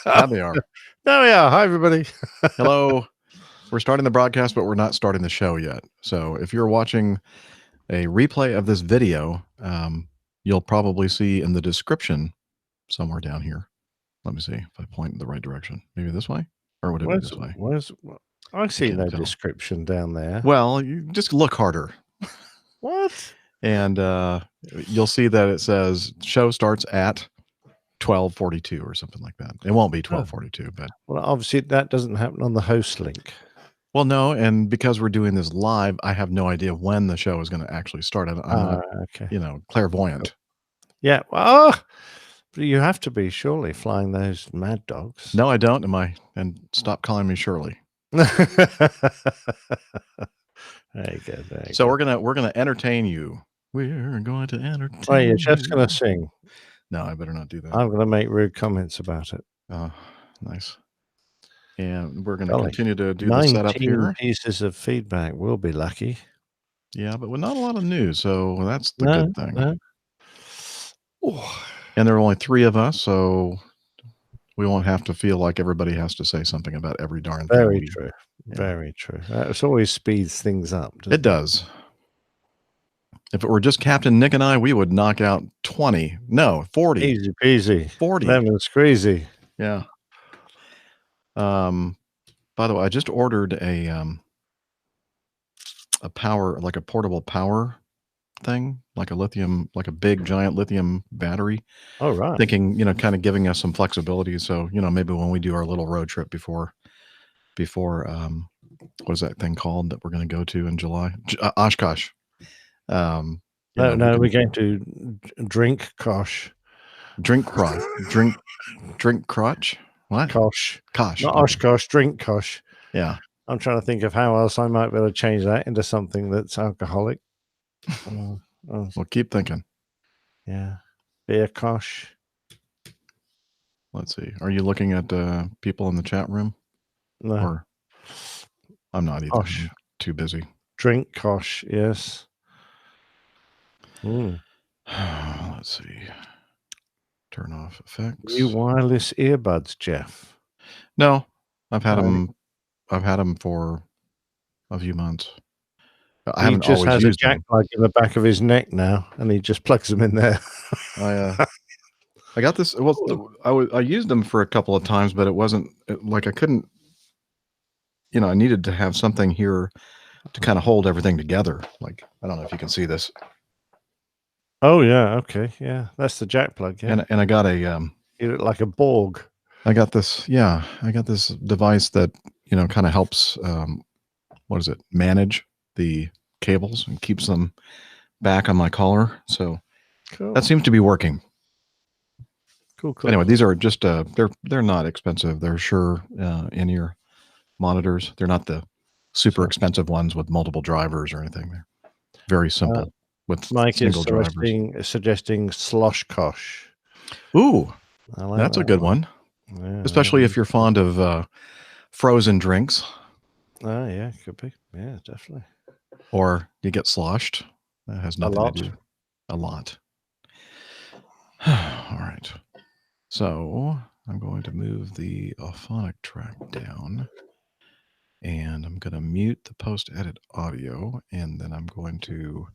Now they are. There we are. Hi, everybody. Hello. We're starting the broadcast, but we're not starting the show yet. So if you're watching a replay of this video, you'll probably see in the description somewhere down here. Let me see if I point in the right direction. Maybe this way? Or would it be this way? I see can't no tell. description down there. Well, you just look harder. What? And you'll see that it says show starts at 12:42 or something like that. It won't be 12:42, but Well, obviously that doesn't happen on the host link. well, no, and because we're doing this live, I have no idea when the show is going to actually start. I'm not, okay. clairvoyant. Yeah. Well, but you have to be surely flying those mad dogs. No, I don't. And stop calling me Shirley. There you go. So we're gonna entertain you. We're going to entertain. Oh, you're just gonna sing. No, I better not do that. I'm gonna make rude comments about it. Nice. And we're gonna continue to do the 19 setup here. pieces of feedback. We'll be lucky. Yeah, but with not a lot of news, so that's the good thing. No. And there are only 3 of us, so we won't have to feel like everybody has to say something about every darn thing. Very true. Yeah. Very true. It always speeds things up. It does. If it were just Captain Nick and I, we would knock out 20. No, 40. Easy peasy. 40. Lemon squeezy. Yeah. By the way, I just ordered a power, like a portable power thing, like a big giant lithium battery. Oh, right. Thinking, kind of giving us some flexibility. So, maybe when we do our little road trip before what is that thing called that we're going to go to in July? Oshkosh. No, we're going to drink Kosh. Drink crotch. drink crotch. What? Kosh. Kosh. Not Oshkosh, drink Kosh. Yeah. I'm trying to think of how else I might be able to change that into something that's alcoholic. Well, keep thinking. Yeah. Beer Kosh. Let's see. Are you looking at people in the chat room? No. Or I'm not either. Kosh. I'm too busy. Drink Kosh, yes. Let's see. Turn off effects. New wireless earbuds, Jeff. No, I've had them for a few months. I haven't just always has used a jack plug in the back of his neck now, and he just plugs them in there. I got this. Well, I used them for a couple of times, but it wasn't like I couldn't. I needed to have something here to kind of hold everything together. Like, I don't know if you can see this. Oh yeah, okay, yeah, that's the jack plug. Yeah, and I got a. You look like a Borg. I got this. Yeah, I got this device that kind of helps. What is it? Manage the cables and keeps them back on my collar. So that seems to be working. Cool. Anyway, these are just they're not expensive. They're sure in-ear monitors. They're not the super expensive ones with multiple drivers or anything. They're very simple with Mike single drivers. Suggesting Slosh Kosh. Ooh, that's a good one. Yeah, especially if you're fond of frozen drinks. Oh yeah, could be. Yeah, definitely. Or you get sloshed. That has nothing to do. A lot. All right. So I'm going to move the Auphonic track down, and I'm going to mute the post-edit audio, and then I'm going to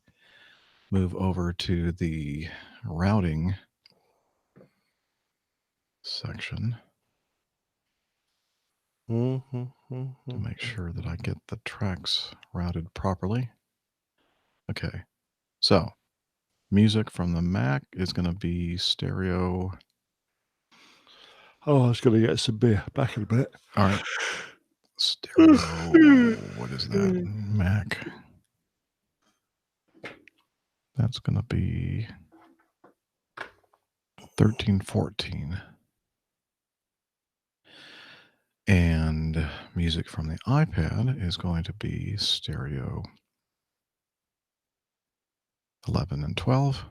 move over to the routing section to make sure that I get the tracks routed properly. Okay. So music from the Mac is going to be stereo. Oh, I was going to get some beer. Back in a bit. All right. Stereo. What is that? Mac. That's going to be 1314. And music from the iPad is going to be stereo 11 and 12.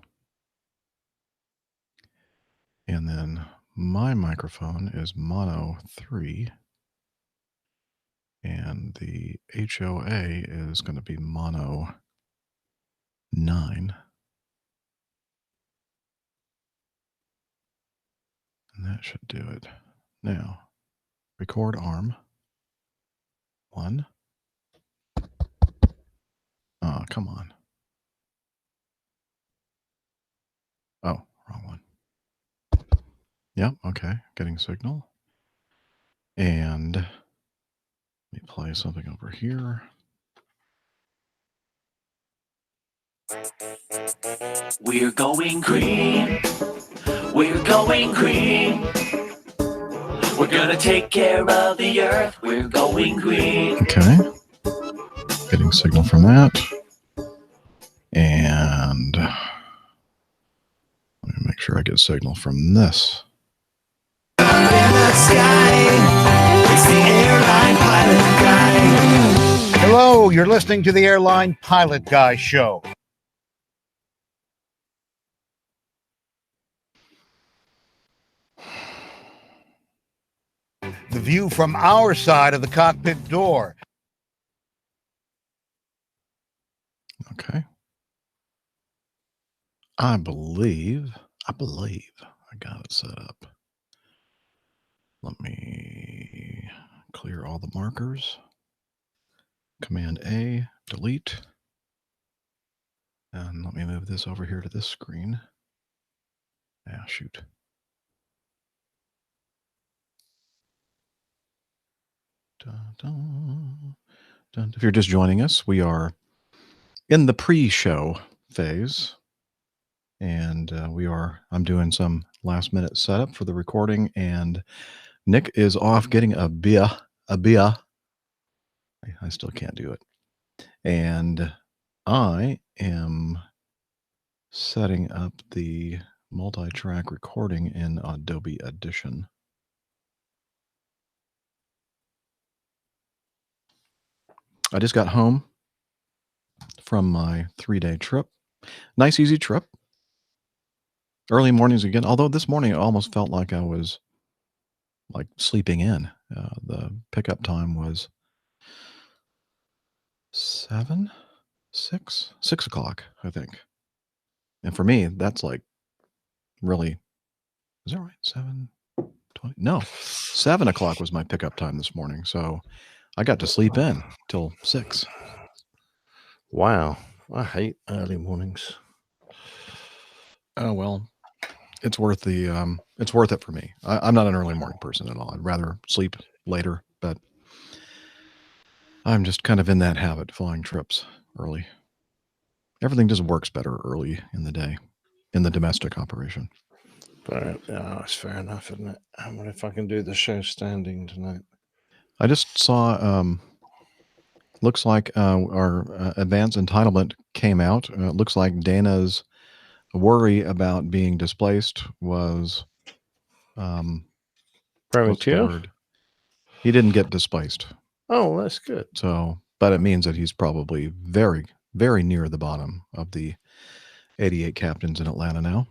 And then my microphone is mono 3. And the HOA is going to be mono 9. And that should do it. Now, record arm. 1. Oh, come on. Oh, wrong one. Yep, okay. Getting signal. And let me play something over here. We're going green. We're going green. We're gonna take care of the earth. We're going green. Okay. Getting signal from that. And let me make sure I get signal from this. In the sky, it's the Airline Pilot Guy. Hello, you're listening to the Airline Pilot Guy Show. The view from our side of the cockpit door. Okay. I believe I got it set up. Let me clear all the markers. Command A, delete. And let me move this over here to this screen. Ah, shoot. Dun, dun, dun. If you're just joining us, we are in the pre-show phase. And I'm doing some last minute setup for the recording, and Nick is off getting a beer. I still can't do it. And I am setting up the multi-track recording in Adobe Audition. I just got home from my 3-day trip. Nice, easy trip. Early mornings again, although this morning it almost felt like I was like sleeping in. The pickup time was 6 o'clock, I think. And for me, that's like really, is that right? 7:20? No, 7 o'clock was my pickup time this morning. So I got to sleep in till 6. Wow. I hate early mornings. Oh, well, it's worth it's worth it for me. I'm not an early morning person at all. I'd rather sleep later, but I'm just kind of in that habit, flying trips early. Everything just works better early in the day in the domestic operation. But it's fair enough, isn't it? I wonder if I can do the show standing tonight. I just saw, looks like our advance entitlement came out. It looks like Dana's worry about being displaced was premature. He didn't get displaced. Oh, that's good. So, but it means that he's probably very, very near the bottom of the 88 captains in Atlanta now.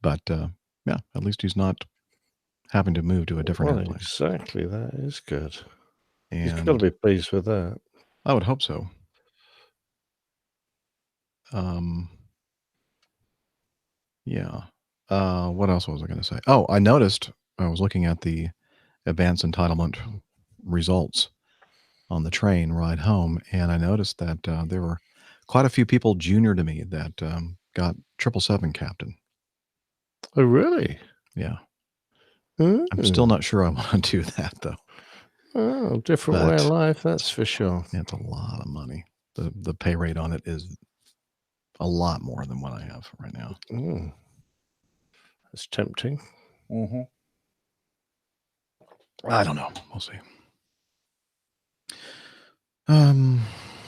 But yeah, at least he's not having to move to a different airplane. Exactly, that is good. And he's got to be pleased with that. I would hope so. Yeah. What else was I going to say? Oh, I noticed I was looking at the advance entitlement results on the train ride home, and I noticed that there were quite a few people junior to me that got 777 captain. Oh, really? Yeah. I'm still not sure I want to do that, though. Oh, different way of life, that's for sure. It's a lot of money. The pay rate on it is a lot more than what I have right now. That's tempting. Mm-hmm. I don't know. We'll see. I'm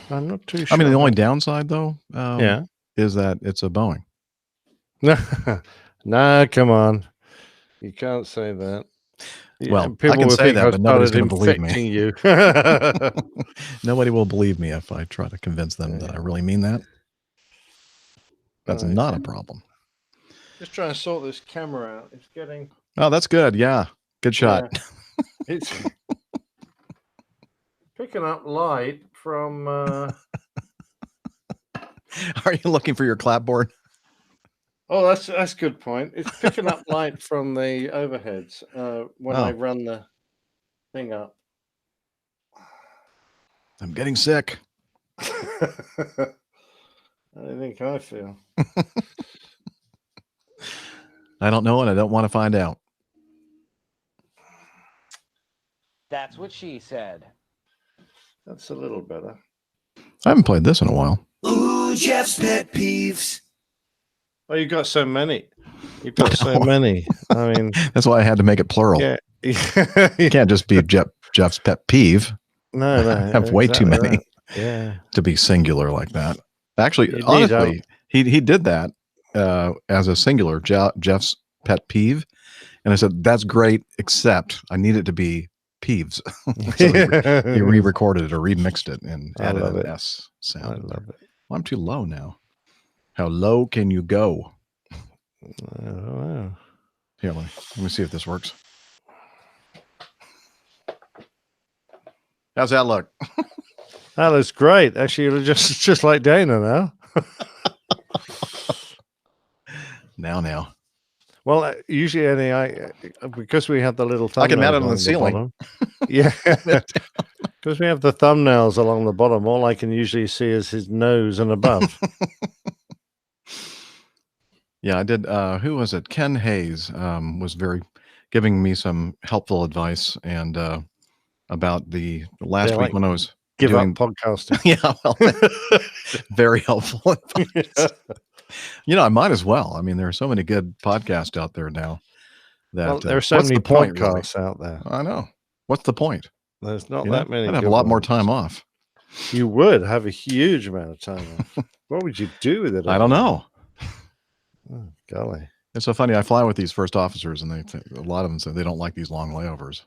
not too sure. I mean, the only downside, though, yeah, is that it's a Boeing. No, come on. You can't say that. Well, people I can say that, but nobody's going to believe me. You. Nobody will believe me if I try to convince them that I really mean that. That's not a problem. Just trying to sort this camera out. It's getting... Oh, that's good. Yeah. Good shot. Yeah. It's picking up light from... Are you looking for your clapboard? Oh, that's a good point. It's picking up light from the overheads when I run the thing up. I'm getting sick. I think I feel. I don't know, and I don't want to find out. That's what she said. That's a little better. I haven't played this in a while. Ooh, Jeff's pet peeves. Oh, you've got so many. You've got so many. I mean, That's why I had to make it plural. yeah. You can't just be Jeff's pet peeve. No, I have way too many right. Yeah. to be singular like that. Actually, You need honestly, he did that as a singular, Jeff's pet peeve. And I said, that's great, except I need it to be peeves. So he re-recorded it or remixed it and added an S sound. I love it. Well, I'm too low now. How low can you go? I don't know. Here, let me see if this works. How's that look? That looks great. Actually, you're just like Dana now. Now. Well, usually, because we have the little thumbnails I can mount it on the along ceiling. bottom, yeah, because we have the thumbnails along the bottom. All I can usually see is his nose and above. Yeah, I did. Who was it? Ken Hayes was giving me some helpful advice and about the last week when I was doing up podcasting. Yeah, well, very helpful advice. You know, I might as well. I mean, there are so many good podcasts out there now. That there are so many podcasts out there. I know. What's the point? There's not that many. I'd have a lot more time off. You would have a huge amount of time off. What would you do with it? I don't know. Oh, golly. It's so funny. I fly with these first officers, and a lot of them say they don't like these long layovers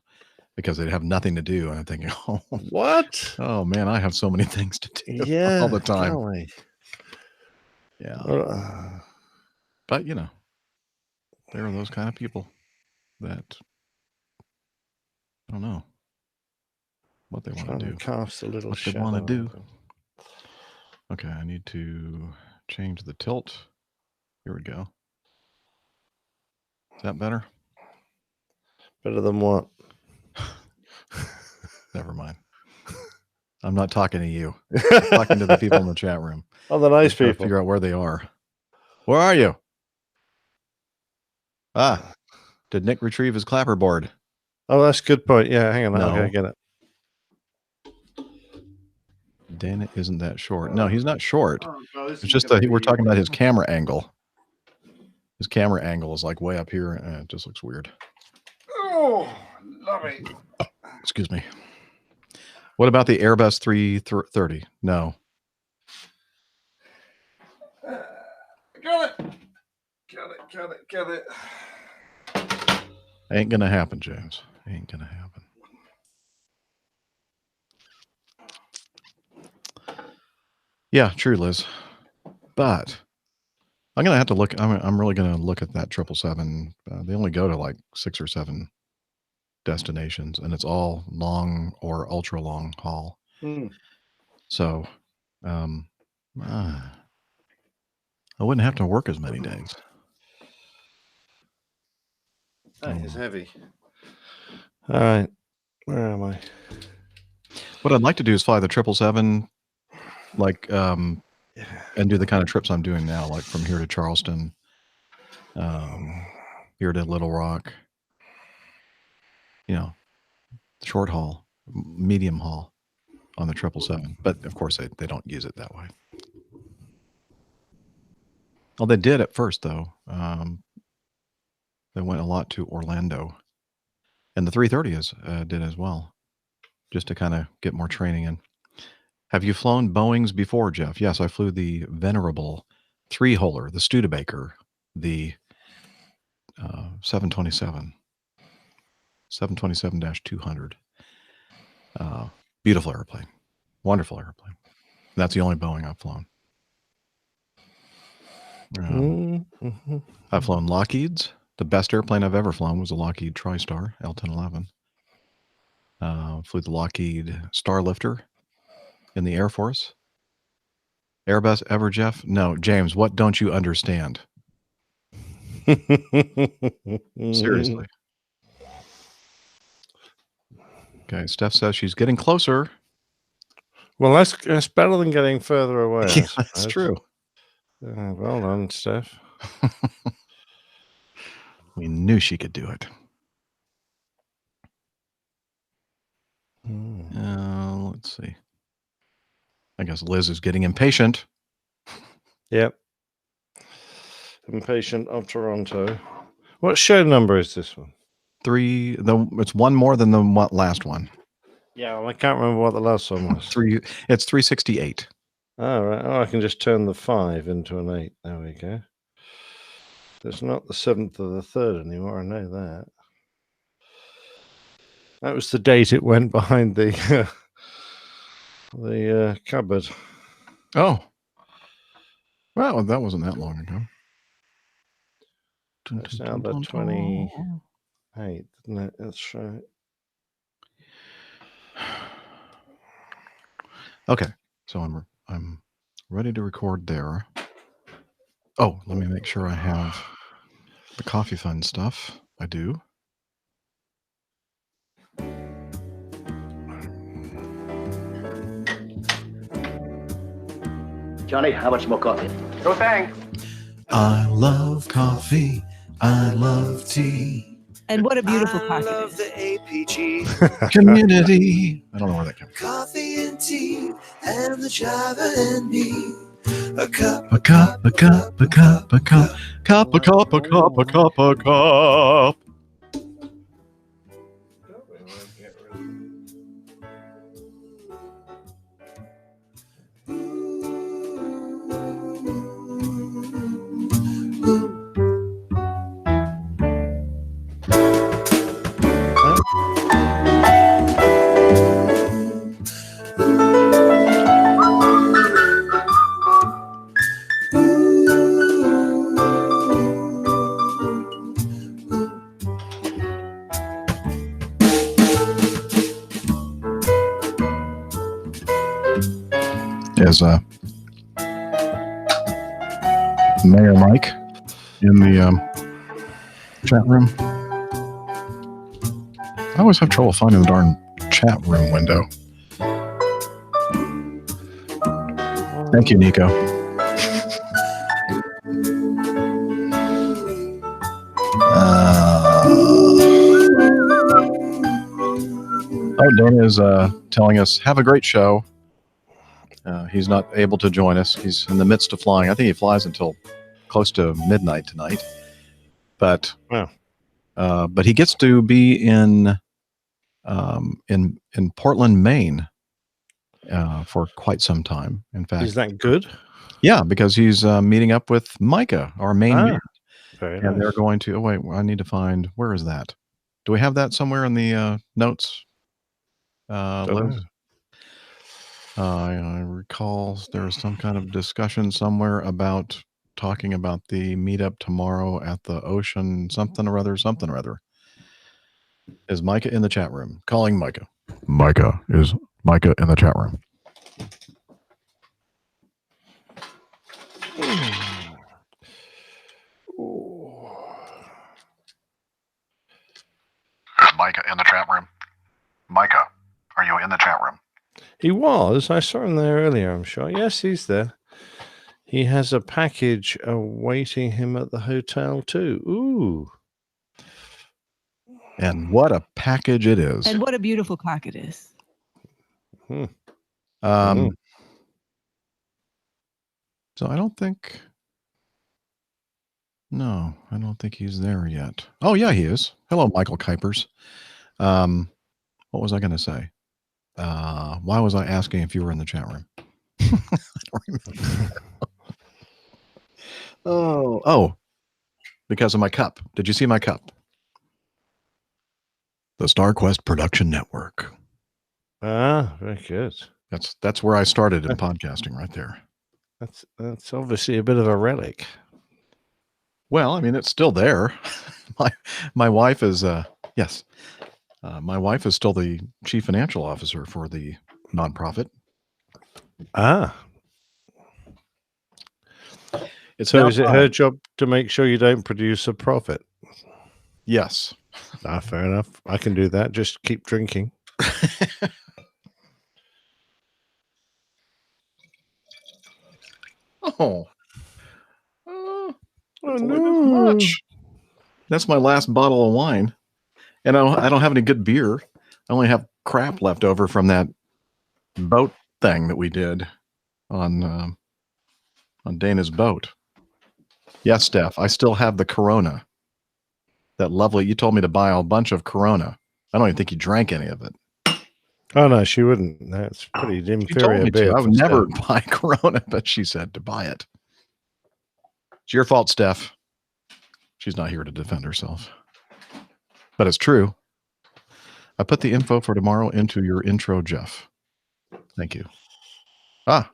because they have nothing to do. And I'm thinking, oh, what? Oh man, I have so many things to do all the time. Golly. Yeah. But you know, there are those kind of people that I don't know what they want to do. Cast a little what they want to do. Okay, I need to change the tilt. Here we go. Is that better? Better than what? Never mind. I'm not talking to you. I'm talking to the people in the chat room. Oh, the nice people. Figure out where they are. Where are you? Did Nick retrieve his clapperboard? Oh, that's a good point. Yeah, hang on. No. Okay, I get it. Dana isn't that short. No, he's not short. It's just that we're talking about his camera angle. His camera angle is like way up here, and it just looks weird. Oh, lovely. Excuse me. What about the Airbus 330? No. Got it. Ain't gonna happen, James. Ain't gonna happen. Yeah, true, Liz. But I'm gonna have to look. I'm really gonna look at that 777. They only go to like 6 or 7 destinations, and it's all long or ultra long haul. So, I wouldn't have to work as many days. That is heavy. All right, where am I? What I'd like to do is fly the 777, like, and do the kind of trips I'm doing now, like from here to Charleston, here to Little Rock. You know, short haul, medium haul on the 777. But of course, they don't use it that way. Well, they did at first, though. They went a lot to Orlando. And the 330 did as well, just to kind of get more training in. Have you flown Boeings before, Jeff? Yes, I flew the venerable 3-holer, the Studebaker, the 727. 727-200. Beautiful airplane. Wonderful airplane. That's the only Boeing I've flown. I've flown Lockheed's. The best airplane I've ever flown was a Lockheed TriStar L-1011. Flew the Lockheed Starlifter in the Air Force. Airbus ever, Jeff? No, James, what don't you understand? Seriously. Okay, Steph says she's getting closer. Well, that's better than getting further away. Yeah, that's true. Well done, Steph. We knew she could do it. Let's see. I guess Liz is getting impatient. Yep. Impatient of Toronto. What show number is this one? 3. It's one more than the last one. Yeah, well, I can't remember what the last one was. 3. It's 368. Oh, right. Oh, I can just turn the 5 into an 8. There we go. It's not the 7th or the 3rd anymore. I know that. That was the date it went behind the cupboard. Oh. Well, that wasn't that long ago. That's now the 28th, isn't it? That's right. Okay, so I'm ready to record there. Oh, let me make sure I have the coffee fund stuff. I do. Johnny, how much more coffee? No thanks. I love coffee. I love tea. And what a beautiful pocket it is. The APG. Community. I don't know where that came from. Coffee and tea, and the Java and me. A cup, A cup, a cup, a cup, a cup, cup, a cup, a cup, a cup, a cup. Is Mayor Mike in the chat room? I always have trouble finding the darn chat room window. Thank you, Nico. Dana is telling us, have a great show. He's not able to join us. He's in the midst of flying. I think he flies until close to midnight tonight. But he gets to be in Portland, Maine, for quite some time. In fact, Is that good? Yeah, because he's meeting up with Mica, our main man. Very And they're going to. Oh wait, I need to find. Where is that? Do we have that somewhere in the notes? Liz? I recall there's some kind of discussion somewhere about talking about the meetup tomorrow at the Ocean something or other. Is Mica in the chat room? Calling Mica. Is Mica in the chat room? Is Mica in the chat room? Mica, are you in the chat room? He was. I saw him there earlier, I'm sure. Yes, he's there. He has a package awaiting him at the hotel, too. Ooh. And what a package it is. And what a beautiful clock it is. So I don't think. No, I don't think he's there yet. Oh, yeah, he is. Hello, Michael Kuipers. What was I going to say? Why was I asking if you were in the chat room? I don't remember. Oh, because of my cup. Did you see my cup? The Starquest Production Network. Ah, very good. That's where I started in podcasting, right there. That's obviously a bit of a relic. Well, I mean, it's still there. My wife is yes. My wife is still the chief financial officer for the nonprofit. Ah. It's So now is it time. her job to make sure you don't produce a profit? Yes. Ah, fair enough. I can do that. Just keep drinking. Oh. That's a little bit no. much. That's my last bottle of wine. And I don't have any good beer. I only have crap left over from that boat thing that we did on Dana's boat. Yes, Steph, I still have the Corona. That lovely, you told me to buy a bunch of Corona. I don't even think you drank any of it. Oh, no, she wouldn't. That's pretty She told inferior me beer. to. I for would never Steph. buy Corona, but she said to buy it. It's your fault, Steph. She's not here to defend herself. But it's true. I put the info for tomorrow into your intro, Jeff. Thank you. Ah,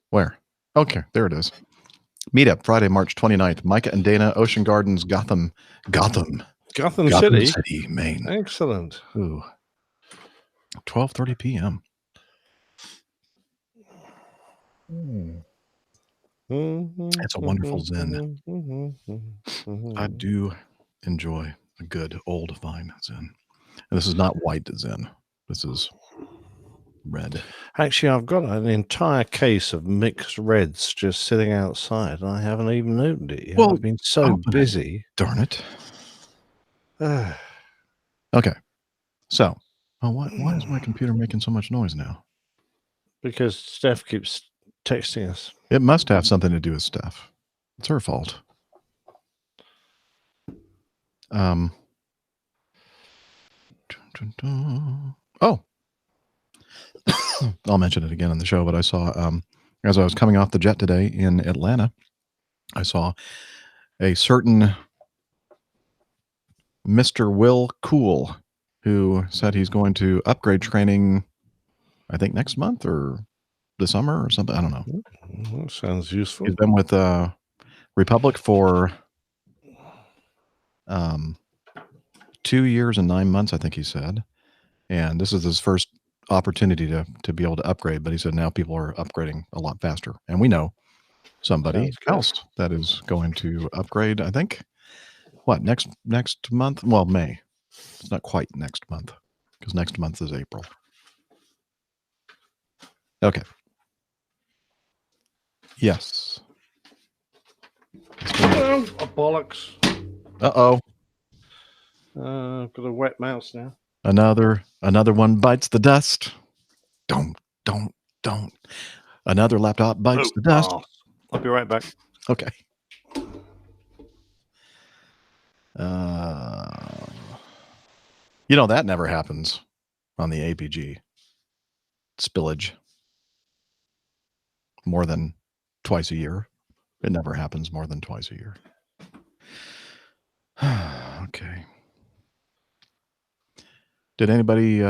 where? Okay, there it is. Meetup Friday, March 29th. Mica and Dana, Ocean Gardens, Gotham, Gotham City, City. Maine. Excellent. Ooh, 12:30 p.m. It's a wonderful zen. I do enjoy a good old fine zen. And this is not white zen. This is red. Actually, I've got an entire case of mixed reds just sitting outside, and I haven't even opened it yet. Well, I've been so open it. busy. Darn it. Okay. So, why is my computer making so much noise now? Because Steph keeps texting us. It must have something to do with Steph. It's her fault. Oh, I'll mention it again on the show, but I saw, as I was coming off the jet today in Atlanta, I saw a certain Mr. Will Cool, who said he's going to upgrade training, I think next month or the summer or something. I don't know. That sounds useful. He's been with Republic for 2 years and 9 months, I think he said. And this is his first opportunity to be able to upgrade. But he said now people are upgrading a lot faster. And we know somebody else that is going to upgrade, I think, what, next month? Well, May. It's not quite next month because next month is April. Okay. Yes. Oh, bollocks. Uh-oh. I've got a wet mouse now. Another one bites the dust. Don't. Another laptop bites the dust. I'll be right back. Okay. You know, that never happens on the APG. Spillage. More than twice a year. It never happens more than twice a year. Okay. Did anybody,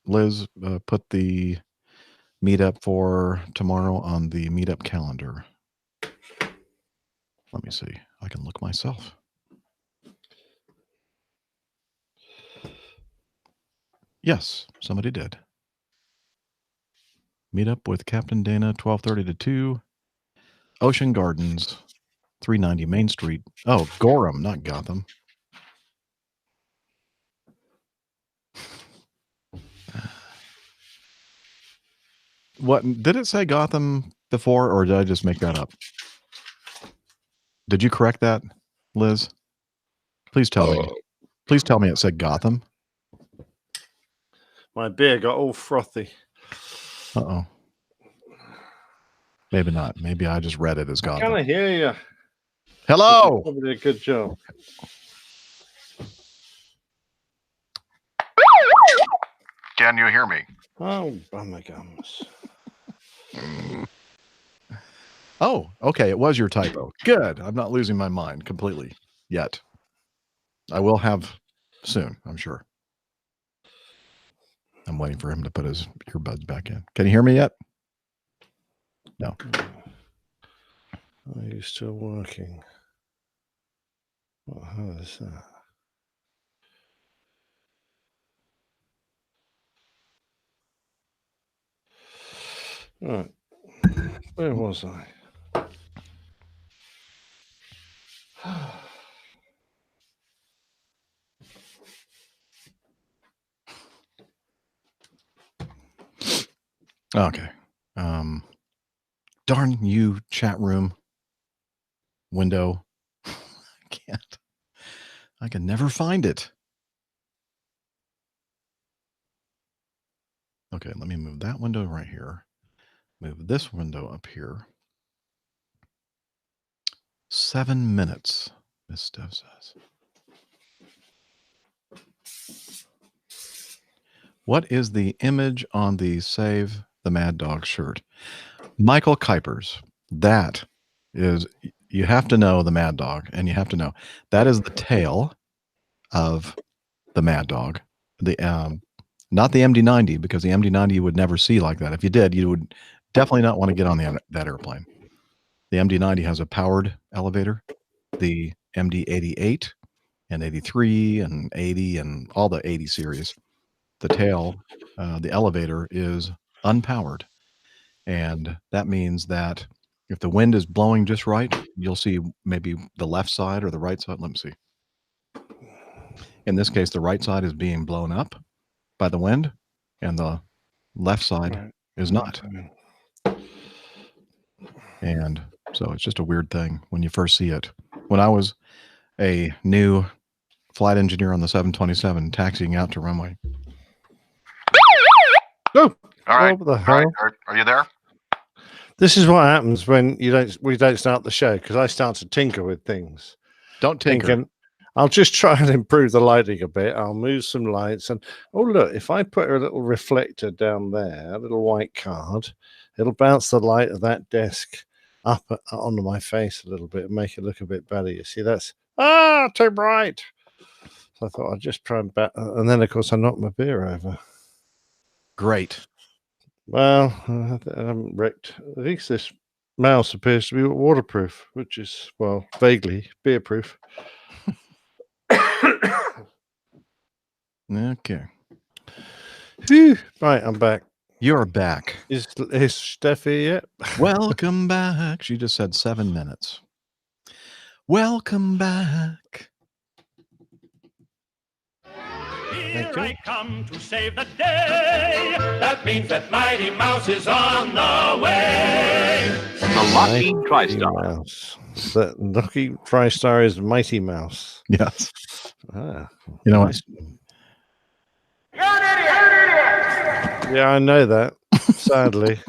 Liz, put the meetup for tomorrow on the meetup calendar? Let me see. I can look myself. Yes, somebody did. Meetup with Captain Dana, 12:30 to 2. Ocean Gardens, 390 Main Street. Oh, Gorham, not Gotham. What did it say Gotham before, or did I just make that up? Did you correct that, Liz? Please tell me. Please tell me it said Gotham. My beer got all frothy. Uh-oh. Maybe not. Maybe I just read it as Gotham. Can I hear you? Hello. You did a good job. Can you hear me? Oh my gums. Oh, okay. It was your typo. Good. I'm not losing my mind completely yet. I will have soon, I'm sure. I'm waiting for him to put his earbuds back in. Can you hear me yet? No. Are you still working? What the hell is that? Right. Where was I? Okay. Darn you, chat room window. I can't. I can never find it. Okay, let me move that window right here. Move this window up here. 7 minutes, Miss Steph says. What is the image on the Save the Mad Dog shirt? Michael Kuipers. That is, you have to know the Mad Dog, and you have to know that is the tail of the Mad Dog. The not the MD-90, because the MD-90 you would never see like that. If you did, you would definitely not want to get on that airplane. The MD-90 has a powered elevator. The MD-88 and 83 and 80 and all the 80 series, the tail, the elevator is unpowered. And that means that if the wind is blowing just right, you'll see maybe the left side or the right side. Let me see. In this case, the right side is being blown up by the wind, and the left side is not. And so it's just a weird thing when you first see it. When I was a new flight engineer on the 727 taxiing out to runway. Oh, All right. what the hell? Are you there? This is what happens when we don't start the show, because I start to tinker with things. Don't tinker. Thinking, I'll just try and improve the lighting a bit. I'll move some lights, and oh look, if I put a little reflector down there, a little white card, it'll bounce the light of that desk up onto my face a little bit and make it look a bit better. You see, that's too bright. So I thought I'd just try and then of course I knocked my beer over. Great. Well, I haven't wrecked. At least this mouse appears to be waterproof, which is, well, vaguely beer-proof. Okay. Whew. Right, I'm back. You're back. Is Steffi yet? Welcome back. She just said 7 minutes. Welcome back. Here I come to save the day. That means that Mighty Mouse is on the way. The Lucky TriStar. Mouse. The Lucky TriStar is Mighty Mouse. Yes. Ah, You know what? yeah, I know that. Sadly,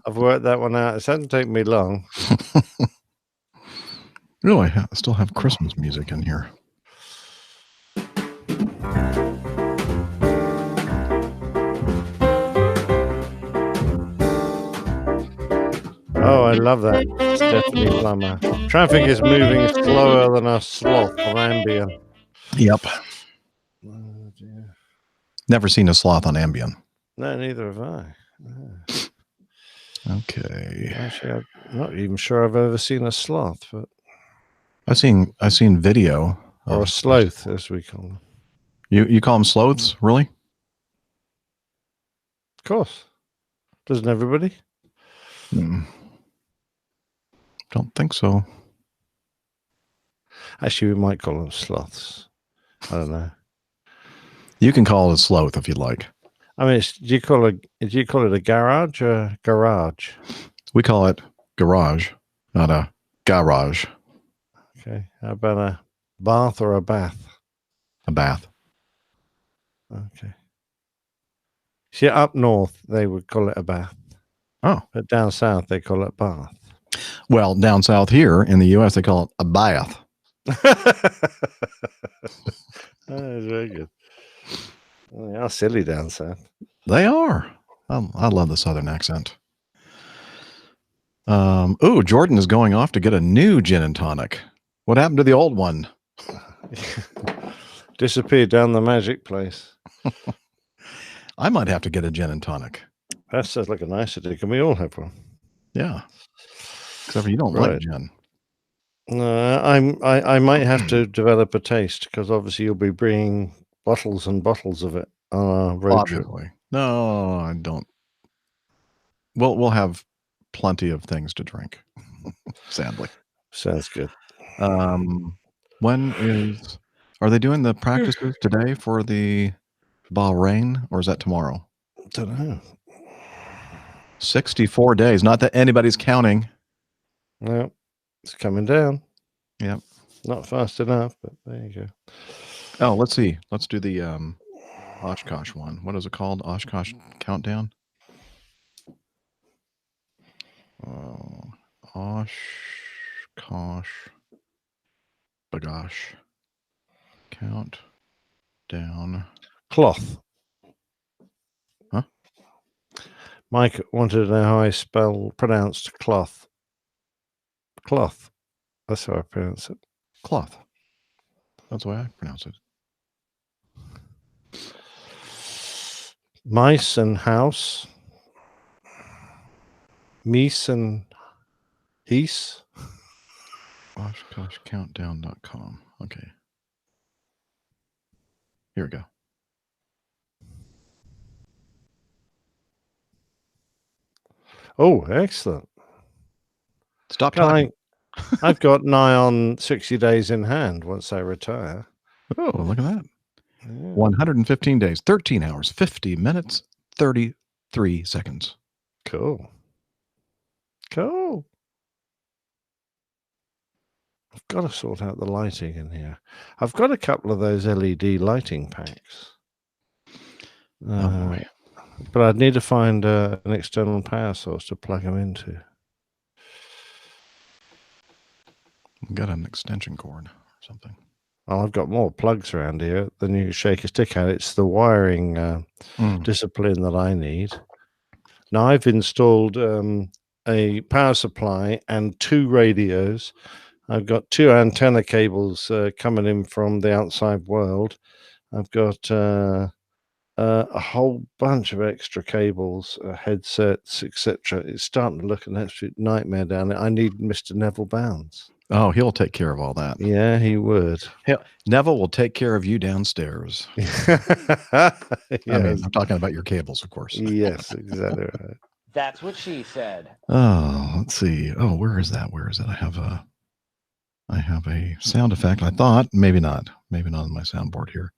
I've worked that one out. It hasn't taken me long. Really, I still have Christmas music in here. Oh, I love that. Stephanie Plummer. Traffic is moving slower than a sloth on Ambien. Yep. Oh, dear. Never seen a sloth on Ambien. No, neither have I. No. Okay. Actually, I'm not even sure I've ever seen a sloth, but I've seen video. or a sloth, as we call them. You call them sloths, really? Of course. Doesn't everybody? Don't think so. Actually, we might call them sloths. I don't know. You can call it a sloth if you'd like. I mean, do you call it a garage or a garage? We call it garage, not a garage. Okay. How about a bath or a bath? A bath. Okay. See, up north, they would call it a bath. Oh. But down south, they call it bath. Well, down south here in the U.S., they call it a bath. Oh, very good. Oh, they are silly down south. They are. I love the southern accent. Oh, Jordan is going off to get a new gin and tonic. What happened to the old one? Disappeared down the magic place. I might have to get a gin and tonic. That sounds like a nice idea. Can we all have one? Yeah. Except for you don't like gin. I might have to develop a taste, because obviously you'll be bringing bottles and bottles of it on our road trip. No, I don't. We'll have plenty of things to drink. Sadly. Sounds good. Are they doing the practices today for the Bahrain, or is that tomorrow? Don't know. 64 days. Not that anybody's counting. No, it's coming down. Yep. Not fast enough, but there you go. Oh, let's see. Let's do the Oshkosh one. What is it called? Oshkosh Countdown? Oshkosh Bagosh Countdown. Cloth. Huh? Mike wanted to know how I pronounced cloth. Cloth. That's how I pronounce it. Cloth. That's the way I pronounce it. Mice and house. Meese and heese. OshkoshCountdown.com. Okay. Here we go. Oh, excellent. Stop talking. I've got nigh on 60 days in hand once I retire. Oh, look at that. Yeah. 115 days, 13 hours, 50 minutes, 33 seconds. Cool. Cool. I've got to sort out the lighting in here. I've got a couple of those LED lighting packs. Oh, boy. But I'd need to find an external power source to plug them into. I've got an extension cord or something. Well, I've got more plugs around here than you shake a stick at. It's the wiring discipline that I need. Now, I've installed a power supply and 2 radios. I've got 2 antenna cables coming in from the outside world. I've got a whole bunch of extra cables, headsets, etc. It's starting to look an absolute nightmare down there. I need Mr. Neville Bounds. Oh, he'll take care of all that. Yeah, he would. Neville will take care of you downstairs. Yes. I mean, I'm talking about your cables, of course. Yes, exactly right. That's what she said. Oh, let's see. Oh, where is that? Where is it? I have a sound effect. I thought maybe not on my soundboard here.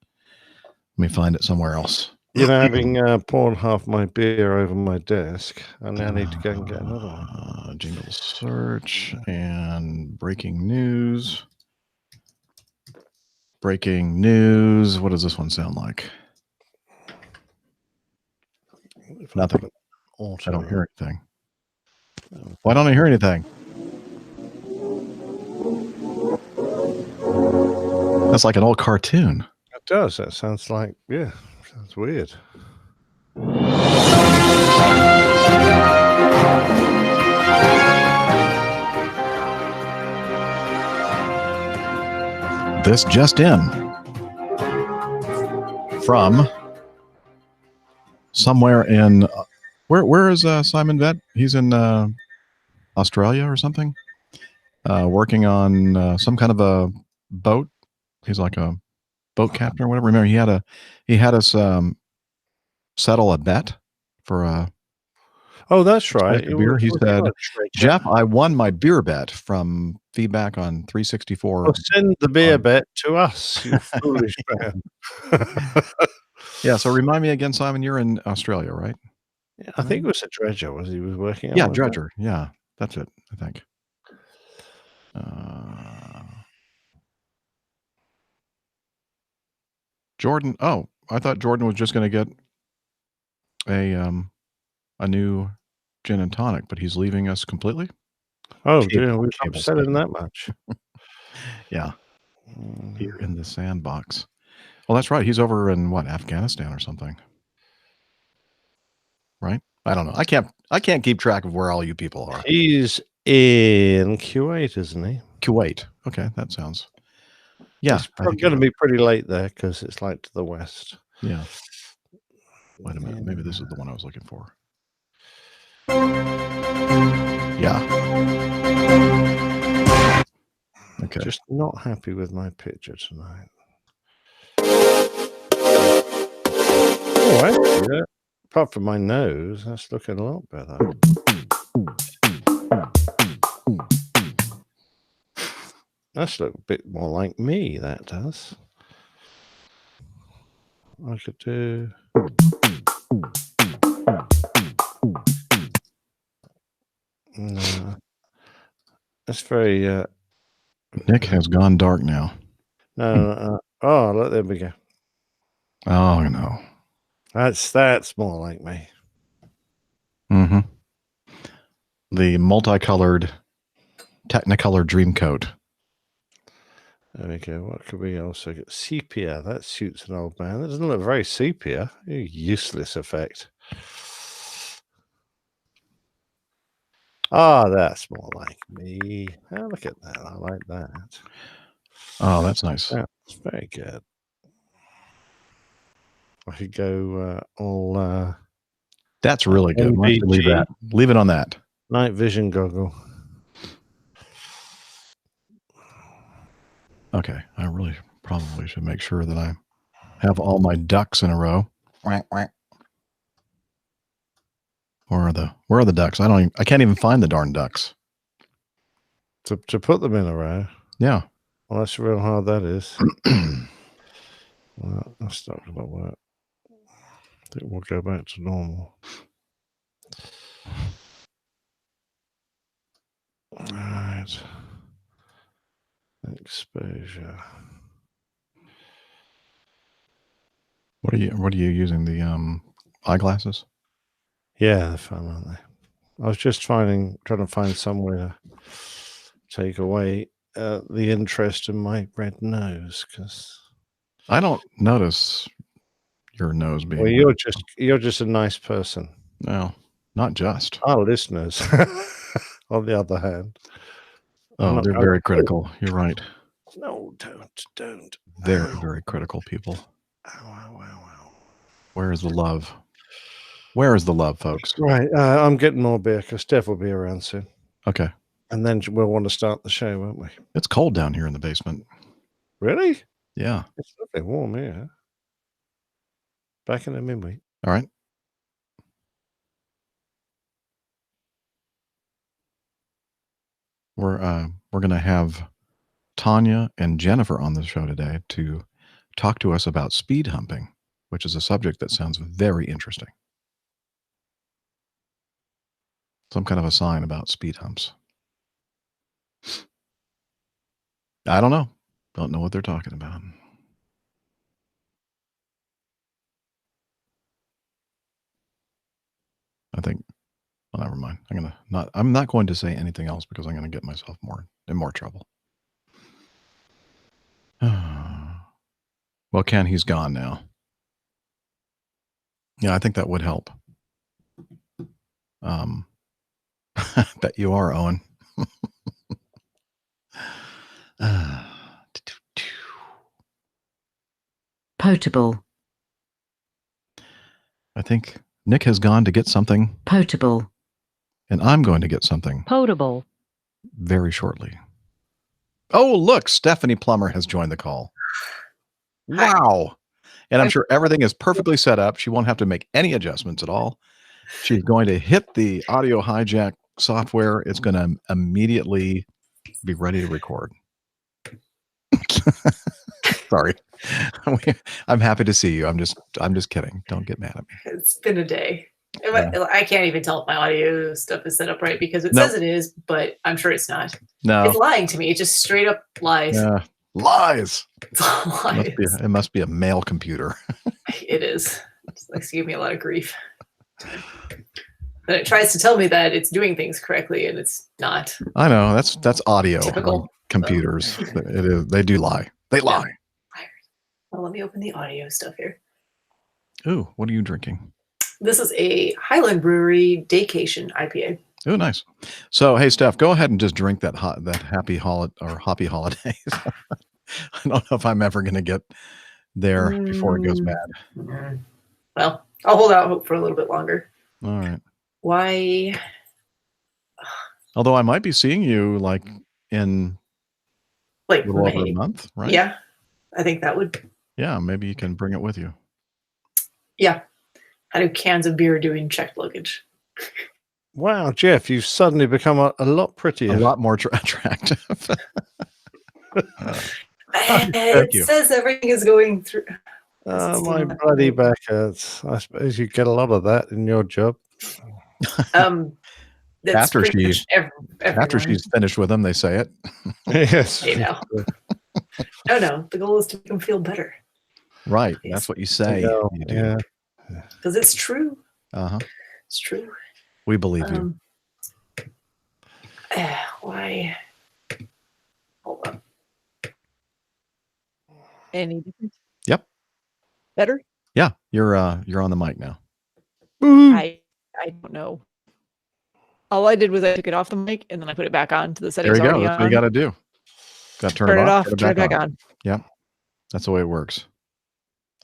Let me find it somewhere else. You know, having poured half my beer over my desk, I now need to go and get another one. Jingle search and breaking news. Breaking news. What does this one sound like? Nothing. I don't hear anything. Why don't I hear anything? That's like an old cartoon. It does. That sounds like, yeah, sounds weird. This just in from somewhere in where is Simon Vett? He's in Australia or something, working on some kind of a boat. He's like a boat captain or whatever. Remember, he had us settle a bet for a. Oh, that's right. Beer. He said, "Jeff, I won my beer bet from feedback on 364." Oh, send the beer bet to us, you foolish man. Yeah. So remind me again, Simon. You're in Australia, right? Yeah, I think it was a dredger. Was he was working? On Yeah, dredger. Yeah, that's it. I think. Jordan. Oh, I thought Jordan was just going to get a new gin and tonic, but he's leaving us completely. Oh, dear, we've upset him that much. Yeah, here in the sandbox. Well, that's right. He's over in what, Afghanistan or something, right? I don't know. I can't keep track of where all you people are. He's in Kuwait, isn't he? Kuwait. Okay, that sounds. Yeah, it's probably going to be pretty late there because it's like to the west. Yeah. Wait a minute. Maybe this is the one I was looking for. Yeah. Okay. Just not happy with my picture tonight. All right. Yeah. Apart from my nose, that's looking a lot better. That's look a bit more like me, that does. I could do... That's very. Nick has gone dark now. No. Oh, look, there we go. Oh no. That's more like me. Mm-hmm. The multicolored Technicolor Dreamcoat. There we go. What could we also get? Sepia. That suits an old man. That doesn't look very sepia. A useless effect. Ah, that's more like me. Oh, look at that. I like that. Oh, that's nice. That's very good. I could go all. That's really good. Why don't you leave NVG. that? Leave it on that. Night vision goggle. Okay, I really probably should make sure that I have all my ducks in a row. Where are the ducks? I can't even find the darn ducks. To put them in a row. Yeah. Well, that's real hard. That is. Well, that's not going to work. I think we'll go back to normal. All right. Exposure. What are you using? The eyeglasses? Yeah, they're fun, aren't they? I was just trying to find somewhere to take away the interest in my red nose, because I don't notice your nose being. Well, you're just a nice person. No, not just. Our listeners, on the other hand. Oh, they're very critical. You're right. No, don't. Very, very critical people. Ow. Where is the love? Where is the love, folks? Right, I'm getting more beer because Steph will be around soon. Okay. And then we'll want to start the show, won't we? It's cold down here in the basement. Really? Yeah. It's lovely warm here. Back in a minute. All right. We're going to have Tanya and Jennifer on the show today to talk to us about speed humping, which is a subject that sounds very interesting. Some kind of a sign about speed humps. I don't know. Don't know what they're talking about. I think, well, never mind. I'm not going to say anything else because I'm going to get myself in more trouble. Well, Ken, he's gone now. Yeah, I think that would help. Bet you are, Owen. Potable. I think Nick has gone to get something. Potable. And I'm going to get something. Potable. Very shortly. Oh, look, Stephanie Plummer has joined the call. Wow. And I'm sure everything is perfectly set up. She won't have to make any adjustments at all. She's going to hit the audio hijack software. It's going to immediately be ready to record. Sorry. I'm happy to see you. I'm just kidding. Don't get mad at me. It's been a day. I can't even tell if my audio stuff is set up right because it says it is, but I'm sure it's not. No. It's lying to me. It just straight up lies. Lies. It's all lies. It must be a male computer. It is. It likes to give me a lot of grief. Then it tries to tell me that it's doing things correctly, and it's not. I know. That's audio. Typical Computers. It is. They do lie. They lie. Well, let me open the audio stuff here. Ooh, what are you drinking? This is a Highland Brewery Daycation IPA. Oh, nice. So, hey, Steph, go ahead and just drink that happy hoppy holidays. I don't know if I'm ever going to get there before it goes bad. Well, I'll hold out hope for a little bit longer. All right. Why? Although I might be seeing you in a little over a month, right? Yeah, I think that would. Yeah, maybe you can bring it with you. Yeah. I do cans of beer doing checked luggage. Wow, Jeff, you've suddenly become a lot prettier. A lot more attractive. It says everything is going through. My bloody back hurts. I suppose you get a lot of that in your job. That's After pretty much After she's finished with them, they say it. Yes. You know. No. The goal is to make them feel better. Right. That's what you say. You do. Yeah. Because it's true. Uh-huh. It's true. We believe you. Why? Hold on. Any difference? Yep. Better? Yeah. You're on the mic now. I don't know. All I did was I took it off the mic and then I put it back on to the settings. There you go. already That's what you on. got to do. Got to Turn it off, turn it back on. Yep. That's the way it works.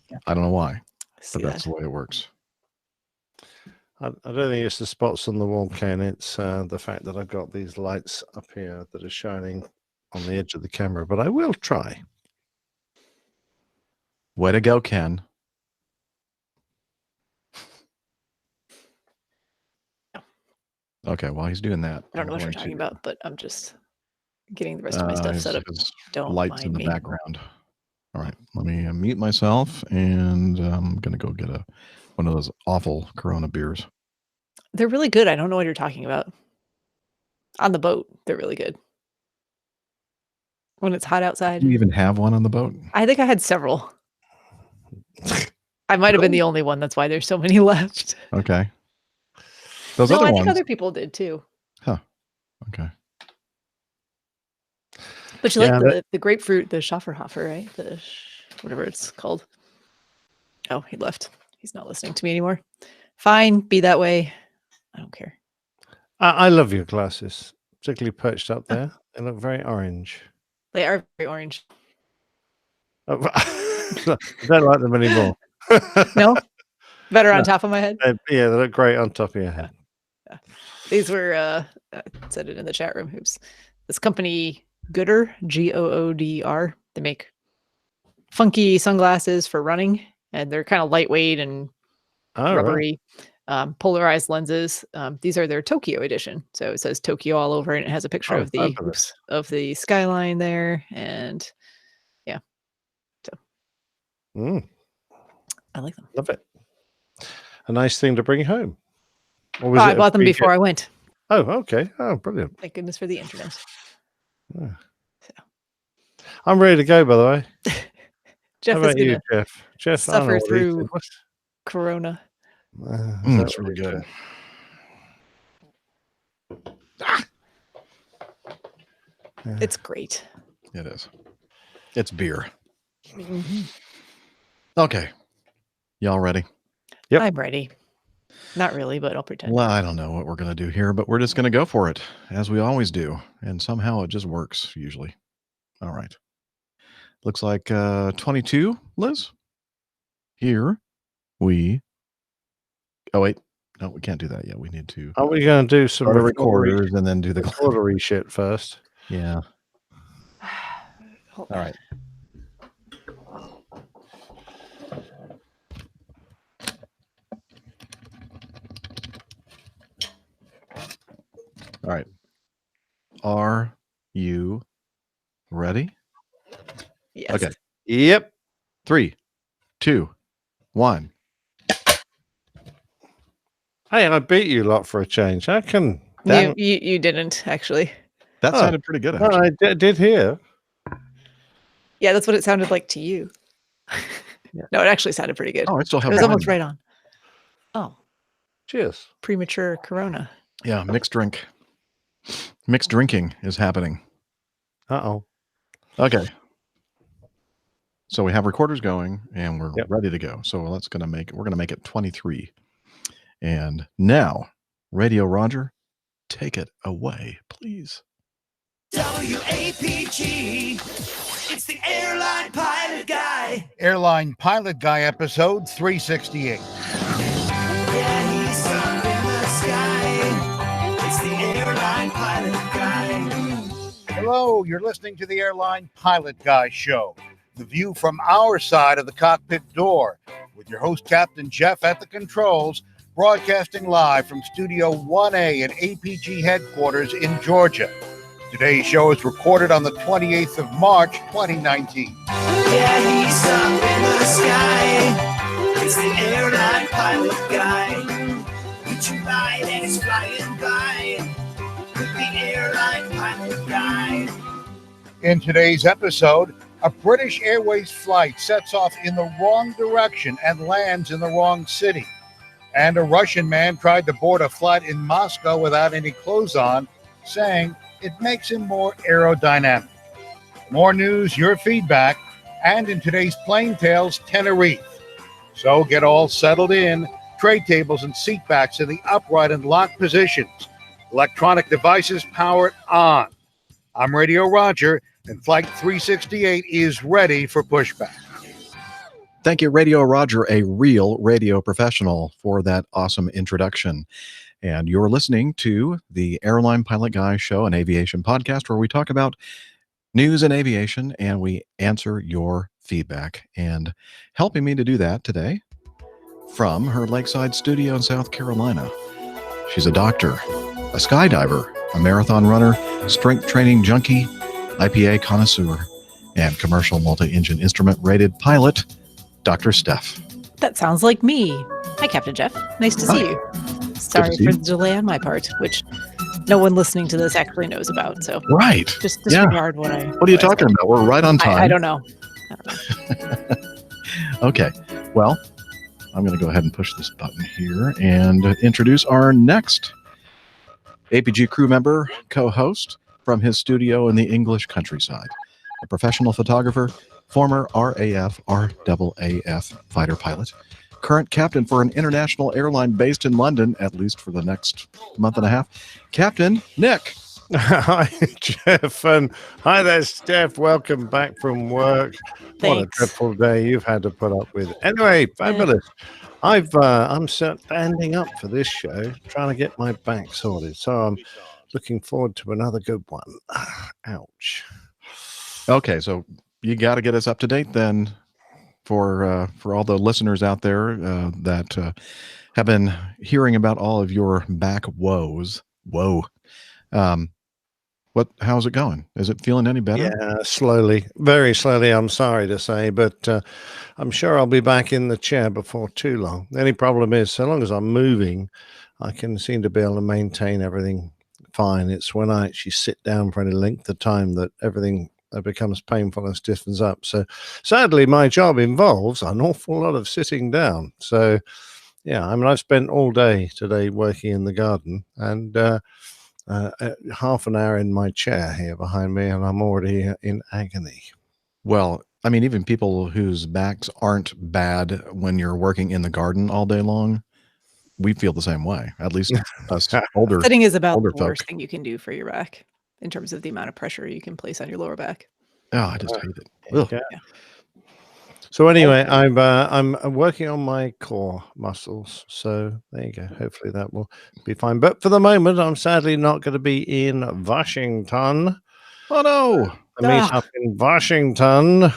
Yeah. I don't know why, See but that's that? the way it works. I don't think it's the spots on the wall, Ken. It's the fact that I've got these lights up here that are shining on the edge of the camera, but I will try. Way to go, Ken. Okay, while he's doing that, I don't know what you're talking about, but I'm just getting the rest of my stuff set up. Don't lights mind in the me. background. All right, let me mute myself, and I'm gonna go get one of those awful Corona beers. They're really good. I don't know what you're talking about. On the boat, they're really good. When it's hot outside. Do you even have one on the boat? I think I had several. I might have been the only one. That's why there's so many left. Okay. Those No, other I ones. think other people did too. Huh. Okay. But you like the grapefruit, the Schafferhofer, right? Whatever it's called. Oh, he left. He's not listening to me anymore. Fine, be that way. I don't care. I love your glasses, particularly perched up there. They look very orange. They are very orange. I don't like them anymore. No? Better on top of my head? Yeah, they look great on top of your head. Yeah. These were, I said it in the chat room, oops. This company, Goodr, Goodr, they make funky sunglasses for running, and they're kind of lightweight and rubbery. Right. Polarized lenses. These are their Tokyo edition. So it says Tokyo all over, and it has a picture of the skyline there. And yeah. So I like them. Love it. A nice thing to bring home. Or was I bought them before I went. Oh, okay. Oh, brilliant. Thank goodness for the internet. Yeah. So. I'm ready to go, by the way. Jeff How about is you, Jeff? Jeff, suffer through Corona. That's really good. It's great. It is. It's beer. Mm-hmm. Okay. Y'all ready? Yep. I'm ready. Not really, but I'll pretend. Well, I don't know what we're going to do here, but we're just going to go for it, as we always do. And somehow it just works, usually. All right. Looks like 22, Liz. Here we... Oh, wait. No, we can't do that yet. We need to... Are we going to do some recorders and then do the... recordery shit first? Yeah. All right. All right. Are you ready? Yes. Okay. Yep. 3, 2, 1. Hey, I beat you lot for a change. How can that... You didn't, actually. That sounded pretty good, actually. I did hear. Yeah, that's what it sounded like to you. Yeah. No, it actually sounded pretty good. Oh, I still have it was one. almost right on. Oh. Cheers. Premature Corona. Yeah, mixed drink. Mixed drinking is happening. Uh-oh. Okay. So we have recorders going and we're ready to go. So we're going to make it 23. And now, Radio Roger, take it away, please. WAPG, it's the Airline Pilot Guy. Airline Pilot Guy episode 368. Yeah, he's up in the sky. It's the Airline Pilot Guy. Hello, you're listening to the Airline Pilot Guy show. The view from our side of the cockpit door, with your host, Captain Jeff, at the controls, broadcasting live from Studio 1A at APG headquarters in Georgia. Today's show is recorded on the 28th of March, 2019. Yeah, he's up in the sky. It's the Airline Pilot Guy. Put your light and it's flying by. the Airline Pilot Guide. In today's episode, a British Airways flight sets off in the wrong direction and lands in the wrong city. And a Russian man tried to board a flight in Moscow without any clothes on, saying it makes him more aerodynamic. More news, your feedback, and in today's Plane Tales, Tenerife. So get all settled in, tray tables and seat backs in the upright and locked positions. Electronic devices powered on. I'm Radio Roger, and Flight 368 is ready for pushback. Thank you, Radio Roger, a real radio professional, for that awesome introduction. And you're listening to the Airline Pilot Guy Show, an aviation podcast where we talk about news in aviation and we answer your feedback. And helping me to do that today, from her lakeside studio in South Carolina, she's a doctor, a skydiver, a marathon runner, strength training junkie, IPA connoisseur, and commercial multi-engine instrument rated pilot, Dr. Steph. That sounds like me. Hi, Captain Jeff. Nice to see you. Sorry see for you. the delay on my part, which no one listening to this actually knows about. So Right. just disregard what I. What are you talking about? We're right on time. I don't know. Okay. Well, I'm going to go ahead and push this button here and introduce our next APG crew member, co-host from his studio in the English countryside, a professional photographer, former RAF fighter pilot, current captain for an international airline based in London, at least for the next month and a half, Captain Nick. Hi, Jeff, and hi there, Steph. Welcome back from work. What a Thanks. dreadful day you've had to put up with. Anyway, fabulous. I'm standing up for this show, trying to get my back sorted. So I'm looking forward to another good one. Ouch. Okay, so you got to get us up to date then for all the listeners out there that have been hearing about all of your back woes. Whoa. How's it going? Is it feeling any better? Yeah, slowly, very slowly, I'm sorry to say, but I'm sure I'll be back in the chair before too long. The only problem is, so long as I'm moving, I can seem to be able to maintain everything fine. It's when I actually sit down for any length of time that everything becomes painful and stiffens up. So sadly, my job involves an awful lot of sitting down. So yeah, I mean, I've spent all day today working in the garden and half an hour in my chair here behind me, and I'm already in agony. Well, I mean, even people whose backs aren't bad when you're working in the garden all day long, we feel the same way. At least us older. Sitting is about older the folk. worst thing you can do for your back in terms of the amount of pressure you can place on your lower back. Oh, I just hate it. Yeah. Ugh. So anyway, I'm working on my core muscles. So there you go. Hopefully that will be fine. But for the moment, I'm sadly not going to be in Washington. Oh no! The meetup in Washington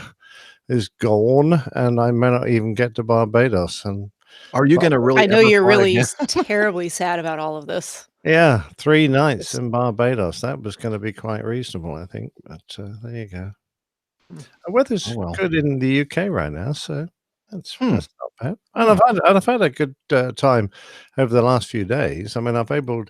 is gone, and I may not even get to Barbados. And Are you going to really? I know ever you're fly really again? terribly sad about all of this. yeah, 3 nights in Barbados. That was going to be quite reasonable, I think. But there you go. The weather's good in the UK right now, so that's not bad. And I've had a good time over the last few days. I mean, I've able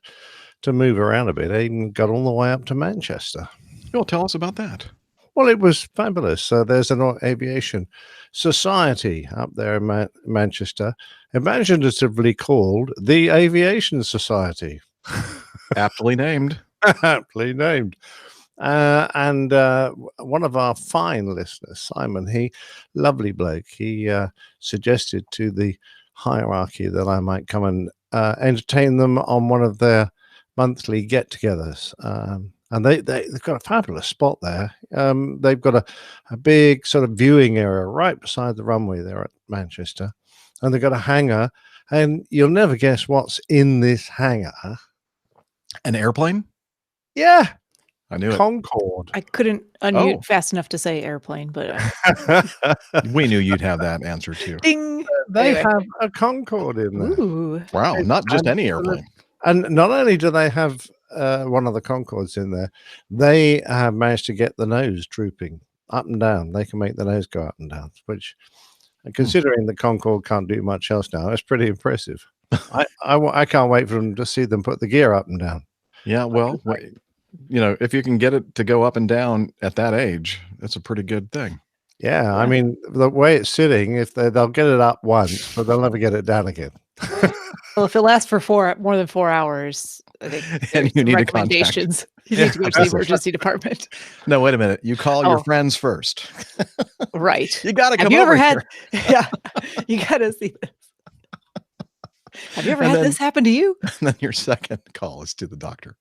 to move around a bit. I even got all the way up to Manchester. Well, tell us about that. Well, it was fabulous. There's an aviation society up there in Manchester, imaginatively called the Aviation Society. Aptly named. Aptly named. And one of our fine listeners, Simon, lovely bloke, he suggested to the hierarchy that I might come and entertain them on one of their monthly get-togethers. And they've got a fabulous spot there. They've got a big sort of viewing area right beside the runway there at Manchester. And they've got a hangar. And you'll never guess what's in this hangar. An airplane? Yeah. I knew it. Concorde. I couldn't unmute fast enough to say airplane, but we knew you'd have that answer too. Ding! They have a Concorde in there. Ooh. Wow, not just any airplane. And not only do they have one of the Concordes in there, they have managed to get the nose drooping up and down. They can make the nose go up and down, which, considering the Concorde can't do much else now, it's pretty impressive. I can't wait for them to see them put the gear up and down. Yeah, well, if you can get it to go up and down at that age, that's a pretty good thing. Yeah, I mean, the way it's sitting, if they'll get it up once, but they'll never get it down again. Well, if it lasts for more than 4 hours, I think And there's you some need to contact. recommendations. You need to go to the emergency department. No, wait a minute. You call your Oh. friends first. Right. You got to come Have you over ever had? here. Yeah, you got to see this. Have you ever And had then- this happen to you? And then your second call is to the doctor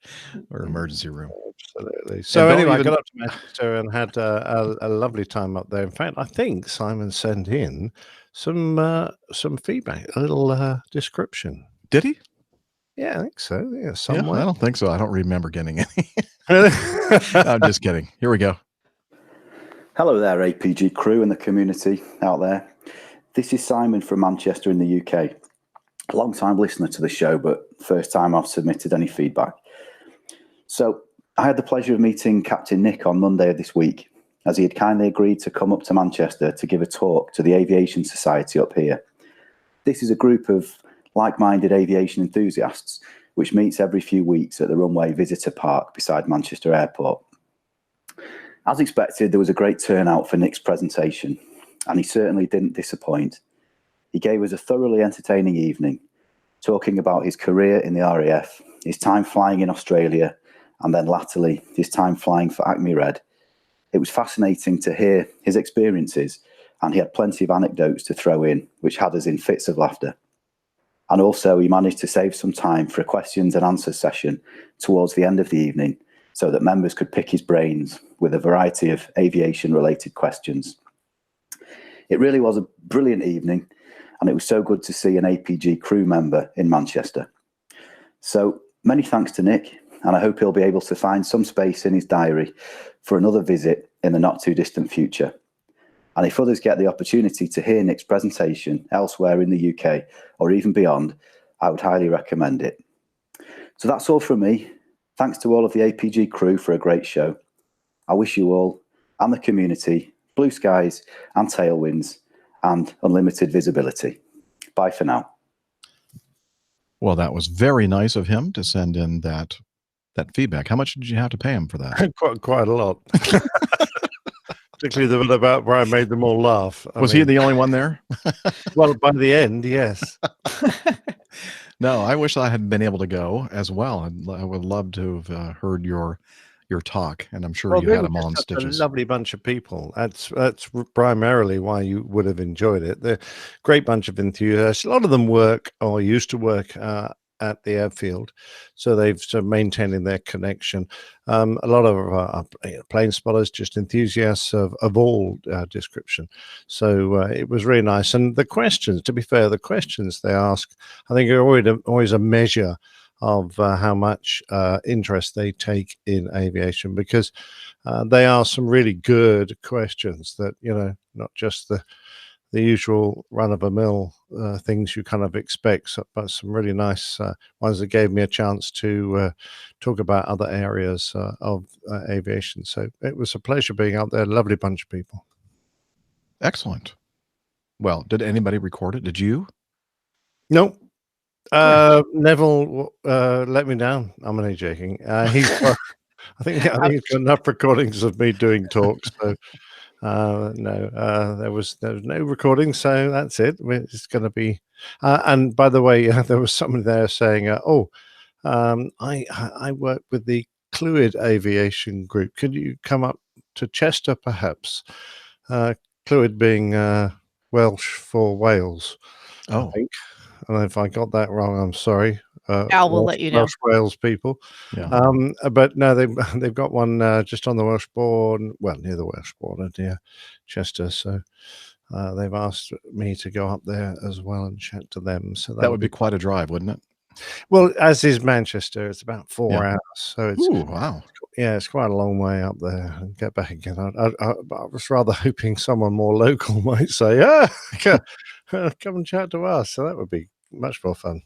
or emergency room. Absolutely. So don't anyway, even- I got up to Manchester and had a lovely time up there. In fact, I think Simon sent in some feedback, a little description. Did he? Yeah, I think so. Yeah, Yeah, somewhere. I don't think so. I don't remember getting any. I'm just kidding. Here we go. Hello there, APG crew and the community out there. This is Simon from Manchester in the UK. A long-time listener to the show, but first time I've submitted any feedback. So I had the pleasure of meeting Captain Nick on Monday of this week, as he had kindly agreed to come up to Manchester to give a talk to the Aviation Society up here. This is a group of like-minded aviation enthusiasts which meets every few weeks at the Runway Visitor Park beside Manchester Airport. As expected, there was a great turnout for Nick's presentation, and he certainly didn't disappoint. He gave us a thoroughly entertaining evening, talking about his career in the RAF, his time flying in Australia, and then latterly his time flying for Acme Red. It was fascinating to hear his experiences, and he had plenty of anecdotes to throw in, which had us in fits of laughter. And also he managed to save some time for a questions and answers session towards the end of the evening, so that members could pick his brains with a variety of aviation-related questions. It really was a brilliant evening, and it was so good to see an APG crew member in Manchester. So many thanks to Nick, and I hope he'll be able to find some space in his diary for another visit in the not-too-distant future. And if others get the opportunity to hear Nick's presentation elsewhere in the UK or even beyond, I would highly recommend it. So that's all from me. Thanks to all of the APG crew for a great show. I wish you all and the community blue skies and tailwinds and unlimited visibility. Bye for now. Well, that was very nice of him to send in that feedback. How much did you have to pay him for that? Quite a lot. Particularly the bit about where I made them all laugh. Was he the only one there? Well, by the end, yes. No, I wish I had been able to go as well. I would love to have heard your talk, and I'm sure you had them all in stitches. A lovely bunch of people. That's primarily why you would have enjoyed it. They're a great bunch of enthusiasts. A lot of them work or used to work at the airfield, so they've sort of maintaining their connection. A lot of plane spotters, just enthusiasts of all description. So it was really nice. And the questions, to be fair, the questions they ask, I think are always a measure of how much interest they take in aviation, because they are some really good questions that, not just the usual run-of-the-mill things you kind of expect, but some really nice ones that gave me a chance to talk about other areas of aviation. So it was a pleasure being out there. Lovely bunch of people. Excellent. Well, did anybody record it? Did you? Nope. Neville let me down. I'm only joking. He's I think he's got enough recordings of me doing talks. So no, there was no recording. So that's it. It's going to be. And by the way, there was somebody there saying, I work with the Clwyd Aviation Group. Could you come up to Chester, perhaps? Clwyd being Welsh for Wales. Oh. I think. And if I got that wrong, I'm sorry. Al will let you know. Welsh Wales people. Yeah. But no, they've got one just on the Welsh border, well, near the Welsh border, near Chester. So they've asked me to go up there as well and chat to them. So that would be quite a drive, wouldn't it? Well, as is Manchester, it's about 4 hours. So it's wow. Yeah, it's quite a long way up there and get back again. I was rather hoping someone more local might say, come and chat to us. So that would be much more fun.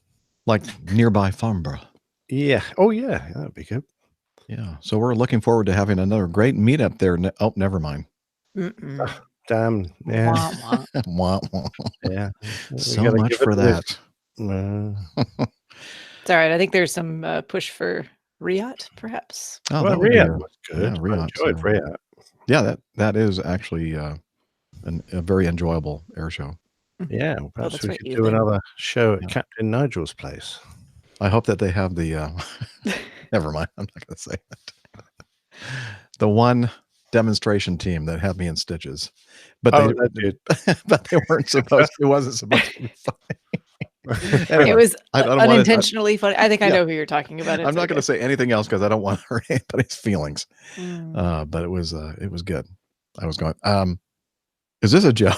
Like nearby Farnborough. Yeah. Oh, yeah. That'd be good. Yeah. So we're looking forward to having another great meetup there. Oh, never mind. Damn. Yeah. Wah, wah. Yeah. So much for that. It's all right. I think there's some push for Riot, perhaps. Oh, Well, that would be Riyadh was good. yeah, I Riot. enjoyed Riyadh. Yeah, that is actually a very enjoyable air show. Yeah, Oh, perhaps that's we right. could You do there. another show at Yeah. Captain Nigel's place. I hope that they have the. Never mind. I'm not going to say that. The one demonstration team that had me in stitches, but Oh, that did. but they weren't supposed. It wasn't supposed to be funny. It Anyway, was I don't want unintentionally funny. I think I Yeah. know who you're talking about. I'm It's not going to okay. say anything else because I don't want to hurt anybody's feelings. Mm. But it was good. I was going. Is this a joke?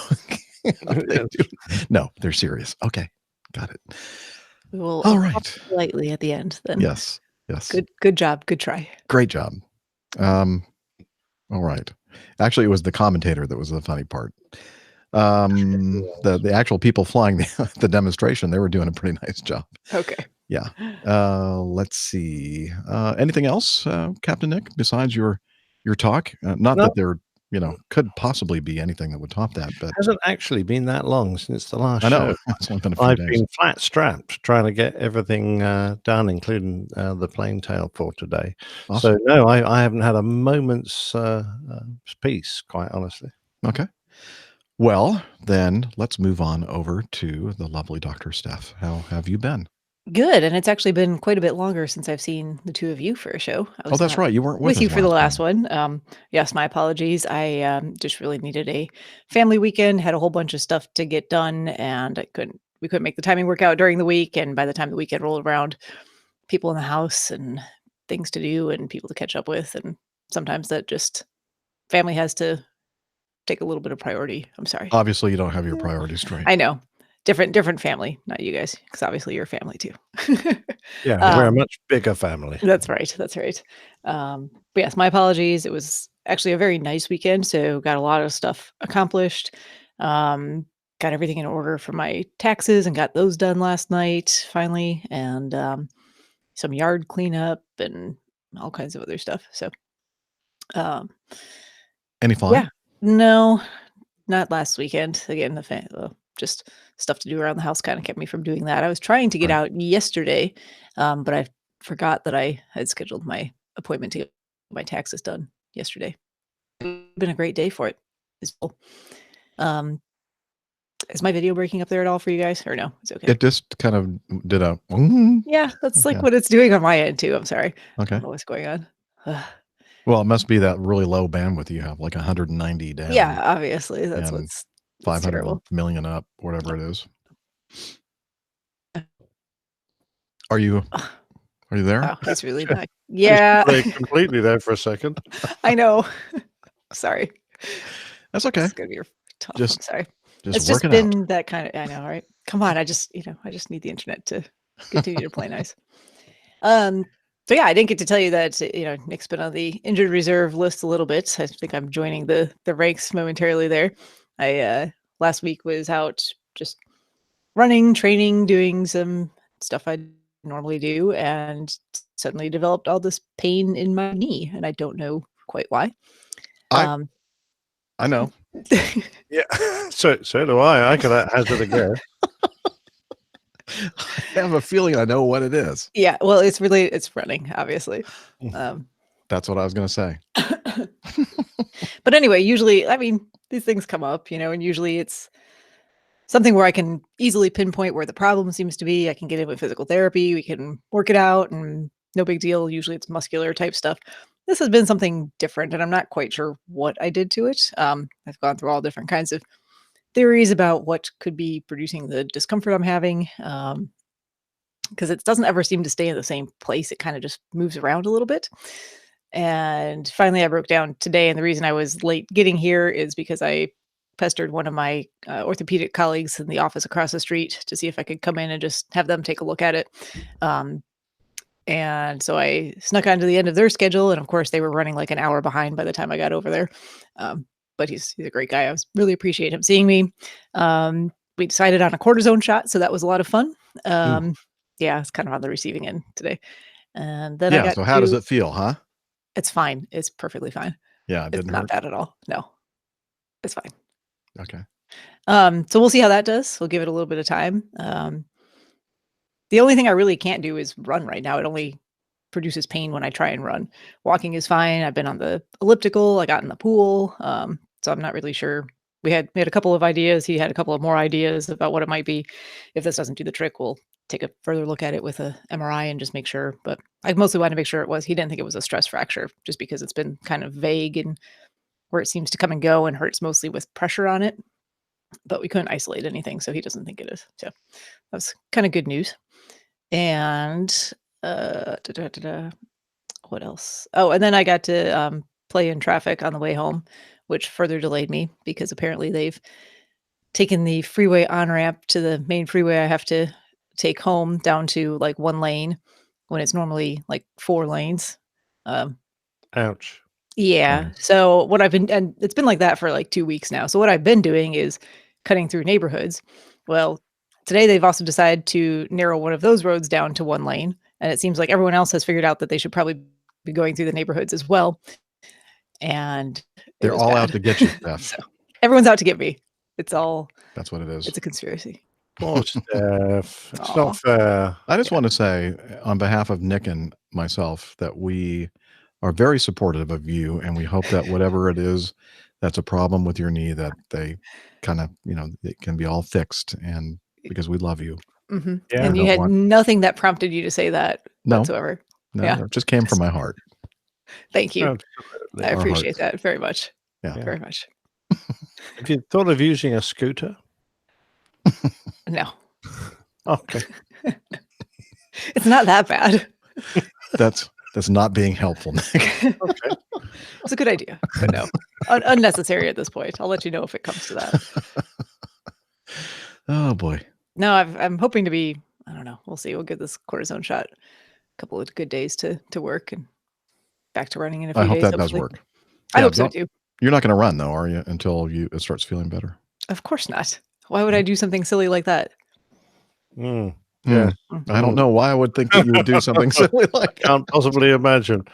No, they're serious. Okay, got it. We will All applaud right. politely at the end. Then Yes. good job. Good try. Great job. All right. Actually, it was the commentator that was the funny part. The actual people flying the demonstration, they were doing a pretty nice job. Okay. Yeah. Let's see. Anything else, Captain Nick, besides your talk? Not No. that there, could possibly be anything that would top that, but Hasn't actually been that long since the last I know show. it's only been a few I've days. been flat strapped trying to get everything done, including the plane tail for today. Awesome. So no, I haven't had a moment's peace, quite honestly. Okay. Well, then let's move on over to the lovely Dr. Steph. How have you been? Good, and it's actually been quite a bit longer since I've seen the two of you for a show. I Oh, was that's not right. You weren't with with you us for the last last one. Yes, my apologies. I just really needed a family weekend. Had a whole bunch of stuff to get done, and we couldn't make the timing work out during the week. And by the time the weekend rolled around, people in the house and things to do and people to catch up with, and sometimes that just family has to take a little bit of priority. I'm sorry. Obviously, you don't have your priorities straight. I know. Different family, not you guys, because obviously you're family too. Yeah, we're a much bigger family. That's right. That's right. But yes, my apologies. It was actually a very nice weekend, so got a lot of stuff accomplished. Got everything in order for my taxes and got those done last night finally, and some yard cleanup and all kinds of other stuff. So, Any fun? yeah, no, not last weekend. Again, just stuff to do around the house kind of kept me from doing that. I was trying to get out yesterday, but I forgot that I had scheduled my appointment to get my taxes done yesterday. It's been a great day for it. It's cool. Is my video breaking up there at all for you guys, or no? It's okay. It just kind of did a. Yeah, that's like Yeah. what it's doing on my end too. I'm sorry. I Okay. don't know what's going on. Well, it must be that really low bandwidth you have, like 190 down. Yeah, obviously that's and what's 500 terrible. million up, whatever it is. Are you there? Wow, it's really not. Yeah, Completely there for a second. I know. Sorry. That's okay. It's gonna be tough. I'm Just sorry. Just It's just work it been out. that kind of. I know, right? Come on, I just need the internet to continue to play nice. So yeah, I didn't get to tell you that Nick's been on the injured reserve list a little bit. I think I'm joining the ranks momentarily there. I last week was out just running, training, doing some stuff I normally do, and suddenly developed all this pain in my knee, and I don't know quite why. I know. Yeah, so do I. I could hazard a guess. I have a feeling I know what it is. Yeah, well, it's running, obviously. That's what I was going to say. But anyway, usually, I mean, these things come up, and usually it's something where I can easily pinpoint where the problem seems to be. I can get in with physical therapy. We can work it out and no big deal. Usually it's muscular type stuff. This has been something different and I'm not quite sure what I did to it. I've gone through all different kinds of theories about what could be producing the discomfort I'm having. Because it doesn't ever seem to stay in the same place. It kind of just moves around a little bit. And finally I broke down today. And the reason I was late getting here is because I pestered one of my orthopedic colleagues in the office across the street to see if I could come in and just have them take a look at it. And so I snuck onto the end of their schedule. And of course they were running like an hour behind by the time I got over there. But he's a great guy. I really appreciate him seeing me. We decided on a cortisone shot. So that was a lot of fun. Yeah, it's kind of on the receiving end today. And then I got so how does it feel, huh? It's fine. It's perfectly fine. Yeah, it It's didn't not hurt. bad at all. No, it's fine. Okay. So we'll see how that does. We'll give it a little bit of time. The only thing I really can't do is run right now. It only produces pain when I try and run. Walking is fine. I've been on the elliptical. I got in the pool. So I'm not really sure. We had a couple of ideas. He had a couple of more ideas about what it might be. If this doesn't do the trick, we'll take a further look at it with a MRI and just make sure. But I mostly wanted to make sure he didn't think it was a stress fracture, just because it's been kind of vague and where it seems to come and go and hurts mostly with pressure on it. But we couldn't isolate anything, so he doesn't think it is. So that's kind of good news. And what else? Oh, and then I got to play in traffic on the way home, which further delayed me because apparently they've taken the freeway on-ramp to the main freeway I have to take home down to like 1 lane when it's normally like 4 lanes. Ouch. Yeah. So what I've been, and it's been like that for like 2 weeks now. So what I've been doing is cutting through neighborhoods. Well, today they've also decided to narrow one of those roads down to 1 lane. And it seems like everyone else has figured out that they should probably be going through the neighborhoods as well. And they're all out to get you, Steph. So everyone's out to get me. That's what it is. It's a conspiracy. Oh, Steph. It's not fair. I just want to say on behalf of Nick and myself that we are very supportive of you, and we hope that whatever it is that's a problem with your knee, that they kind of, it can be all fixed, and because we love you. Mm-hmm. Yeah, and you had nothing that prompted you to say that whatsoever. No, it just came from my heart. Thank you. I appreciate that very much. Yeah. Very much. Have you thought of using a scooter? No. Okay. It's not that bad. That's not being helpful, Nick. Okay. It's a good idea, but no. Unnecessary at this point. I'll let you know if it comes to that. Oh boy. No, I'm hoping to be, I don't know. We'll see. We'll get this cortisone shot. A couple of good days to work and back to running in a few days. I hope that hopefully. does work. I hope so too. You're not going to run though, are you? Until it starts feeling better. Of course not. Why would I do something silly like that? Yeah. I don't know why I would think that you would do something silly like that. Can't possibly imagine.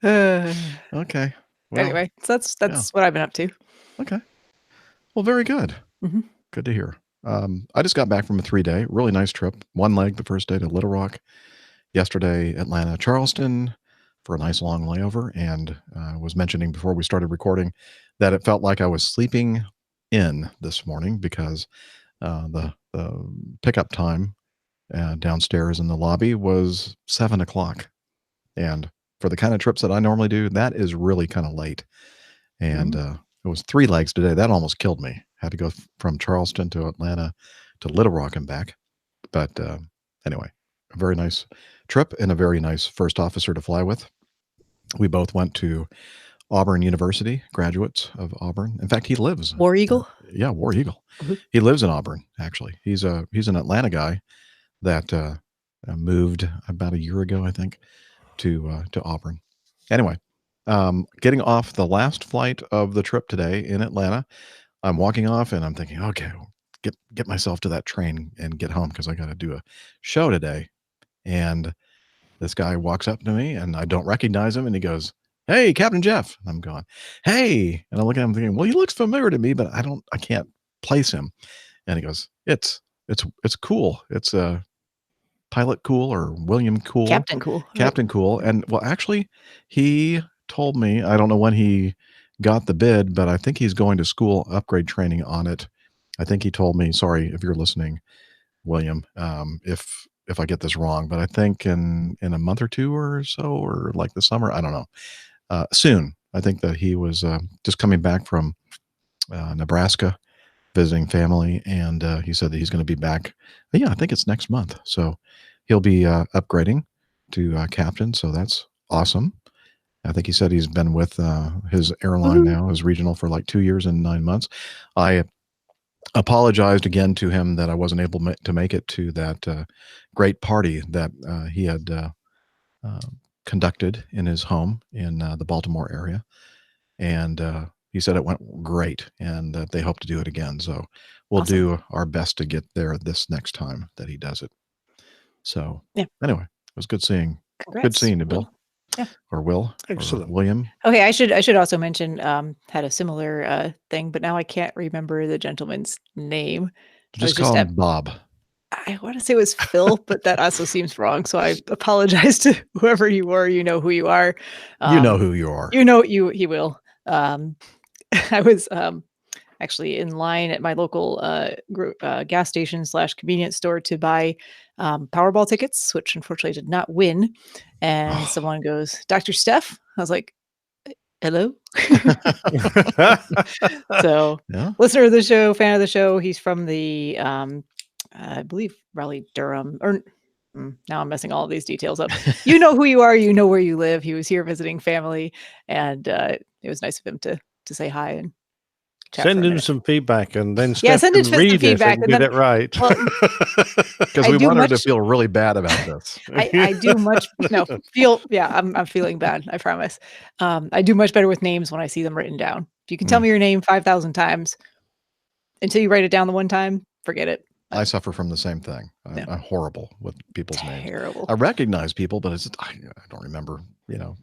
Okay. Well, anyway, so that's what I've been up to. Okay. Well, very good. Mm-hmm. Good to hear. I just got back from a 3-day, really nice trip. 1 leg the first day to Little Rock. Yesterday, Atlanta, Charleston for a nice long layover. And I was mentioning before we started recording that it felt like I was sleeping in this morning because the pickup time downstairs in the lobby was 7 o'clock. And for the kind of trips that I normally do, that is really kind of late. And it was 3 legs today. That almost killed me. Had to go from Charleston to Atlanta to Little Rock and back. But anyway, a very nice trip and a very nice first officer to fly with. We both went to Auburn University, graduates of Auburn. In fact, he lives. War Eagle? Yeah, War Eagle. Mm-hmm. He lives in Auburn, actually. He's an Atlanta guy that moved about a year ago, I think, to Auburn. Anyway, getting off the last flight of the trip today in Atlanta, I'm walking off and I'm thinking, okay, get myself to that train and get home because I got to do a show today. And this guy walks up to me and I don't recognize him, and he goes, "Hey, Captain Jeff." And I'm going, "Hey." And I look at him thinking, well, he looks familiar to me, but I can't place him. And he goes, it's Cool. It's Pilot Cool or William Cool. Captain Cool. Captain Cool. And well, actually, he told me, I don't know when he got the bid, but I think he's going to school upgrade training on it. I think he told me, sorry if you're listening, William, if I get this wrong, but I think in a month or 2 or so, or like the summer, I don't know, soon. I think that he was just coming back from Nebraska, visiting family, and he said that he's going to be back. Yeah, I think it's next month. So he'll be upgrading to captain. So that's awesome. I think he said he's been with his airline now, his regional, for like 2 years and 9 months. I apologized again to him that I wasn't able to make it to that great party that he had conducted in his home in the Baltimore area. And he said it went great and that they hope to do it again. So we'll do our best to get there this next time that he does it. So anyway, it was good seeing you, Bill. Yeah. Or Will. Excellent. Or William. Okay, I should also mention had a similar thing, but now I can't remember the gentleman's name. Just call him Bob. I want to say it was Phil, but that also seems wrong. So I apologize to whoever you were. You know who you are. You know who you are. You know he will. I was actually in line at my local gas station / convenience store to buy Powerball tickets, which unfortunately did not win. And someone goes, "Dr. Steph?" I was like, "Hello." So, Yeah. listener of the show, fan of the show. He's from the, I believe, Raleigh, Durham. Or now I'm messing all of these details up. You know who you are. You know where you live. He was here visiting family, and it was nice of him to say hi and chat Send for a him minute. some feedback and then Yeah, Steph send him can some read feedback it and and get then- it right. Well, Because I we do want her to much- feel really bad about this. I do much I'm feeling bad, I promise. I do much better with names when I see them written down. If you can tell me your name 5,000 times until you write it down the one time, forget it. I suffer from the same thing. Yeah. I'm horrible with people's names. Terrible. I recognize people, but I don't remember,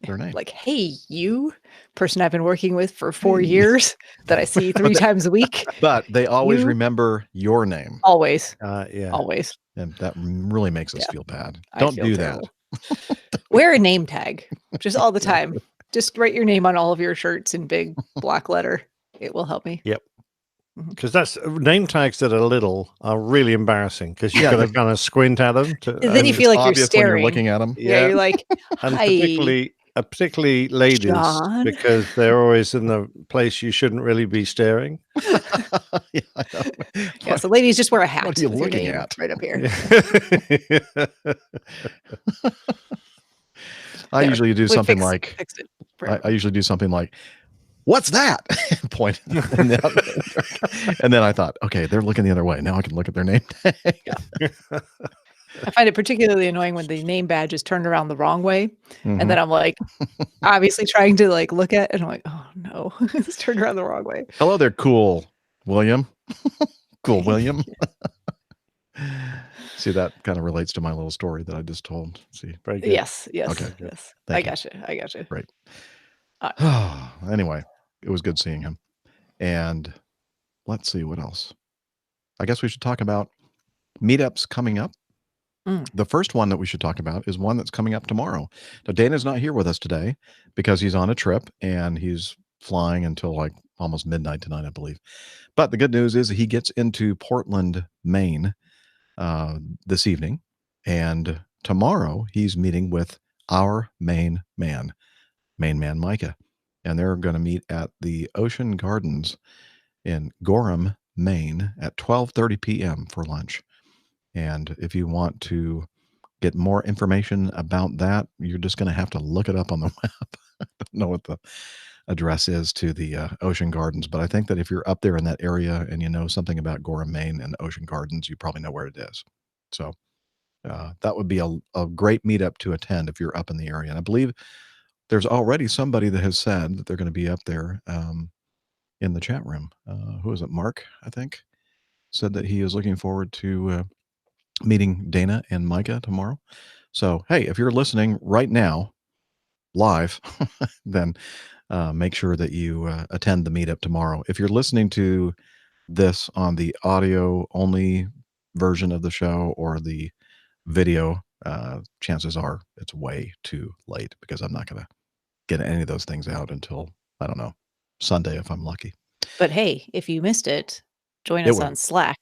their name. Like, hey, you person I've been working with for 4 years that I see 3 times a week. But they always You- remember your name. Always. Yeah. Always. And that really makes us Yeah. feel bad. I Don't feel do terrible. that. Wear a name tag just all the time. Just write your name on all of your shirts in big black letter. It will help me. Yep. Because that's name tags that are little are really embarrassing because you've got to kind of squint at them. And then you feel like you're Obvious when staring. you're looking at them. Yeah, you're like, and hi. particularly ladies, John. because they're always in the place you shouldn't really be staring. Yeah, I know. Yeah, so ladies, just wear a hat. What are you with your looking name at? right up here? I There. usually do We something fixed- like fixed it. I usually do something like, "What's that?" Point. And then I thought, okay, they're looking the other way. Now I can look at their name tag. I find it particularly annoying when the name badge is turned around the wrong way. Mhm. And then I'm like, obviously trying to like look at it. And I'm like, oh no, it's turned around the wrong way. Hello there, cool William. Cool William. See, that kind of relates to my little story that I just told. See, Very good. Yes. Okay, Yes. Thank you. I got you. Great. Anyway, it was good seeing him. And let's see what else. I guess we should talk about meetups coming up. The first one that we should talk about is one that's coming up tomorrow. Now, Dana's not here with us today because he's on a trip and he's flying until like almost midnight tonight, I believe. But the good news is he gets into Portland, Maine this evening. And tomorrow he's meeting with our main man Mica. And they're going to meet at the Ocean Gardens in Gorham, Maine at 12:30 p.m. for lunch. And if you want to get more information about that, you're just going to have to look it up on the web. I don't know what the address is to the Ocean Gardens, but I think that if you're up there in that area and you know something about Gorham, Maine and Ocean Gardens, you probably know where it is. So that would be a great meetup to attend if you're up in the area. And I believe there's already somebody that has said that they're going to be up there in the chat room. Who is it? Mark, I think, said that he is looking forward to meeting Dana and Mica tomorrow. So, hey, if you're listening right now, live, then make sure that you attend the meetup tomorrow. If you're listening to this on the audio only version of the show or the video, chances are it's way too late because I'm not going to get any of those things out until, I don't know, Sunday if I'm lucky. But hey, if you missed it, join It us will. on Slack.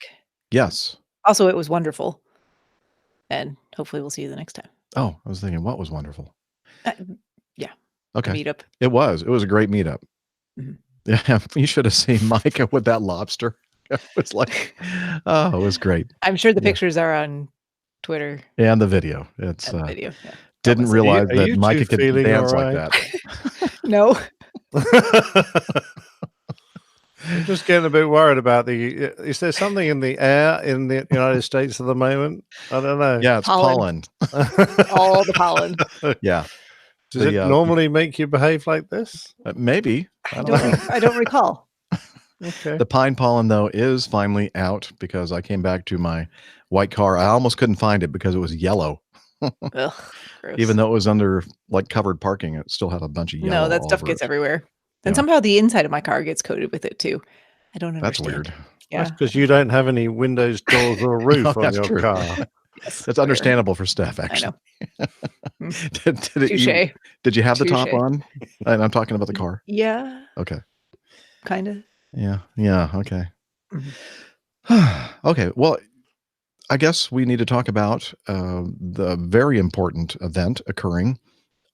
Yes. Also, it was wonderful. And hopefully we'll see you the next time. Oh, I was thinking, what was wonderful? Yeah. Okay. Meetup. It was a great meetup. Mhm. Yeah. You should have seen Mica with that lobster. It was like, oh, it was great. I'm sure the Yeah. pictures are on Twitter And the video. It's and the video. Yeah. didn't was it. realize Are that you Mica two could feeling dance all like right? that. No. I'm just getting a bit worried about is there something in the air in the United States at the moment? I don't know. Yeah, it's pollen. All the pollen. Yeah. Does it normally make you behave like this? Maybe. I don't know. I don't recall. Okay. The pine pollen, though, is finally out because I came back to my white car. I almost couldn't find it because it was yellow. Ugh, gross. Even though it was under like covered parking, it still had a bunch of yellow. No, that all stuff over gets it. everywhere. And Yeah. somehow the inside of my car gets coated with it too. I don't That's understand. weird. Yeah. because you don't have any windows, doors, or a roof No, on that's your true. car. Yes. That's understandable for Steph, I actually. know. Did you have the top Touche. on? And I'm talking about the car. Yeah. Okay. Kind of. Yeah. Okay. Mhm. Okay. Well, I guess we need to talk about the very important event occurring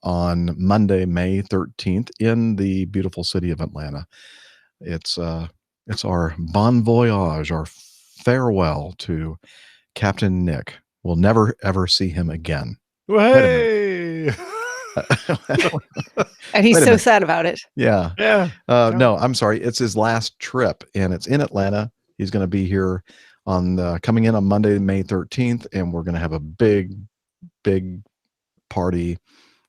on Monday, May 13th in the beautiful city of Atlanta. It's our bon voyage, our farewell to Captain Nick. We'll never ever see him again. Hey! And he's Wait a so minute. sad about it. Yeah. Yeah. No, I'm sorry. It's his last trip, and it's in Atlanta. He's going to be here coming in on Monday, May 13th, and we're going to have a big party.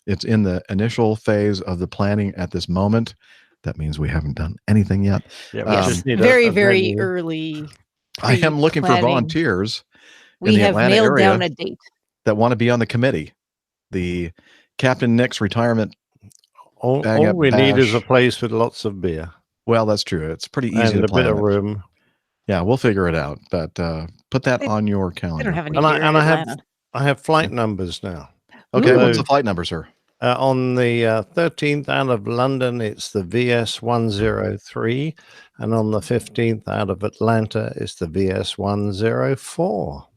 It's in the initial phase of the planning at this moment. That means we haven't done anything yet. Yeah, we Yes. just need very, a very venue. early. I am looking for pre-planning. volunteers in We the have Atlanta nailed area down a date. that want to be on the committee. The Captain Nick's retirement. All bang-up we need is a bash. place with lots of beer Well, that's true. It's pretty easy and to a bit plan of it. room. Yeah, we'll figure it out. But put that on your I calendar. don't have any And beer in Atlanta. I have flight numbers now. Okay, Ooh. what's the flight number, sir? On the 13th out of London, it's the VS 103, and on the 15th out of Atlanta, it's the VS 104.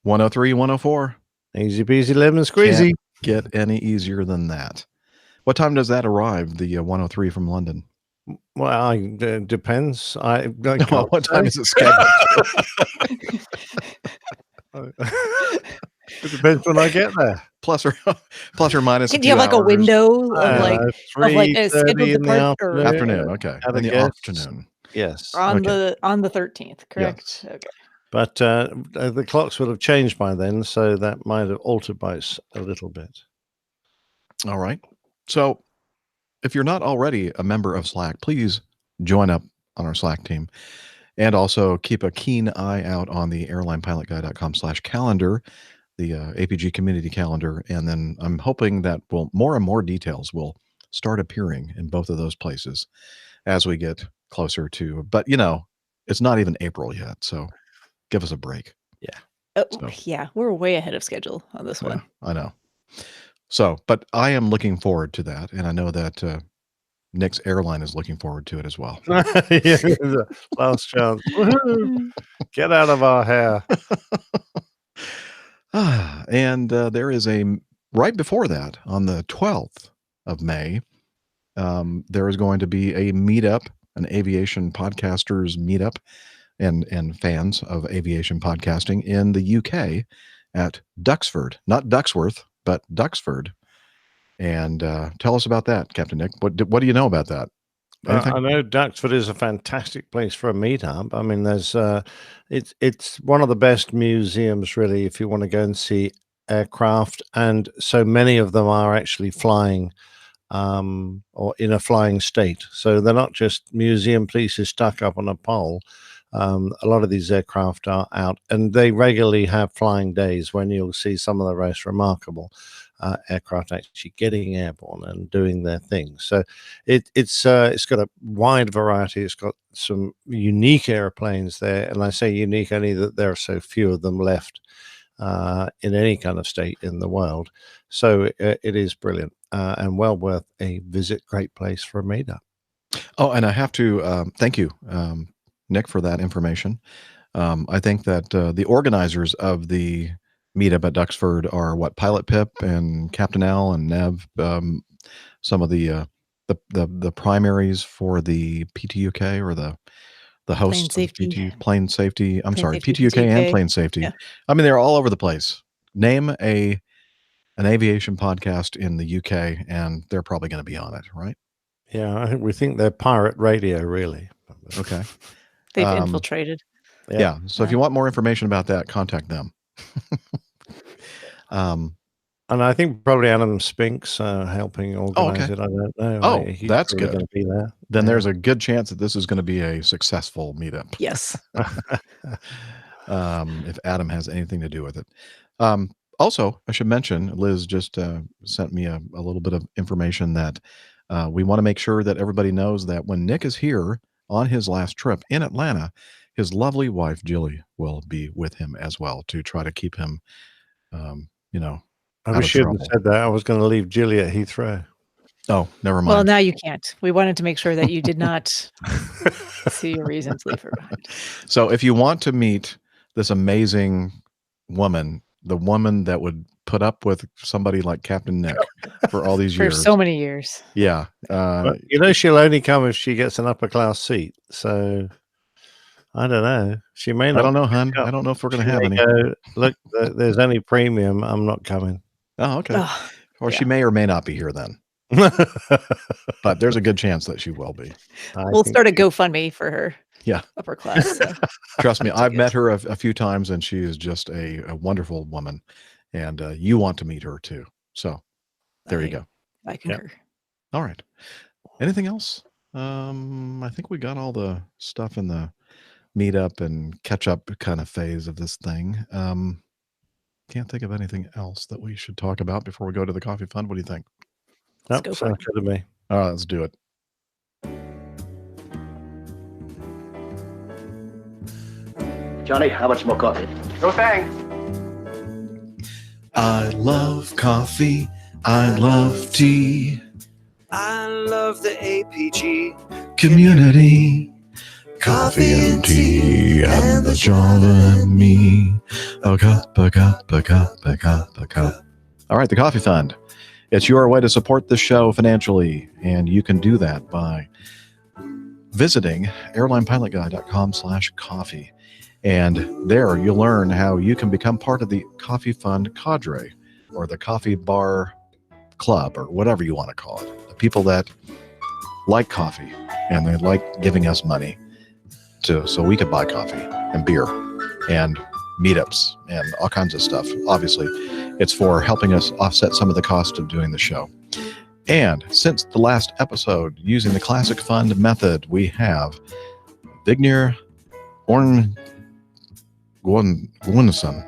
103, 104. Easy peasy, lemon squeezy. Can't get any easier than that. What time does that arrive? The 103 from London. Well, depends. I What time is it scheduled? It depends when I get there. plus or minus. Do you have like a window of like a 3:30 scheduled in the departure? afternoon? Okay, At a in the guess. afternoon. Yes. On Okay. the 13th, correct? Okay. But the clocks will have changed by then, so that might have altered by a little bit. All right. So, if you're not already a member of Slack, please join up on our Slack team, and also keep a keen eye out on the airlinepilotguy.com/calendar, the APG community calendar, and then I'm hoping that more and more details will start appearing in both of those places as we get closer to. But it's not even April yet, so give us a break. Yeah, we're way ahead of schedule on this one. I know. So, but I am looking forward to that, and I know that Nick's airline is looking forward to it as well. Last chance. Woohoo! Get out of our hair. And there is right before that, on the 12th of May, there is going to be a meetup, an aviation podcasters meetup, and fans of aviation podcasting in the UK at Duxford, not Duxworth, but Duxford. And tell us about that, Captain Nick. What do you know about that? I know Duxford is a fantastic place for a meetup. I mean, there's it's one of the best museums, really, if you want to go and see aircraft, and so many of them are actually flying or in a flying state. So they're not just museum pieces stuck up on a pole. A lot of these aircraft are out, and they regularly have flying days when you'll see some of the most remarkable aircraft actually getting airborne and doing their thing. So it's got a wide variety. It's got some unique airplanes there, and I say unique only that there are so few of them left in any kind of state in the world. So it is brilliant and well worth a visit. Great place for a meetup. Oh, and I have to thank you, Nick, for that information. I think that the organizers of the meetup at Duxford are Pilot Pip and Captain Al and Nev, some of the primaries for the PTUK or the hosts of plane safety. I'm sorry, PTUK and plane safety. Yeah. I mean, they're all over the place. Name an aviation podcast in the UK, and they're probably going to be on it, right? Yeah, we think they're pirate radio, really. Okay. They've infiltrated. Yeah. So if you want more information about that, contact them. And I think probably Adam Spink's helping organize it. I don't know. He's that's really good. gonna be there. Then there's a good chance that this is going to be a successful meetup. Yes. If Adam has anything to do with it. Also, I should mention, Liz just sent me a little bit of information that we want to make sure that everybody knows that when Nick is here on his last trip in Atlanta, his lovely wife, Jilly, will be with him as well to try to keep him, you know, I out wish of you hadn't trouble. said that. I was going to leave Jilly at Heathrow. Oh, never mind. Well, now you can't. We wanted to make sure that you did not see a reason to leave her behind. So if you want to meet this amazing woman, the woman that would put up with somebody like Captain Nick for all these For years. so many years. Yeah. But, you know, she'll only come if she gets an upper class seat. So I don't know. She may not. I don't know, hun. I don't know if we're going to have any. Go, look, there's only premium. I'm not coming. Oh, okay. Oh, Or yeah. she may or may not be here then. But there's a good chance that she will be. We'll start a GoFundMe for her. Yeah. Upper class. So. Trust me, I've met her a few times, and she is just a wonderful woman. And you want to meet her too. So there you go. I concur. All right. Anything else? I think we got all the stuff in the meetup and catch up kind of phase of this thing. Can't think of anything else that we should talk about before we go to the coffee fund. What do you think? Let's go for sounds it. good to me. All right, let's do it. Johnny, how much more coffee? No thanks. I love coffee. I love tea. I love the APG Community. Coffee and tea and the Java and me. A cup, a cup, a cup, a cup, a cup. All right, the coffee fund. It's your way to support the show financially, and you can do that by visiting airlinepilotguy.com/coffee. And there you'll learn how you can become part of the coffee fund cadre or the coffee bar club or whatever you want to call it. The people that like coffee and they like giving us money so we could buy coffee and beer and meetups and all kinds of stuff. Obviously, it's for helping us offset some of the cost of doing the show. And since the last episode, using the classic fund method, we have Vignir Gunnison.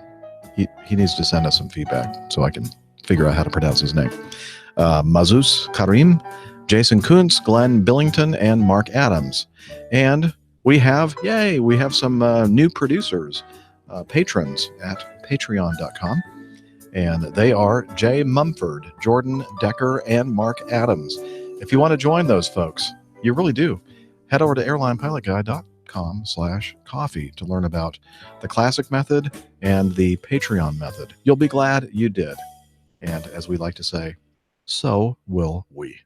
He needs to send us some feedback so I can figure out how to pronounce his name. Mazus Karim, Jason Kuntz, Glenn Billington, and Mark Adams. And we have some new producers, patrons at patreon.com. And they are Jay Mumford, Jordan Decker, and Mark Adams. If you want to join those folks, you really do. Head over to airlinepilotguy.com/coffee to learn about the classic method and the Patreon method. You'll be glad you did. And as we like to say, so will we.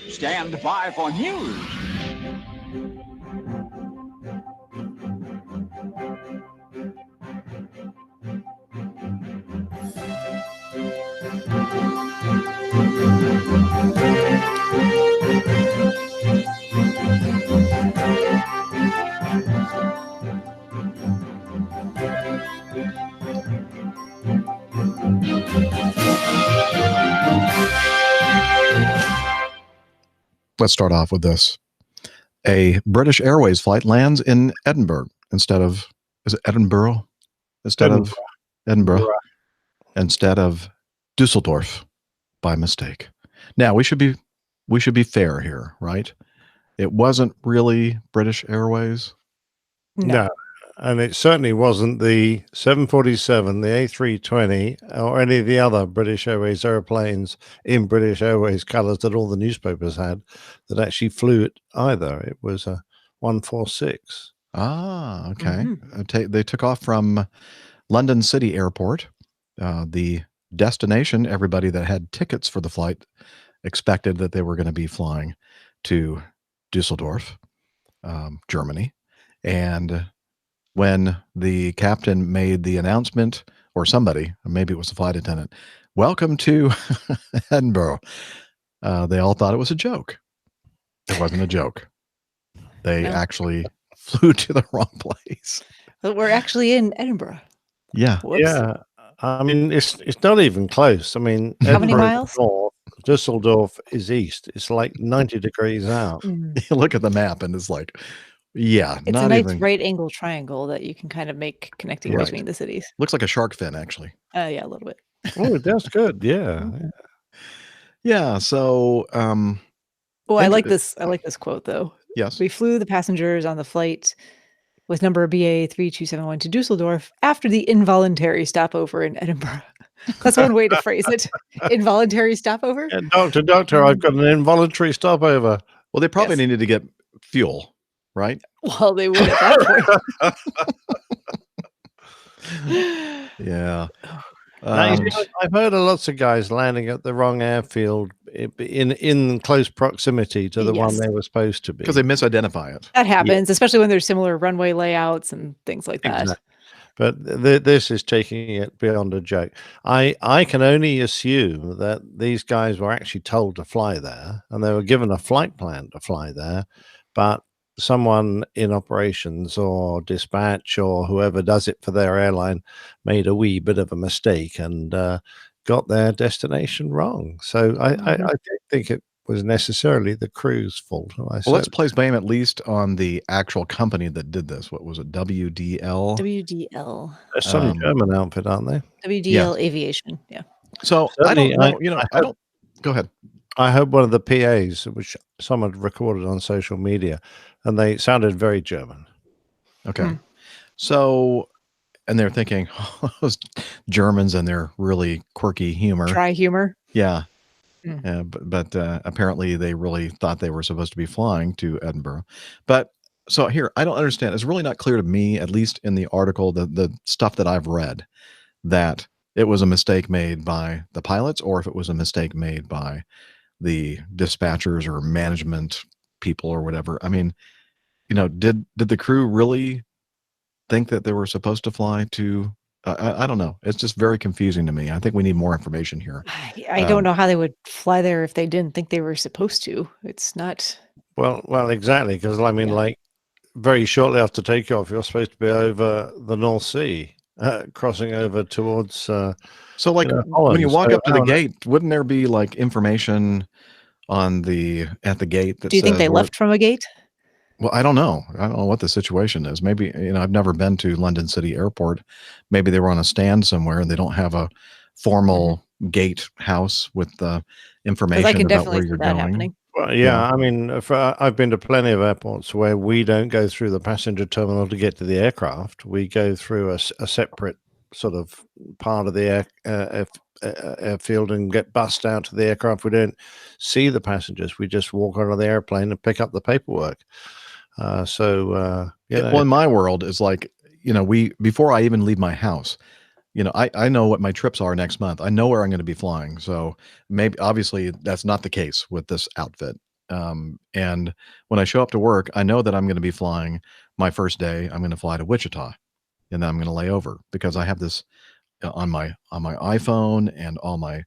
Stand by for news. Let's start off with this. A British Airways flight lands in Edinburgh instead of, is it Edinburgh? Instead of Edinburgh. Instead of Dusseldorf by mistake. Now we should be fair here, right? It wasn't really British Airways. No. And it certainly wasn't the 747, the A320, or any of the other British Airways airplanes in British Airways colours that all the newspapers had that actually flew it either. It was a 146. Ah, okay. They took off from London City Airport. The destination, everybody that had tickets for the flight expected that they were going to be flying to Dusseldorf, Germany. And when the captain made the announcement, or somebody, or maybe it was the flight attendant, welcome to Edinburgh, they all thought it was a joke. It wasn't a joke. They actually flew to the wrong place. But we're actually in Edinburgh. Yeah. Whoops. Yeah. I mean, it's not even close. I mean, How many Edinburgh is miles? north, Dusseldorf is east. It's like 90 degrees out. You look at the map and it's like, yeah, It's not a nice even. right angle triangle that you can kind of make connecting Right. between the cities. Looks like a shark fin, actually. Yeah, a little bit. Oh, that's good. Yeah. Yeah. So Oh, I like this. I like this quote though. Yes. We flew the passengers on the flight with number BA 3271 to Dusseldorf after the involuntary stopover in Edinburgh. That's one way to phrase it. Involuntary stopover. Yeah, doctor, I've got an involuntary stopover. Well, they probably Yes. needed to get fuel, right? Well, they would at that point. Yeah. Now, you see, I've heard of lots of guys landing at the wrong airfield in close proximity to the one Yes. they were supposed to be. Because they misidentify it. That happens, especially when there's similar runway layouts and things like that. Exactly. But this is taking it beyond a joke. I can only assume that these guys were actually told to fly there, and they were given a flight plan to fly there, but someone in operations or dispatch or whoever does it for their airline made a wee bit of a mistake and got their destination wrong. So I don't think it was necessarily the crew's fault. Well, let's place blame at least on the actual company that did this. What was it? WDL? WDL. They're some German outfit, aren't they? WDL Aviation. Yeah. So Certainly, I don't know. I don't. Go ahead. I heard one of the PAs, which someone recorded on social media, and they sounded very German. Okay. So, and they're thinking, those Germans and their really quirky humor. Dry humor. Yeah. But apparently they really thought they were supposed to be flying to Edinburgh. But so here, I don't understand. It's really not clear to me, at least in the article, the stuff that I've read, that it was a mistake made by the pilots or if it was a mistake made by the dispatchers or management people or whatever. I mean, did the crew really think that they were supposed to fly to I don't know. It's just very confusing to me. I think we need more information here. I don't know how they would fly there if they didn't think they were supposed to. It's not. Well, exactly. Because I mean, like very shortly after takeoff, you're supposed to be over the North Sea, crossing over towards. So, like when you walk up to the gate, wouldn't there be like information at the gate that? Do you think they left from a gate? Well, I don't know. I don't know what the situation is. Maybe, I've never been to London City Airport. Maybe they were on a stand somewhere and they don't have a formal gate house with the information about where you're going. Happening. Well, yeah, I mean, I've been to plenty of airports where we don't go through the passenger terminal to get to the aircraft. We go through a separate sort of part of the airfield and get bussed out to the aircraft. We don't see the passengers. We just walk out of the airplane and pick up the paperwork. Well, in my world, it's like, before I even leave my house, I know what my trips are next month. I know where I'm going to be flying. So maybe, obviously, that's not the case with this outfit. And when I show up to work, I know that I'm going to be flying my first day. I'm going to fly to Wichita, and then I'm going to lay over because I have this on my iPhone and all my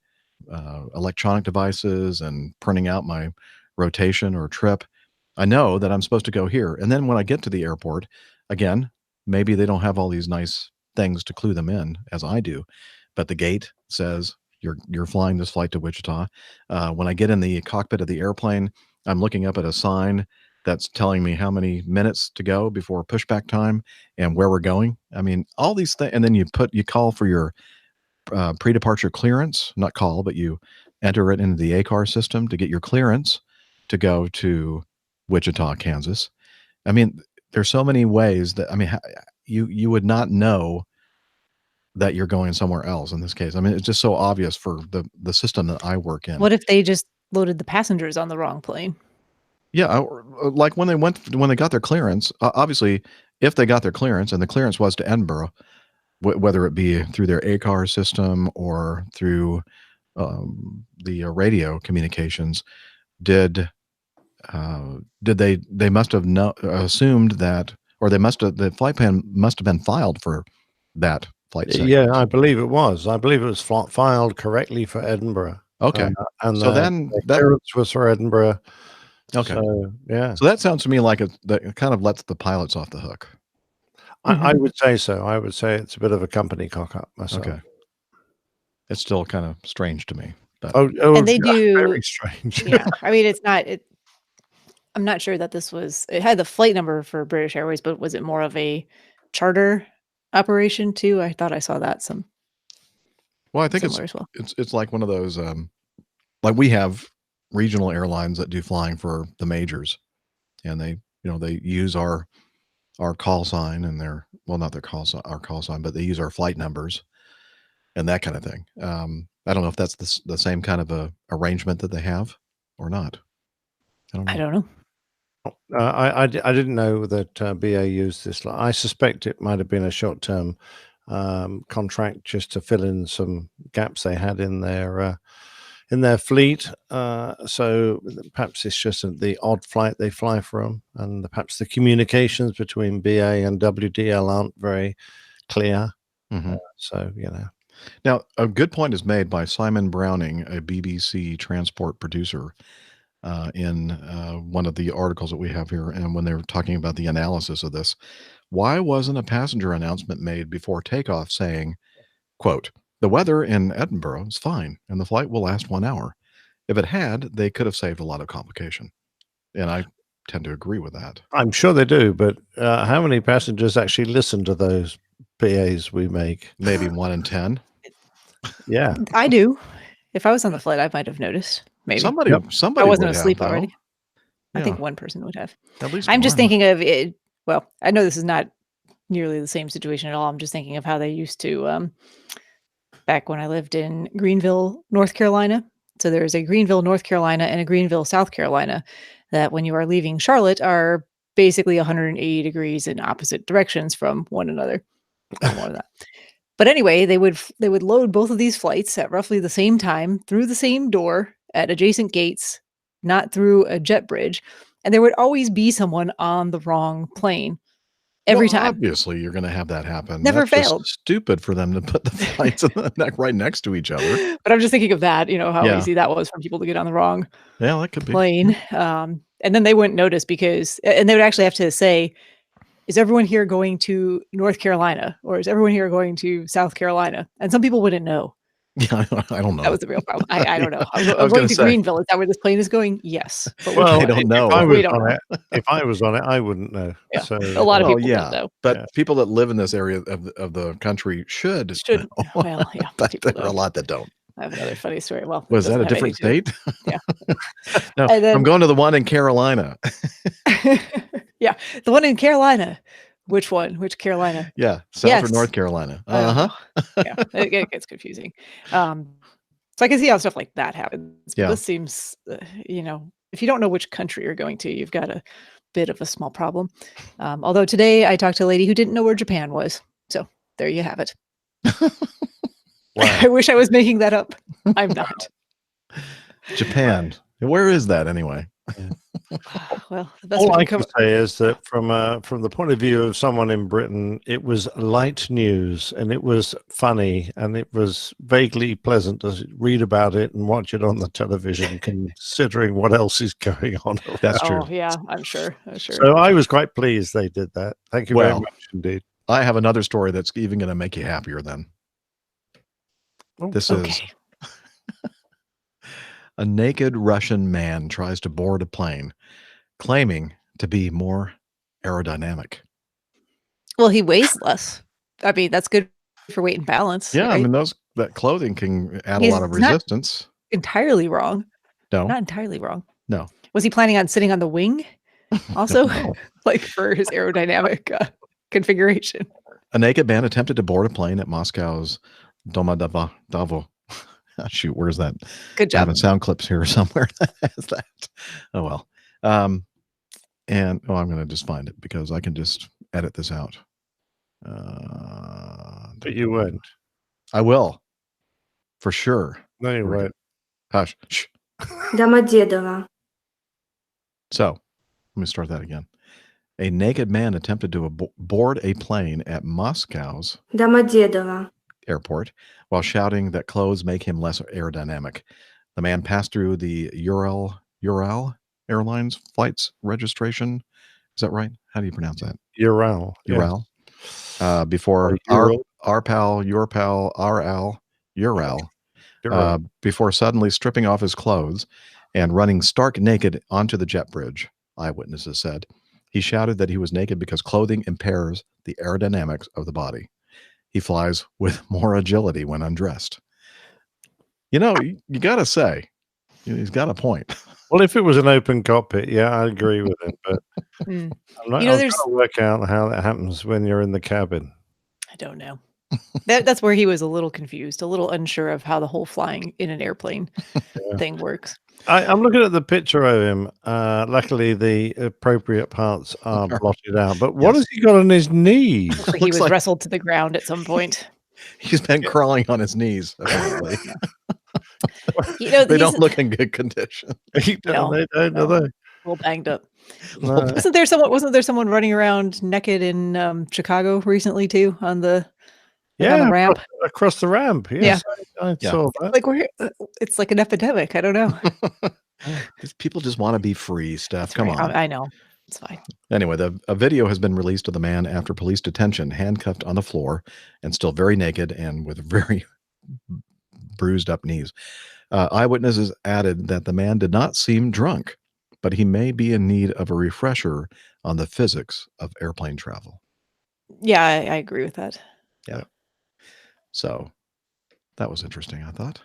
electronic devices and printing out my rotation or trip. I know that I'm supposed to go here. And then when I get to the airport, again, maybe they don't have all these nice things to clue them in as I do, but the gate says you're flying this flight to Wichita. When I get in the cockpit of the airplane, I'm looking up at a sign that's telling me how many minutes to go before pushback time and where we're going. I mean, all these things. And then you call for your pre-departure clearance, not call, but you enter it into the ACAR system to get your clearance to go to Wichita, Kansas. I mean, there's so many ways that, you would not know that you're going somewhere else in this case. I mean, it's just so obvious for the system that I work in. What if they just loaded the passengers on the wrong plane? Yeah, like when they got their clearance, obviously, if they got their clearance and the clearance was to Edinburgh, whether it be through their ACAR system or through the radio communications, they must have assumed that, or the flight plan must have been filed for that flight segment. Yeah, I believe it was. I believe it was filed correctly for Edinburgh. Okay, and so then the clearance was for Edinburgh. Okay, so, yeah. So that sounds to me like it kind of lets the pilots off the hook. I would say so. I would say it's a bit of a company cock up myself. Okay, it's still kind of strange to me. But. And they do very strange. Yeah, I mean, it's not. I'm not sure that it had the flight number for British Airways, but was it more of a charter operation too? I thought I saw that some. Well, I think it's like one of those, like we have regional airlines that do flying for the majors, and they use our call sign and not their our call sign, but they use our flight numbers and that kind of thing. I don't know if that's the same kind of a arrangement that they have or not. I don't know. I didn't know that BA used this. I suspect it might have been a short-term contract just to fill in some gaps they had in their fleet. So perhaps it's just the odd flight they fly from, and perhaps the communications between BA and WDL aren't very clear. So Now, a good point is made by Simon Browning, a BBC transport producer, in one of the articles that we have here, and when they were talking about the analysis of this. Why wasn't a passenger announcement made before takeoff saying, quote, "The weather in Edinburgh is fine and the flight will last 1 hour"? If it had, they could have saved a lot of complication. And I tend to agree with that. I'm sure they do, but how many passengers actually listen to those PAs we make? Maybe 1 in 10. Yeah. I do. If I was on the flight, I might have noticed. Maybe. Somebody I wasn't would asleep have, though. already. I think Yeah. one person would have. At least I'm just one. thinking of it. Well, I know this is not nearly the same situation at all. I'm just thinking of how they used to, back when I lived in Greenville, North Carolina. So there's a Greenville, North Carolina and a Greenville, South Carolina that when you are leaving Charlotte are basically 180 degrees in opposite directions from one another. No more than that. But anyway, they would load both of these flights at roughly the same time through the same door at adjacent gates, not through a jet bridge, and there would always be someone on the wrong plane every Well, time. Obviously, you're going to have that happen. Never That's just failed. stupid for them to put the flights right next to each other. But I'm just thinking of that, how Yeah. easy that was for people to get on the wrong Yeah, that could be. plane. And then they wouldn't notice and they would actually have to say, is everyone here going to North Carolina or is everyone here going to South Carolina? And some people wouldn't know. Yeah, I don't know. That was the real problem. I don't know. I'm I was going gonna to say. Greenville. Is that where this plane is going? Yes. But I don't know. If I was on it, I wouldn't know. Yeah. So A lot of people don't know. But people that live in this area of the country should know. Well, yeah. But people there are a don't. lot that don't. I have another funny story. Well, it Was that doesn't a have any different to it. state? Yeah. No, And then- I'm going to the one in Carolina. Yeah. The one in Carolina. Which one? Which Carolina? Yeah, South Yes. or North Carolina. Yeah, it gets confusing. So I can see how stuff like that happens. But Yeah. this seems, if you don't know which country you're going to, you've got a bit of a small problem. Although today I talked to a lady who didn't know where Japan was. So there you have it. I wish I was making that up. I'm not. Japan. Where is that anyway? Well, the best all we I can can say is that from the point of view of someone in Britain, it was light news and it was funny and it was vaguely pleasant to read about it and watch it on the television, considering what else is going on. That's true. Oh, yeah, I'm sure. So I was quite pleased they did that. Thank you very Well, much indeed. I have another story that's even going to make you happier then. This is Okay. a naked Russian man tries to board a plane, claiming to be more aerodynamic. Well, he weighs less. I mean, that's good for weight and balance. Yeah, I right? mean that clothing can add He's a lot of not resistance. entirely wrong. No, Not entirely wrong. no. Was he planning on sitting on the wing also? No. Like for his aerodynamic configuration? A naked man attempted to board a plane at Moscow's Domodedovo. Shoot, where's that? Good I job. have sound clips here somewhere that has that. Oh well. I'm going to just find it because I can just edit this out. But you won't. I will, for sure. No, you won't. Hush. Shh. Домодедово. So, let me start that again. A naked man attempted to board a plane at Moscow's Домодедово. airport while shouting that clothes make him less aerodynamic. The man passed through the Ural Airlines flights registration. Is that right? How do you pronounce that? Ural. Ural. Before before suddenly stripping off his clothes and running stark naked onto the jet bridge, eyewitnesses said. He shouted that he was naked because clothing impairs the aerodynamics of the body. He flies with more agility when undressed. You got to say, He's got a point. Well, if it was an open cockpit, yeah, I agree with him. But Mm. I'm not, You know, I'm there's trying to work out how that happens when you're in the cabin. I don't know. That's where he was a little confused, a little unsure of how the whole flying in an airplane thing works. I'm looking at the picture of him. Luckily, the appropriate parts are blotted out. But what has he got on his knees? Looks like he was wrestled to the ground at some point. He's been crawling on his knees, apparently. You know, They don't look in good condition. They don't, do they? A little banged up. No. Wasn't there someone running around naked in Chicago recently too on the on the ramp? Across the ramp. Yes, I saw that. Like it's like an epidemic. I don't know. People just want to be free, Steph. Come on. I know. It's fine. Anyway, a video has been released of the man after police detention, handcuffed on the floor and still very naked and with very bruised up knees. Eyewitnesses added that the man did not seem drunk, but he may be in need of a refresher on the physics of airplane travel. Yeah, I agree with that. Yeah. So that was interesting, I thought.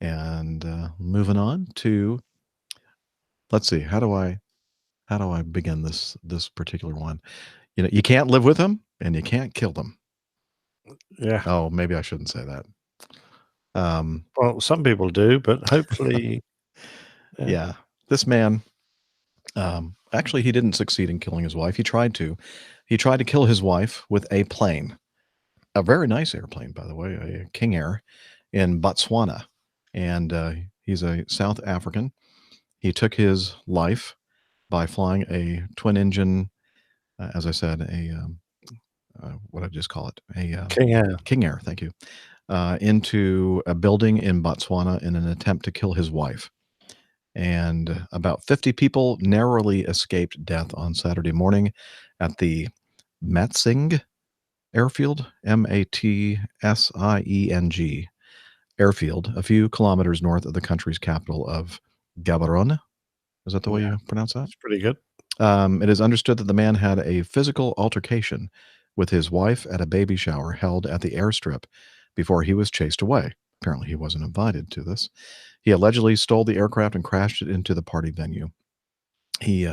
And moving on to, let's see, how do I begin this particular one? You know, you can't live with them and you can't kill them. Yeah. Oh, maybe I shouldn't say that. Well, some people do, but hopefully. Yeah. This man, actually, he didn't succeed in killing his wife. He tried to kill his wife with a plane, a very nice airplane, by the way, a King Air in Botswana. And he's a South African. He took his life by flying a twin engine, as I said, what did I just call it? A King Air. King Air, thank you. Into a building in Botswana in an attempt to kill his wife. And about 50 people narrowly escaped death on Saturday morning at the Matsing Airfield, Matsieng Airfield, a few kilometers north of the country's capital of Gaborone. Is that the way you pronounce that? That's pretty good. It is understood that the man had a physical altercation with his wife at a baby shower held at the airstrip before he was chased away. Apparently, he wasn't invited to this. He allegedly stole the aircraft and crashed it into the party venue. He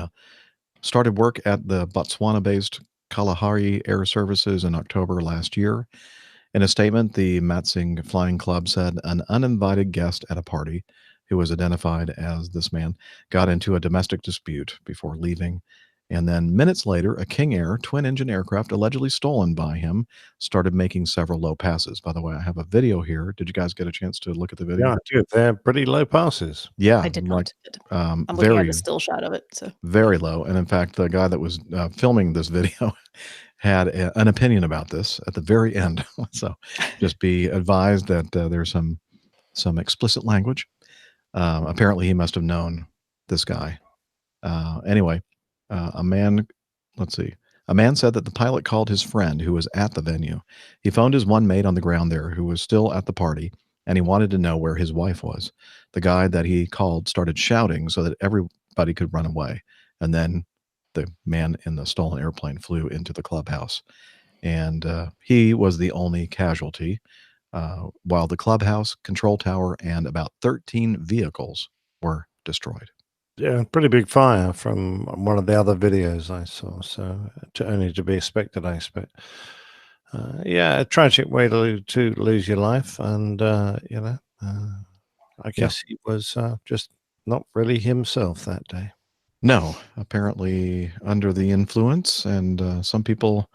started work at the Botswana-based Kalahari Air Services in October last year. In a statement, the Matsing Flying Club said an uninvited guest at a party, who was identified as this man, got into a domestic dispute before leaving. And then minutes later, a King Air twin-engine aircraft allegedly stolen by him started making several low passes. By the way, I have a video here. Did you guys get a chance to look at the video? Yeah, dude, they're pretty low passes. Yeah, I did not. I'm looking very, at a still shot of it. So very low. And in fact, the guy that was filming this video had an opinion about this at the very end. So just be advised that there's some explicit language. Apparently, he must have known this guy. Anyway. A man said that the pilot called his friend who was at the venue. He phoned his one mate on the ground there who was still at the party, and he wanted to know where his wife was. The guy that he called started shouting so that everybody could run away. And then the man in the stolen airplane flew into the clubhouse. And he was the only casualty, while the clubhouse, control tower, and about 13 vehicles were destroyed. Yeah, pretty big fire from one of the other videos I saw. So only to be expected, I expect. Yeah, a tragic way to lose your life, and I guess he was just not really himself that day. No, apparently under the influence, and some people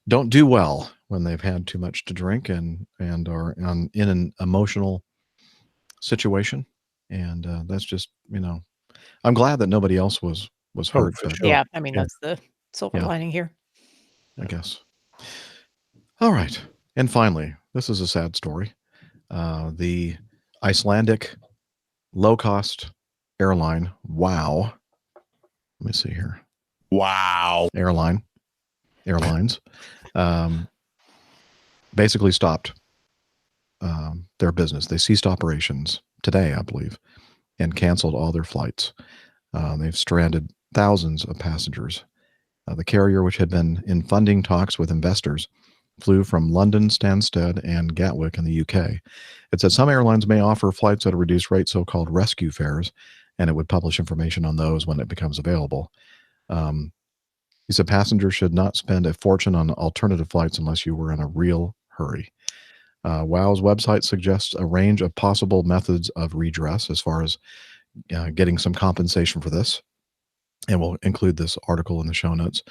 don't do well when they've had too much to drink and are in an emotional situation, and that's just I'm glad that nobody else was hurt. For sure. yeah, I mean that's the silver lining here. I guess. All right, and finally, this is a sad story. The Icelandic low-cost airline, WOW. Let me see here. Wow. Airlines, basically stopped their business. They ceased operations today, I believe, and canceled all their flights. They've stranded thousands of passengers. The carrier, which had been in funding talks with investors, flew from London, Stansted, and Gatwick in the UK. It said some airlines may offer flights at a reduced rate, so-called rescue fares, and it would publish information on those when it becomes available. He said passengers should not spend a fortune on alternative flights unless you were in a real hurry. WOW's website suggests a range of possible methods of redress as far as getting some compensation for this. And we'll include this article in the show notes.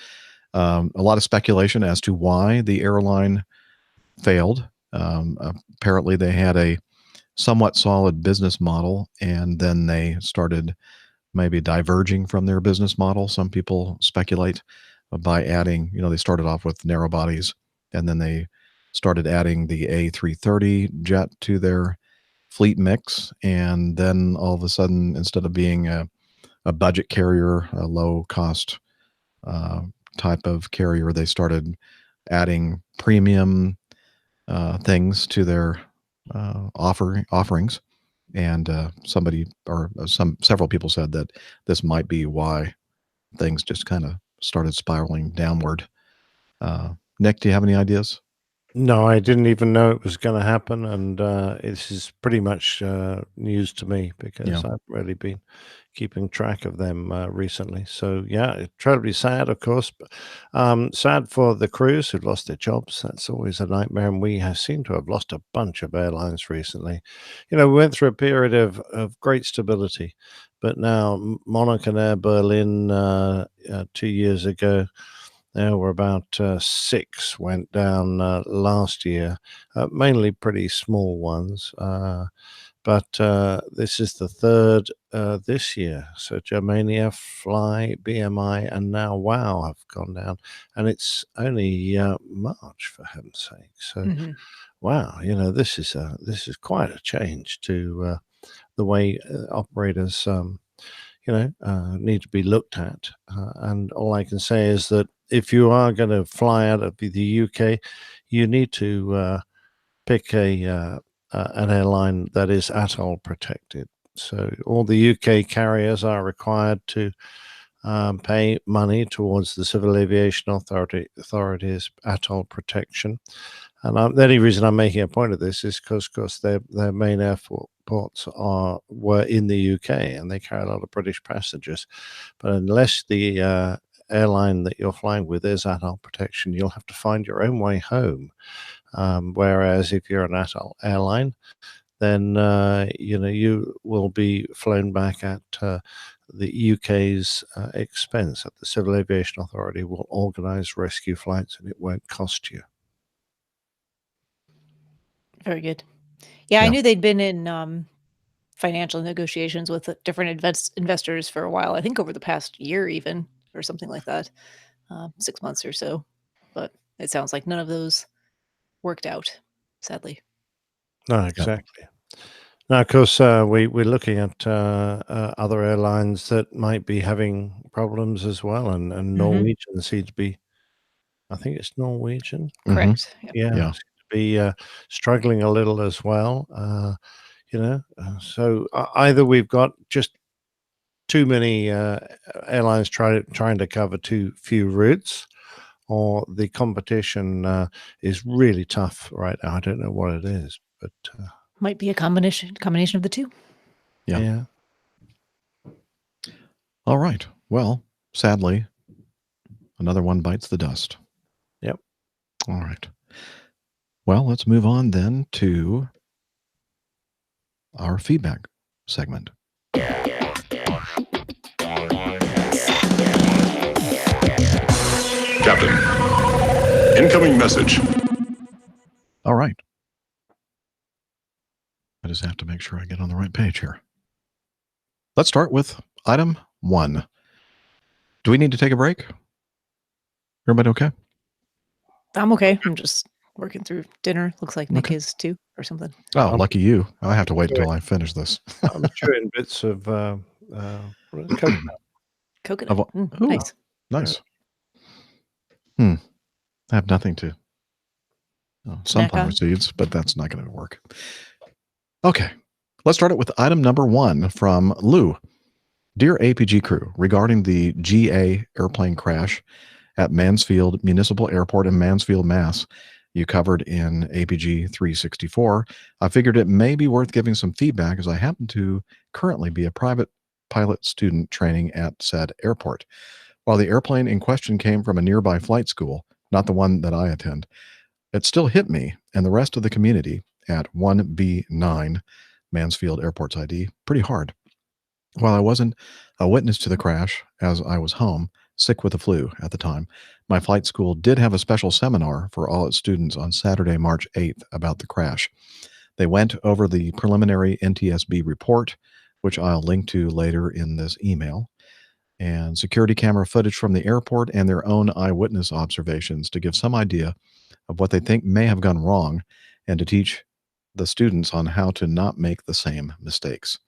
A lot of speculation as to why the airline failed. Apparently, they had a somewhat solid business model, and then they started maybe diverging from their business model. Some people speculate by adding, they started off with narrow bodies, and then they started adding the A330 jet to their fleet mix. And then all of a sudden, instead of being a budget carrier, a low cost type of carrier, they started adding premium things to their offerings. And several people said that this might be why things just kind of started spiraling downward. Nick, do you have any ideas? No, I didn't even know it was going to happen, and this is pretty much news to me because I've really been keeping track of them recently. So yeah, incredibly sad, of course. But, sad for the crews who've lost their jobs. That's always a nightmare, and we seem to have lost a bunch of airlines recently. We went through a period of great stability, but now Monarch and Air Berlin 2 years ago. There were about 6 went down last year, mainly pretty small ones. But this is the third this year. So Germania, Fly, BMI, and now WOW have gone down. And it's only March, for heaven's sake. So, wow, this is quite a change to the way operators, need to be looked at. And all I can say is that if you are going to fly out of the UK, you need to pick an airline that is ATOL protected. So all the UK carriers are required to pay money towards the Civil Aviation Authority's ATOL protection. And the only reason I'm making a point of this is because their main airports were in the UK, and they carry a lot of British passengers. But unless the airline that you're flying with is ATOL protection, you'll have to find your own way home. Whereas if you're an ATOL airline, then you will be flown back at the UK's expense. At the Civil Aviation Authority will organise rescue flights, and it won't cost you. Very good. Yeah, I knew they'd been in financial negotiations with different investors for a while. I think over the past year, even, or something like that, 6 months or so. But it sounds like none of those worked out, sadly. No, exactly. Now, of course, we're looking at other airlines that might be having problems as well, and Norwegian seems to be, I think it's Norwegian. Correct. Yeah. Seems to be struggling a little as well. So either we've got just too many airlines trying to cover too few routes, or the competition is really tough right now. I don't know what it is, but might be a combination of the two. Yeah. All right. Well, sadly, another one bites the dust. Yep. All right. Well, let's move on then to our feedback segment. Captain, incoming message. All right. I just have to make sure I get on the right page here. Let's start with item 1. Do we need to take a break? Everybody okay? I'm okay. I'm just working through dinner. Looks like Nick is too, or something. Oh, lucky you. I have to wait until I finish this. I'm chewing bits of coconut. Coconut. Ooh, Nice. Nice. I have nothing to. Sunflower seeds, but that's not going to work. Okay. Let's start it with item number 1 from Lou. Dear APG crew, regarding the GA airplane crash at Mansfield Municipal Airport in Mansfield, Mass., you covered in APG 364, I figured it may be worth giving some feedback as I happen to currently be a private pilot student training at said airport. While the airplane in question came from a nearby flight school, not the one that I attend, it still hit me and the rest of the community at 1B9 Mansfield Airport's ID pretty hard. While I wasn't a witness to the crash, as I was home, sick with the flu at the time, my flight school did have a special seminar for all its students on Saturday, March 8th about the crash. They went over the preliminary NTSB report, which I'll link to later in this email, and security camera footage from the airport and their own eyewitness observations to give some idea of what they think may have gone wrong and to teach the students on how to not make the same mistakes.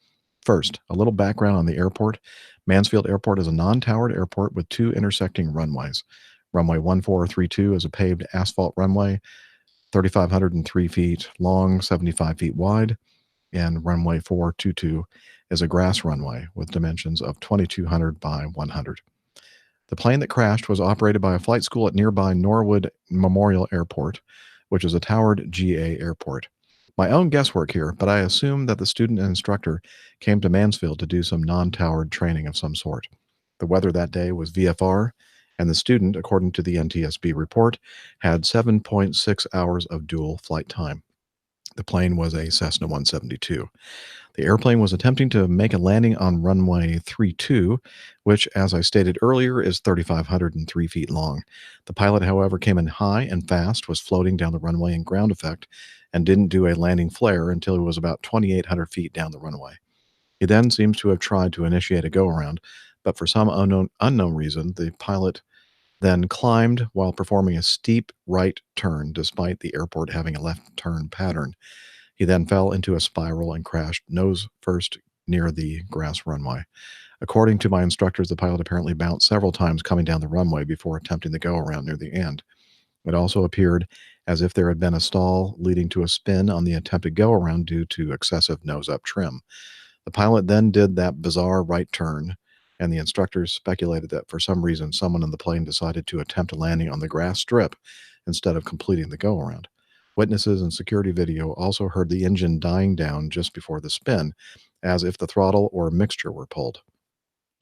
First, a little background on the airport. Mansfield Airport is a non-towered airport with two intersecting runways. Runway 1432 is a paved asphalt runway, 3,503 feet long, 75 feet wide, and runway 422 is a grass runway with dimensions of 2,200 by 100. The plane that crashed was operated by a flight school at nearby Norwood Memorial Airport, which is a towered GA airport. My own guesswork here, but I assume that the student and instructor came to Mansfield to do some non-towered training of some sort. The weather that day was VFR, and the student, according to the NTSB report, had 7.6 hours of dual flight time. The plane was a Cessna 172. The airplane was attempting to make a landing on runway 32, which, as I stated earlier, is 3,503 feet long. The pilot, however, came in high and fast, was floating down the runway in ground effect, and didn't do a landing flare until he was about 2,800 feet down the runway. He then seems to have tried to initiate a go-around, but for some unknown reason, the pilot then climbed while performing a steep right turn despite the airport having a left turn pattern. He then fell into a spiral and crashed nose first near the grass runway. According to my instructors, the pilot apparently bounced several times coming down the runway before attempting the go-around near the end. It also appeared as if there had been a stall leading to a spin on the attempted go-around due to excessive nose-up trim. The pilot then did that bizarre right turn, and the instructors speculated that for some reason someone in the plane decided to attempt a landing on the grass strip instead of completing the go-around. Witnesses and security video also heard the engine dying down just before the spin, as if the throttle or mixture were pulled.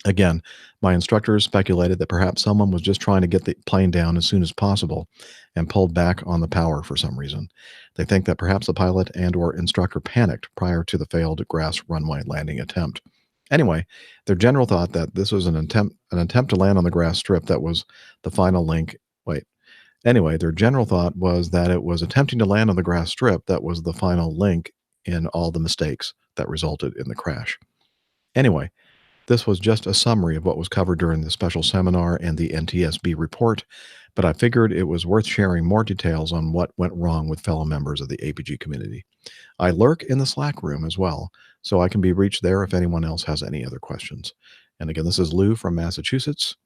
Again, my instructors speculated that perhaps someone was just trying to get the plane down as soon as possible and pulled back on the power for some reason. They think that perhaps the pilot and or instructor panicked prior to the failed grass runway landing attempt. Anyway, their general thought that this was an attempt to land on the grass strip that was the final link. Anyway, their general thought was that it was attempting to land on the grass strip that was the final link in all the mistakes that resulted in the crash. Anyway, this was just a summary of what was covered during the special seminar and the NTSB report, but I figured it was worth sharing more details on what went wrong with fellow members of the APG community. I lurk in the Slack room as well, so I can be reached there if anyone else has any other questions. And again, this is Lou from Massachusetts,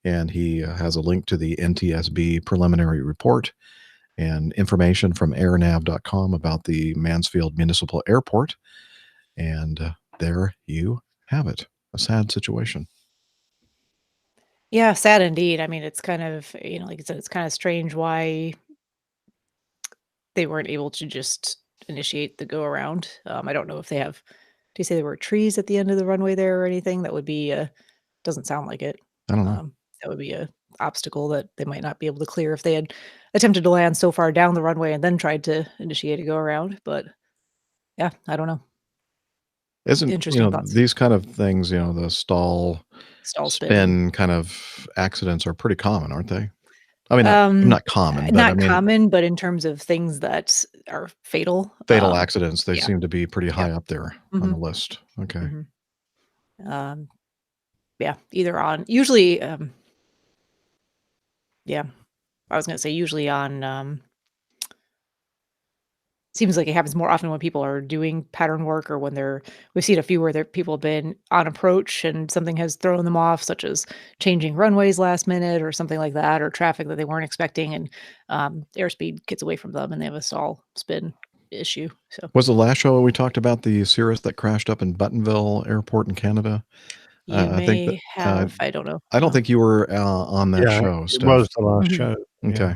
and he has a link to the NTSB preliminary report and information from airnav.com about the Mansfield Municipal Airport. And there you have it. A sad situation. Yeah, sad indeed. I mean, it's kind of, like I said, it's kind of strange why they weren't able to just initiate the go around. I don't know if they have, do you say there were trees at the end of the runway there or anything? That would be, doesn't sound like it. I don't know. That would be a obstacle that they might not be able to clear if they had attempted to land so far down the runway and then tried to initiate a go around. But yeah, I don't know. Isn't, Interesting thoughts. these kind of things, the stall spin kind of accidents are pretty common, aren't they? I mean, not common, but not common, but in terms of things that are fatal. Fatal accidents, they yeah. seem to be pretty high up there on the list. Okay. Yeah, either on, usually, yeah, I was going to say usually on, seems like it happens more often when people are doing pattern work or when we've seen a few where people have been on approach and something has thrown them off, such as changing runways last minute or something like that, or traffic that they weren't expecting, and airspeed gets away from them and they have a stall spin issue. So was the last show we talked about the Cirrus that crashed up in Buttonville Airport in Canada? I think have. I don't know. I don't think you were on that show, It Steph. was the last show. Okay.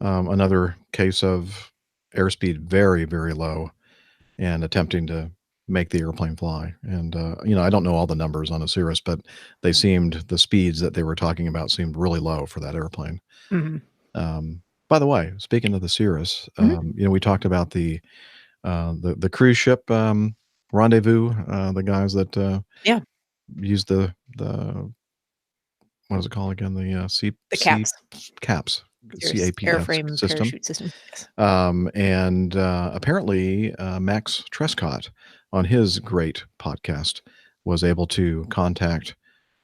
another case of airspeed very, very low and attempting to make the airplane fly. And, I don't know all the numbers on a Cirrus, but the speeds that they were talking about seemed really low for that airplane. Mhm. By the way, speaking of the Cirrus, Mhm. we talked about the cruise ship rendezvous, the guys that Yeah. use the what is it called again? The The caps. caps, Cirrus CAPS airframe system. parachute system. Yes. And apparently, Max Trescott on his great podcast was able to contact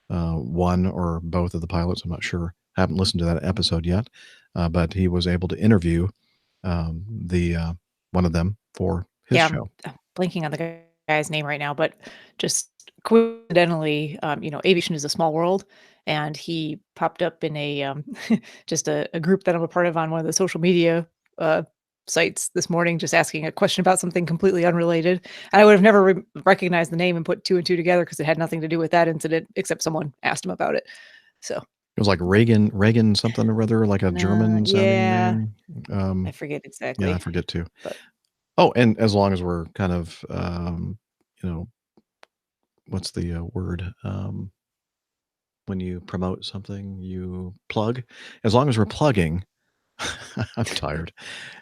one or both of the pilots. I'm not sure. Haven't listened to that episode yet, but he was able to interview the one of them for his Yeah, show. I'm blanking on the guy's name right now, but just coincidentally, aviation is a small world, and he popped up in a just a group that I'm a part of on one of the social media uh, sites this morning, just asking a question about something completely unrelated. And I would have never recognized the name and put two and two together because it had nothing to do with that incident, except someone asked him about it. So It was like Reagan something or other, like a German sounding yeah, name. I forget Yeah, I exactly, forget too. but Oh, and as long as we're kind of, what's the word? When you promote something, you plug. As long as we're plugging, I'm tired.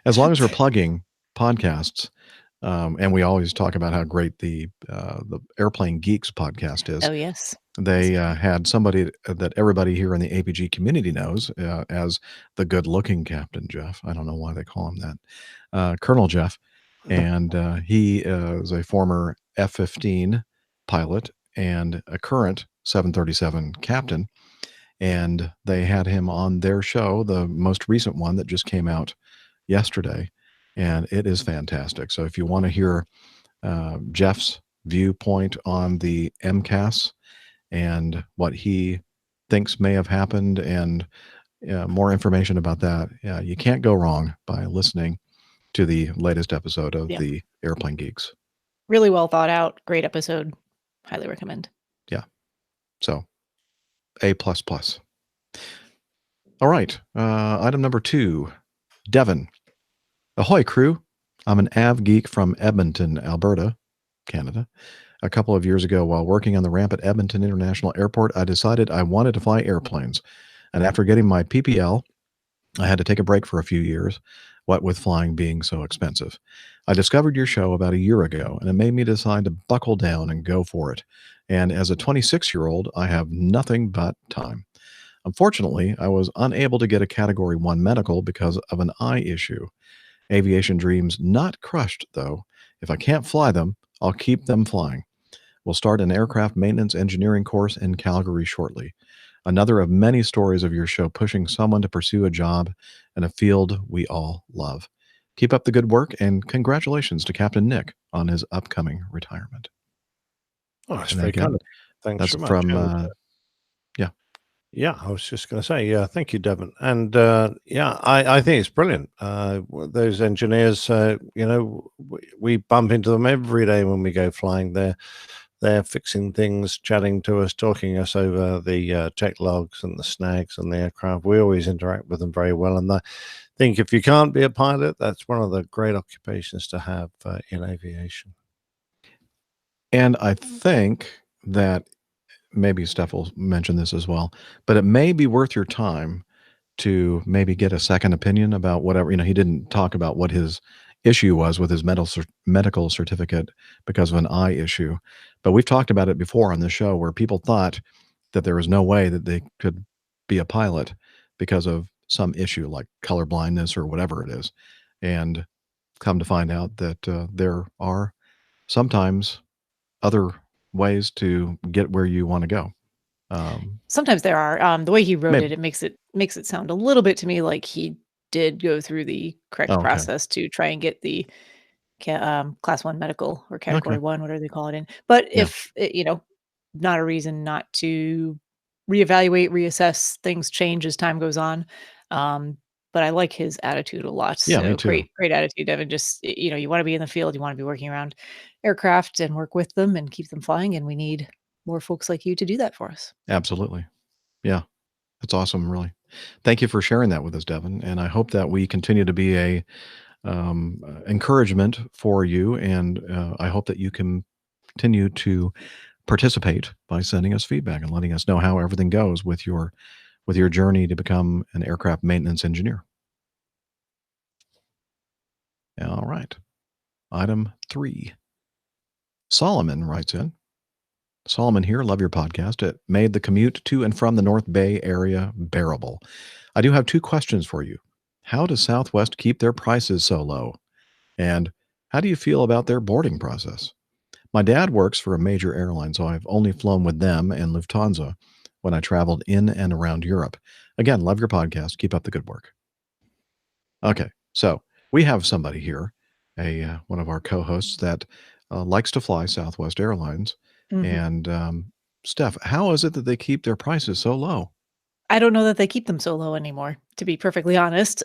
As long as we're plugging podcasts, and we always talk about how great the Airplane Geeks podcast is. oh yes, They had somebody that everybody here in the APG community knows as the good-looking Captain Jeff. I don't know why they call him that, Colonel Jeff, and he is a former F-15 pilot and a current 737 captain. And they had him on their show, the most recent one that just came out yesterday, and it is fantastic. So if you want to hear Jeff's viewpoint on the MCAS and what he thinks may have happened and more information about that, you can't go wrong by listening to the latest episode of Yeah. the Airplane Geeks. Really well thought out, great episode. Highly recommend. Yeah. So A++. All right. Item number 2, Devon. Ahoy, crew. I'm an av geek from Edmonton, Alberta, Canada. A couple of years ago, while working on the ramp at Edmonton International Airport, I decided I wanted to fly airplanes. And after getting my PPL, I had to take a break for a few years, what with flying being so expensive. I discovered your show about a year ago, and it made me decide to buckle down and go for it. And as a 26-year-old, I have nothing but time. Unfortunately, I was unable to get a Category 1 medical because of an eye issue. Aviation dreams not crushed, though. If I can't fly them, I'll keep them flying. We'll start an aircraft maintenance engineering course in Calgary shortly. Another of many stories of your show pushing someone to pursue a job in a field we all love. Keep up the good work, and congratulations to Captain Nick on his upcoming retirement. Oh, that's And very again, kind of. Thanks that's very much. from, And, yeah. yeah, I was just going to say, yeah, thank you, Devon. And yeah, I think it's brilliant. Those engineers, we bump into them every day when we go flying. They're fixing things, chatting to us, talking us over the tech logs and the snags and the aircraft. We always interact with them very well. And I think if you can't be a pilot, that's one of the great occupations to have in aviation. And I think that maybe Steph will mention this as well, but it may be worth your time to maybe get a second opinion about whatever. He didn't talk about what his issue was with his medical certificate because of an eye issue, but we've talked about it before on the show where people thought that there was no way that they could be a pilot because of some issue like color blindness or whatever it is, and come to find out that there are sometimes other ways to get where you want to go. Sometimes there are. The way he wrote Maybe. it makes it sound a little bit to me like he did go through the correct Oh, okay. process to try and get the class 1 medical or category Okay. 1, whatever they call it in. But Yeah. if not a reason not to reevaluate, reassess, things change as time goes on. But I like his attitude a lot. Yeah, me So too. great attitude, Evan. Just you want to be in the field, you want to be working around aircraft and work with them and keep them flying, and we need more folks like you to do that for us. Absolutely. Yeah. That's awesome, really. Thank you for sharing that with us, Devin. And I hope that we continue to be a encouragement for you. And I hope that you can continue to participate by sending us feedback and letting us know how everything goes with your journey to become an aircraft maintenance engineer. All right. Item 3. Solomon writes in. Solomon here, love your podcast. It made the commute to and from the North Bay area bearable. I do have 2 questions for you. How does Southwest keep their prices so low? And how do you feel about their boarding process? My dad works for a major airline, so I've only flown with them and Lufthansa when I traveled in and around Europe. Again, love your podcast. Keep up the good work. Okay, so we have somebody here, one of our co-hosts that likes to fly Southwest Airlines. And Steph, how is it that they keep their prices so low? I don't know that they keep them so low anymore, to be perfectly honest.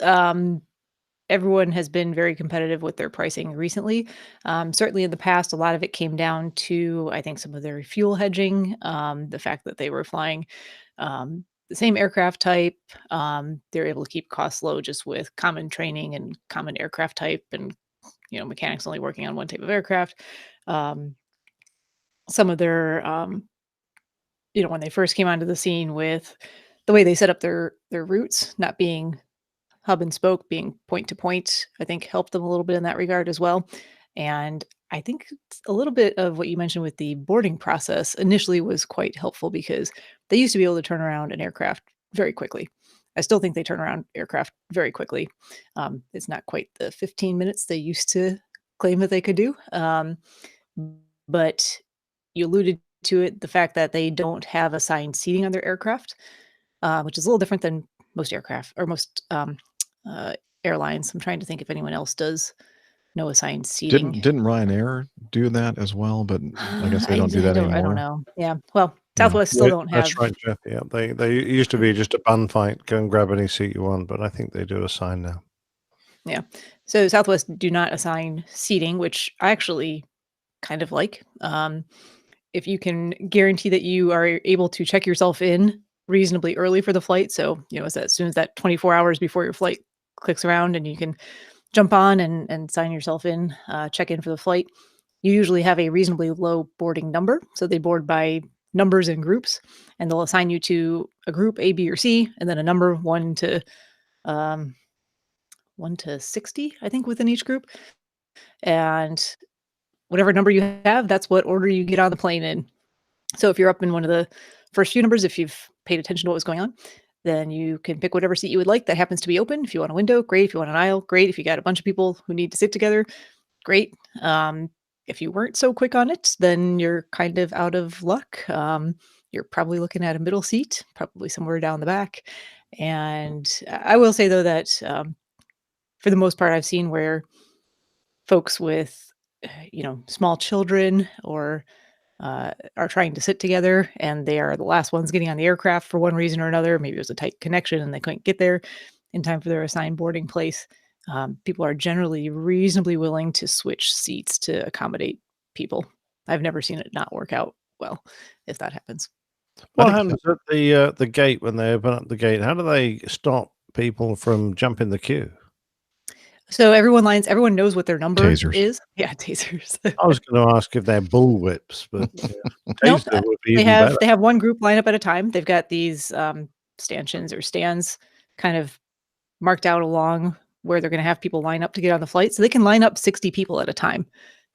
Everyone has been very competitive with their pricing recently. Certainly in the past, a lot of it came down to, I think, some of their fuel hedging, the fact that they were flying the same aircraft type. They're able to keep costs low just with common training and common aircraft type and, mechanics only working on one type of aircraft. Some of their, when they first came onto the scene with the way they set up their routes, not being hub and spoke, being point to point, I think helped them a little bit in that regard as well. And I think a little bit of what you mentioned with the boarding process initially was quite helpful because they used to be able to turn around an aircraft very quickly. I still think they turn around aircraft very quickly. It's not quite the 15 minutes they used to claim that they could do. But you alluded to it, the fact that they don't have assigned seating on their aircraft, which is a little different than most aircraft or most airlines. I'm trying to think if anyone else does no assigned seating. Didn't Ryanair do that as well? But I guess they don't do that anymore. I don't know. Yeah. Well, Southwest still don't have. That's right, Jeff. Yeah, they used to be just a bun fight, go and grab any seat you want, but I think they do assign now. Yeah. So Southwest do not assign seating, which I actually kind of like. If you can guarantee that you are able to check yourself in reasonably early for the flight, so as soon as that 24 hours before your flight clicks around and you can jump on and sign yourself in, check in for the flight, you usually have a reasonably low boarding number. So they board by numbers and groups, and they'll assign you to a group A, B, or C, and then a number 1 to 60, I think, within each group. And whatever number you have, that's what order you get on the plane in. So if you're up in one of the first few numbers, if you've paid attention to what was going on, then you can pick whatever seat you would like that happens to be open. If you want a window, great. If you want an aisle, great. If you got a bunch of people who need to sit together, great. If you weren't so quick on it, then you're kind of out of luck. You're probably looking at a middle seat, probably somewhere down the back. And I will say, though, that for the most part, I've seen where folks with, small children or are trying to sit together and they are the last ones getting on the aircraft for one reason or another. Maybe it was a tight connection and they couldn't get there in time for their assigned boarding place. People are generally reasonably willing to switch seats to accommodate people. I've never seen it not work out well if that happens. What happens at the gate when they open up the gate? How do they stop people from jumping the queue? So everyone knows what their number Tasers. is. Yeah, tasers. I was going to ask if they're bullwhips, but Nope, taser would be even better. they have one group line up at a time. They've got these stanchions or stands kind of marked out along where they're going to have people line up to get on the flight. So they can line up 60 people at a time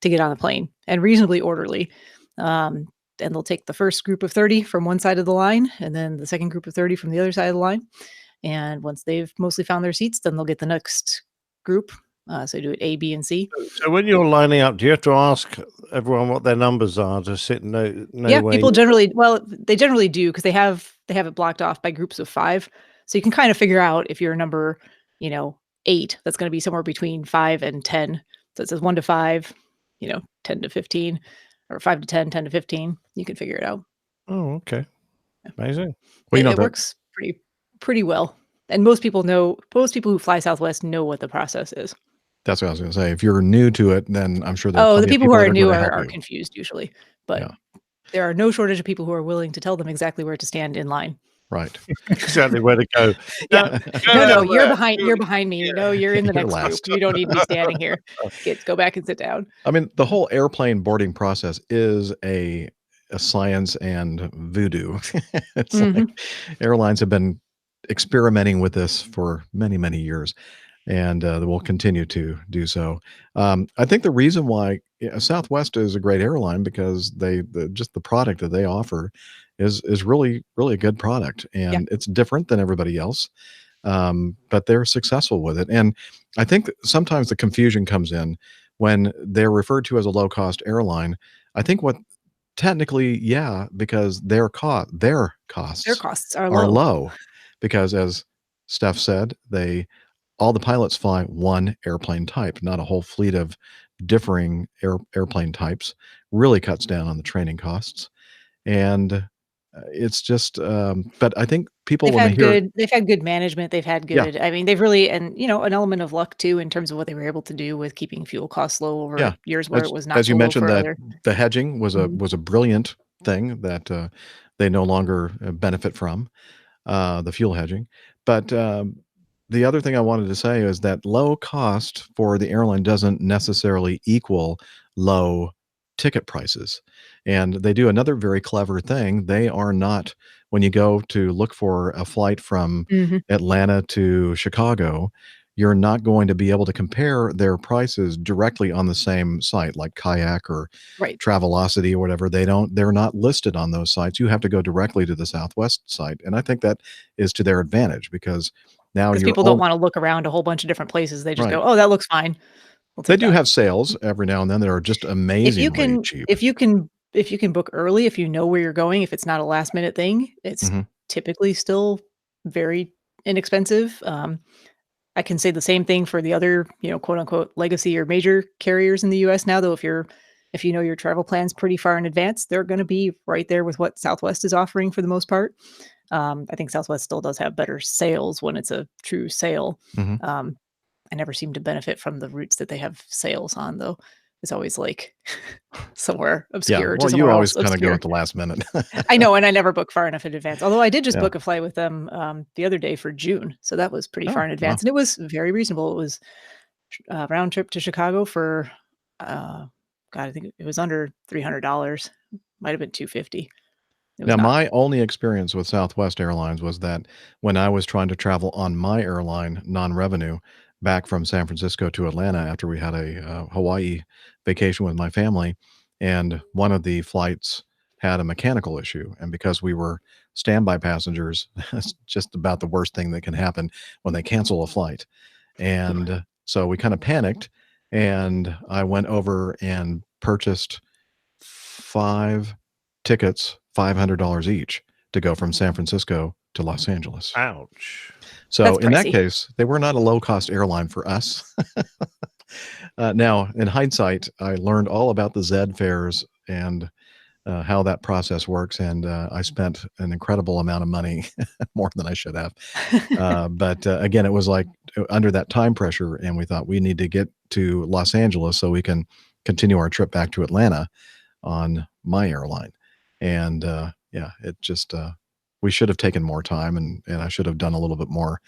to get on the plane and reasonably orderly. And they'll take the first group of 30 from one side of the line and then the second group of 30 from the other side of the line. And once they've mostly found their seats, then they'll get the next group. So do it A, B, and C. So when you're lining up, do you have to ask everyone what their numbers are to sit Yeah, people generally do because they have it blocked off by groups of 5. So you can kind of figure out if you're number, 8, that's going to be somewhere between 5 and 10. So it says 1 to 5, 10 to 15, or 5 to 10, 10 to 15. You can figure it out. Oh, okay. Amazing. Well, it works pretty well. And most people who fly Southwest know what the process is. That's what I was going to say. If you're new to it, then I'm sure the people who are new are confused usually. But there are no shortage of people who are willing to tell them exactly where to stand in line. Right. Exactly where to go. Yeah. Go No, down you're there. behind. You're behind me. No, you're in the You're next group. last. You don't need to be standing here. Kids, go back and sit down. I mean, the whole airplane boarding process is a science and voodoo. It's like airlines have been experimenting with this for many, many years, and they will continue to do so. I think the reason why Southwest is a great airline because just the product that they offer is really really a good product, and it's different than everybody else. But they're successful with it, and I think that sometimes the confusion comes in when they're referred to as a low cost airline. I think what technically, yeah, because their costs Their costs are are low. low, because as Steph said, all the pilots fly one airplane type, not a whole fleet of differing airplane types. Really cuts down on the training costs, and it's just. But I think people They've when they had hear, good. They've had good management. They've had yeah, good. I mean, they've really, and an element of luck too in terms of what they were able to do with keeping fuel costs low over yeah, years where it was not as you so low mentioned, for that other. the hedging was Mhm. a brilliant thing that they no longer benefit from. The fuel hedging. But the other thing I wanted to say is that low cost for the airline doesn't necessarily equal low ticket prices. And they do another very clever thing. They are not, when you go to look for a flight from Mhm. Atlanta to Chicago, you're not going to be able to compare their prices directly on the same site like Kayak or Right. Travelocity or whatever. They're not listed on those sites. You have to go directly to the Southwest site. And I think that is to their advantage because now Because you're people don't want to look around a whole bunch of different places. They just right. go, "Oh, that looks fine. We'll They take do that." have sales every now and then that are just amazingly cheap. If you can book early, if you know where you're going, if it's not a last minute thing, it's Mhm. typically still very inexpensive. I can say the same thing for the other, quote unquote legacy or major carriers in the US now, though if you know your travel plans pretty far in advance, they're going to be right there with what Southwest is offering for the most part. I think Southwest still does have better sales when it's a true sale. Mhm. Um, I never seem to benefit from the routes that they have sales on, though. It's always like somewhere Yeah. obscure to Well, you somewhere always else kind of go obscure. at the last minute. I know, and I never book far enough in advance. Although I did just Yeah. book a flight with them the other day for June, so that was pretty far Oh, in wow. advance, and it was very reasonable. It was round trip to Chicago for, God, I think it was under $300. Might have been 250. It was Now, not. my only experience with Southwest Airlines was that when I was trying to travel on my airline, non-revenue, back from San Francisco to Atlanta after we had a Hawaii vacation with my family, and one of the flights had a mechanical issue, and because we were standby passengers, that's just about the worst thing that can happen when they cancel a flight. And so we kind of panicked, and I went over and purchased 5 tickets, $500 each, to go from San Francisco to Los Angeles. Ouch. So That's in that pricey. case, they were not a low-cost airline for us. Now, in hindsight, I learned all about the Z fares and how that process works, and I spent an incredible amount of money, more than I should have. But again, it was like under that time pressure, and we thought we need to get to Los Angeles so we can continue our trip back to Atlanta on my airline. And yeah, it just we should have taken more time, and I should have done a little bit more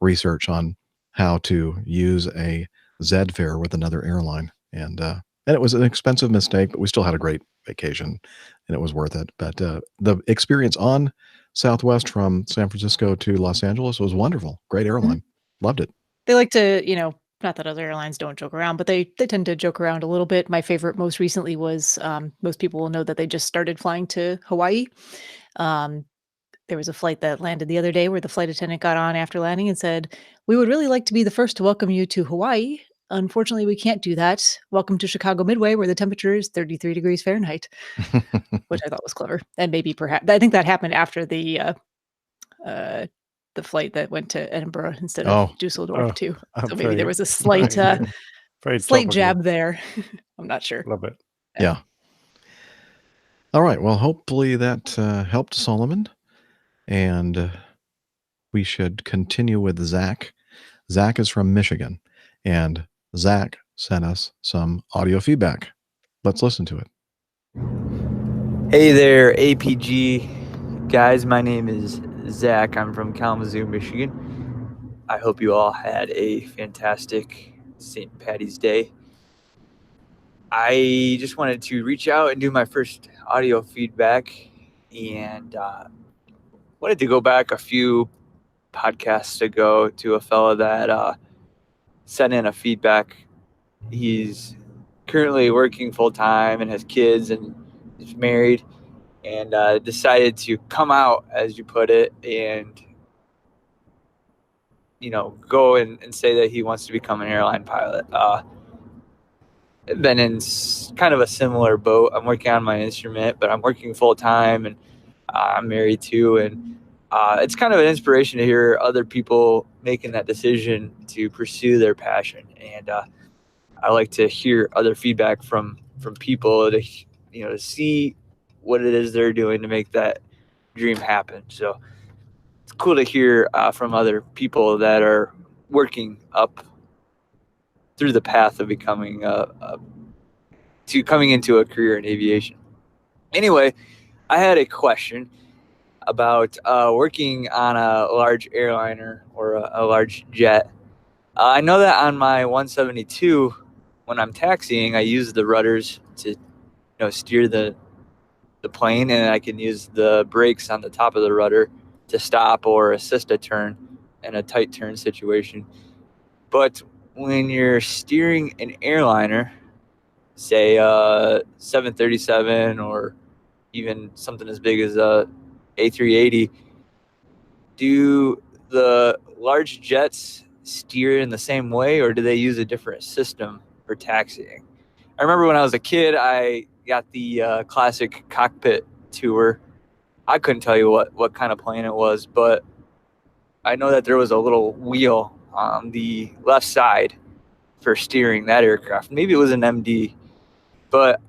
research on how to use a Z fare with another airline. And it was an expensive mistake, but we still had a great vacation, and it was worth it. But the experience on Southwest from San Francisco to Los Angeles was wonderful. Great airline. Loved it. They like to, not that other airlines don't joke around, but they tend to joke around a little bit. My favorite most recently was, most people will know that they just started flying to Hawaii. Um, there was a flight that landed the other day where the flight attendant got on after landing and said, "We would really like to be the first to welcome you to Hawaii. Unfortunately, we can't do that. Welcome to Chicago Midway, where the temperature is 33 degrees Fahrenheit," which I thought was clever. And maybe perhaps I think that happened after uh, the flight that went to Edinburgh instead of Oh, Dusseldorf too. I'm So maybe there very, was a slight very slight topical. jab there. I'm not sure. Love it. yeah. All right. Well, hopefully that helped Solomon. And we should continue with Zach. Zach is from Michigan, and Zach sent us some audio feedback. Let's listen to it. Hey there, APG guys. My name is Zach. I'm from Kalamazoo, Michigan. I hope you all had a fantastic St. Patty's Day. I just wanted to reach out and do my first audio feedback, and wanted to go back a few podcasts ago to a fellow that sent in a feedback. He's currently working full time and has kids and is married, and decided to come out, as you put it, and go and say that he wants to become an airline pilot. I've been in kind of a similar boat. I'm working on my instrument, but I'm working full time, and I'm married too. And it's kind of an inspiration to hear other people making that decision to pursue their passion. And I like to hear other feedback from people to see what it is they're doing to make that dream happen. So it's cool to hear from other people that are working up through the path of becoming coming into a career in aviation. Anyway, I had a question about working on a large airliner or a large jet. I know that on my 172, when I'm taxiing, I use the rudders to steer the plane, and I can use the brakes on the top of the rudder to stop or assist a turn in a tight turn situation. But when you're steering an airliner, say 737 or even something as big as a A380, do the large jets steer in the same way, or do they use a different system for taxiing? I remember when I was a kid, I got the classic cockpit tour. I couldn't tell you what kind of plane it was, but I know that there was a little wheel on the left side for steering that aircraft. Maybe it was an MD, but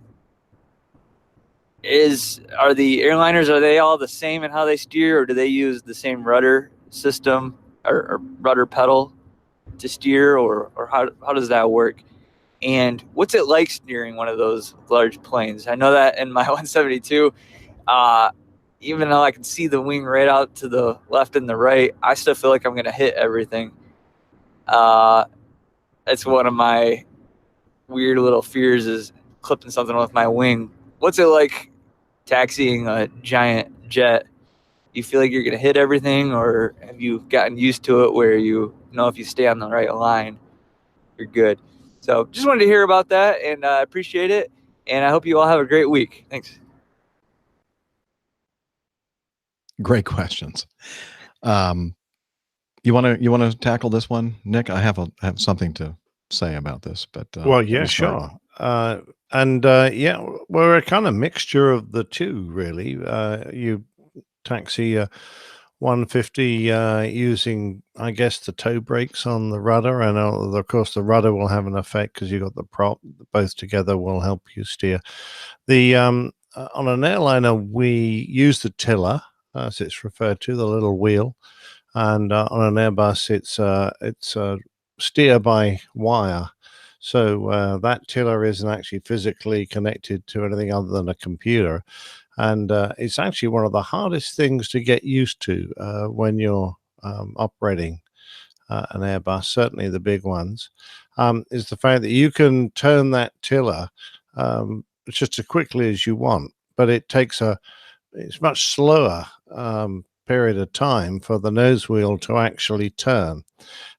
are the airliners, are they all the same in how they steer, or do they use the same rudder system or rudder pedal to steer, or how does that work? And what's it like steering one of those large planes? I know that in my 172, even though I can see the wing right out to the left and the right, I still feel like I'm going to hit everything. That's one of my weird little fears, is clipping something with my wing. What's it like taxiing a giant jet? You feel like you're going to hit everything, or have you gotten used to it where you know if you stay on the right line, you're good? So just wanted to hear about that, and I appreciate it. And I hope you all have a great week. Thanks. Great questions. You want to tackle this one, Nick? I have something to say about this, but well, yeah, sure. Yeah, we're a kind of mixture of the two, really. You taxi 150 using, I guess, the toe brakes on the rudder, and of course the rudder will have an effect because you've got the prop. Both together will help you steer. The on an airliner, we use the tiller, as it's referred to, the little wheel, and on an Airbus, it's steer by wire. So that tiller isn't actually physically connected to anything other than a computer. And it's actually one of the hardest things to get used to when you're operating an Airbus, certainly the big ones, is the fact that you can turn that tiller just as quickly as you want, but it's much slower period of time for the nose wheel to actually turn.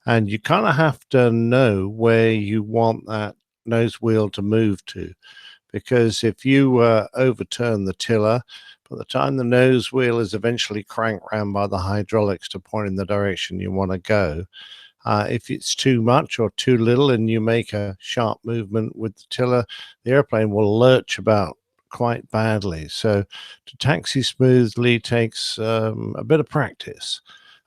And you kind of have to know where you want that nose wheel to move to. Because if you overturn the tiller, by the time the nose wheel is eventually cranked round by the hydraulics to point in the direction you want to go, if it's too much or too little and you make a sharp movement with the tiller, the airplane will lurch about quite badly. So to taxi smoothly takes a bit of practice.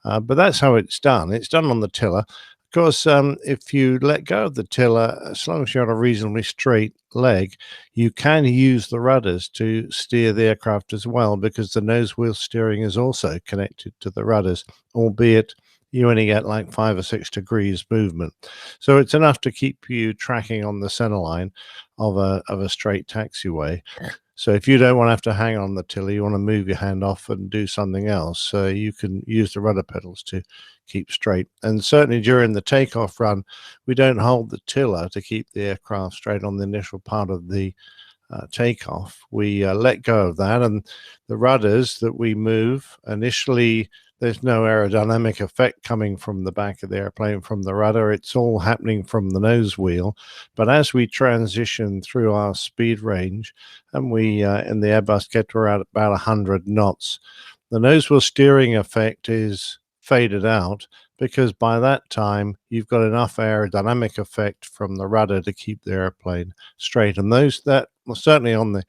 But that's how it's done. It's done on the tiller. Of course, if you let go of the tiller, as long as you're on a reasonably straight leg, you can use the rudders to steer the aircraft as well, because the nose wheel steering is also connected to the rudders, albeit you only get like 5 or 6 degrees movement. So it's enough to keep you tracking on the center line of a straight taxiway. So if you don't want to have to hang on the tiller, you want to move your hand off and do something else, you can use the rudder pedals to keep straight. And certainly during the takeoff run, we don't hold the tiller to keep the aircraft straight on the initial part of the takeoff. We let go of that, and the rudders that we move initially, there's no aerodynamic effect coming from the back of the airplane from the rudder. It's all happening from the nose wheel. But as we transition through our speed range, and we in the Airbus get to around about 100 knots, the nose wheel steering effect is faded out, because by that time you've got enough aerodynamic effect from the rudder to keep the airplane straight. And that well, certainly on the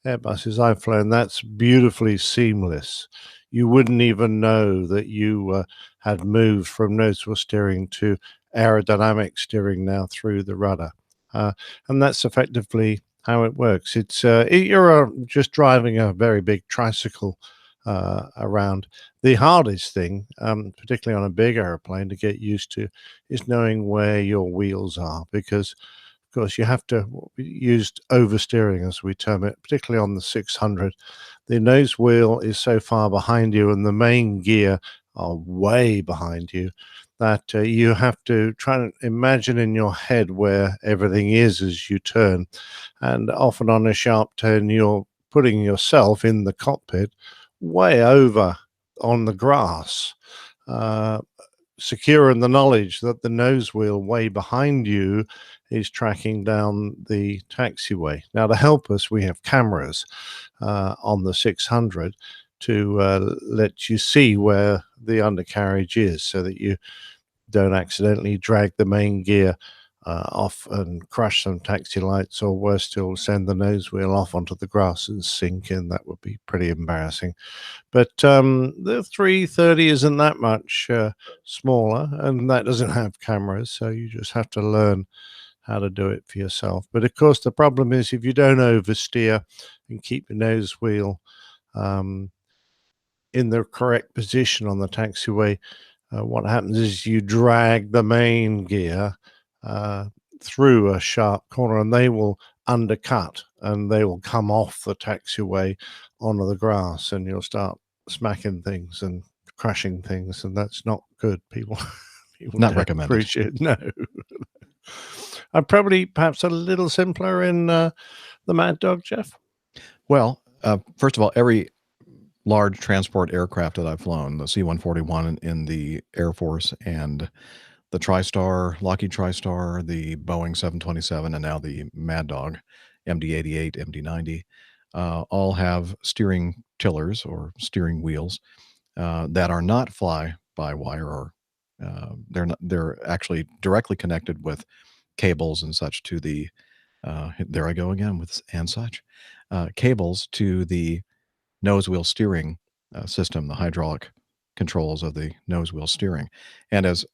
Airbuses I've flown, that's beautifully seamless. You wouldn't even know that you had moved from nose wheel steering to aerodynamic steering now through the rudder, and that's effectively how it works. It's you're just driving a very big tricycle around. The hardest thing, particularly on a big airplane, to get used to is knowing where your wheels are, because of course you have to use oversteering, as we term it, particularly on the 600. The nose wheel is so far behind you and the main gear are way behind you that you have to try and imagine in your head where everything is as you turn. And often on a sharp turn, you're putting yourself in the cockpit way over on the grass, secure in the knowledge that the nose wheel way behind you is tracking down the taxiway. Now, to help us, we have cameras on the 600 to let you see where the undercarriage is, so that you don't accidentally drag the main gear off and crash some taxi lights, or worse still, send the nose wheel off onto the grass and sink in. That would be pretty embarrassing. But the 330 isn't that much smaller, and that doesn't have cameras, so you just have to learn how to do it for yourself. But of course, the problem is if you don't oversteer and keep your nose wheel in the correct position on the taxiway, what happens is you drag the main gear through a sharp corner, and they will undercut and they will come off the taxiway onto the grass, and you'll start smacking things and crashing things, and that's not good. People not don't recommended. Appreciate. No. I'm probably perhaps a little simpler in the Mad Dog, Jeff. Well, first of all, every large transport aircraft that I've flown, the C-141 in the Air Force, and the TriStar, Lockheed TriStar, the Boeing 727, and now the Mad Dog MD-88, MD-90, all have steering tillers or steering wheels that are not fly-by-wire, or they're actually directly connected with cables and such to the there I go again with and such cables to the nose wheel steering system, the hydraulic controls of the nose wheel steering. And as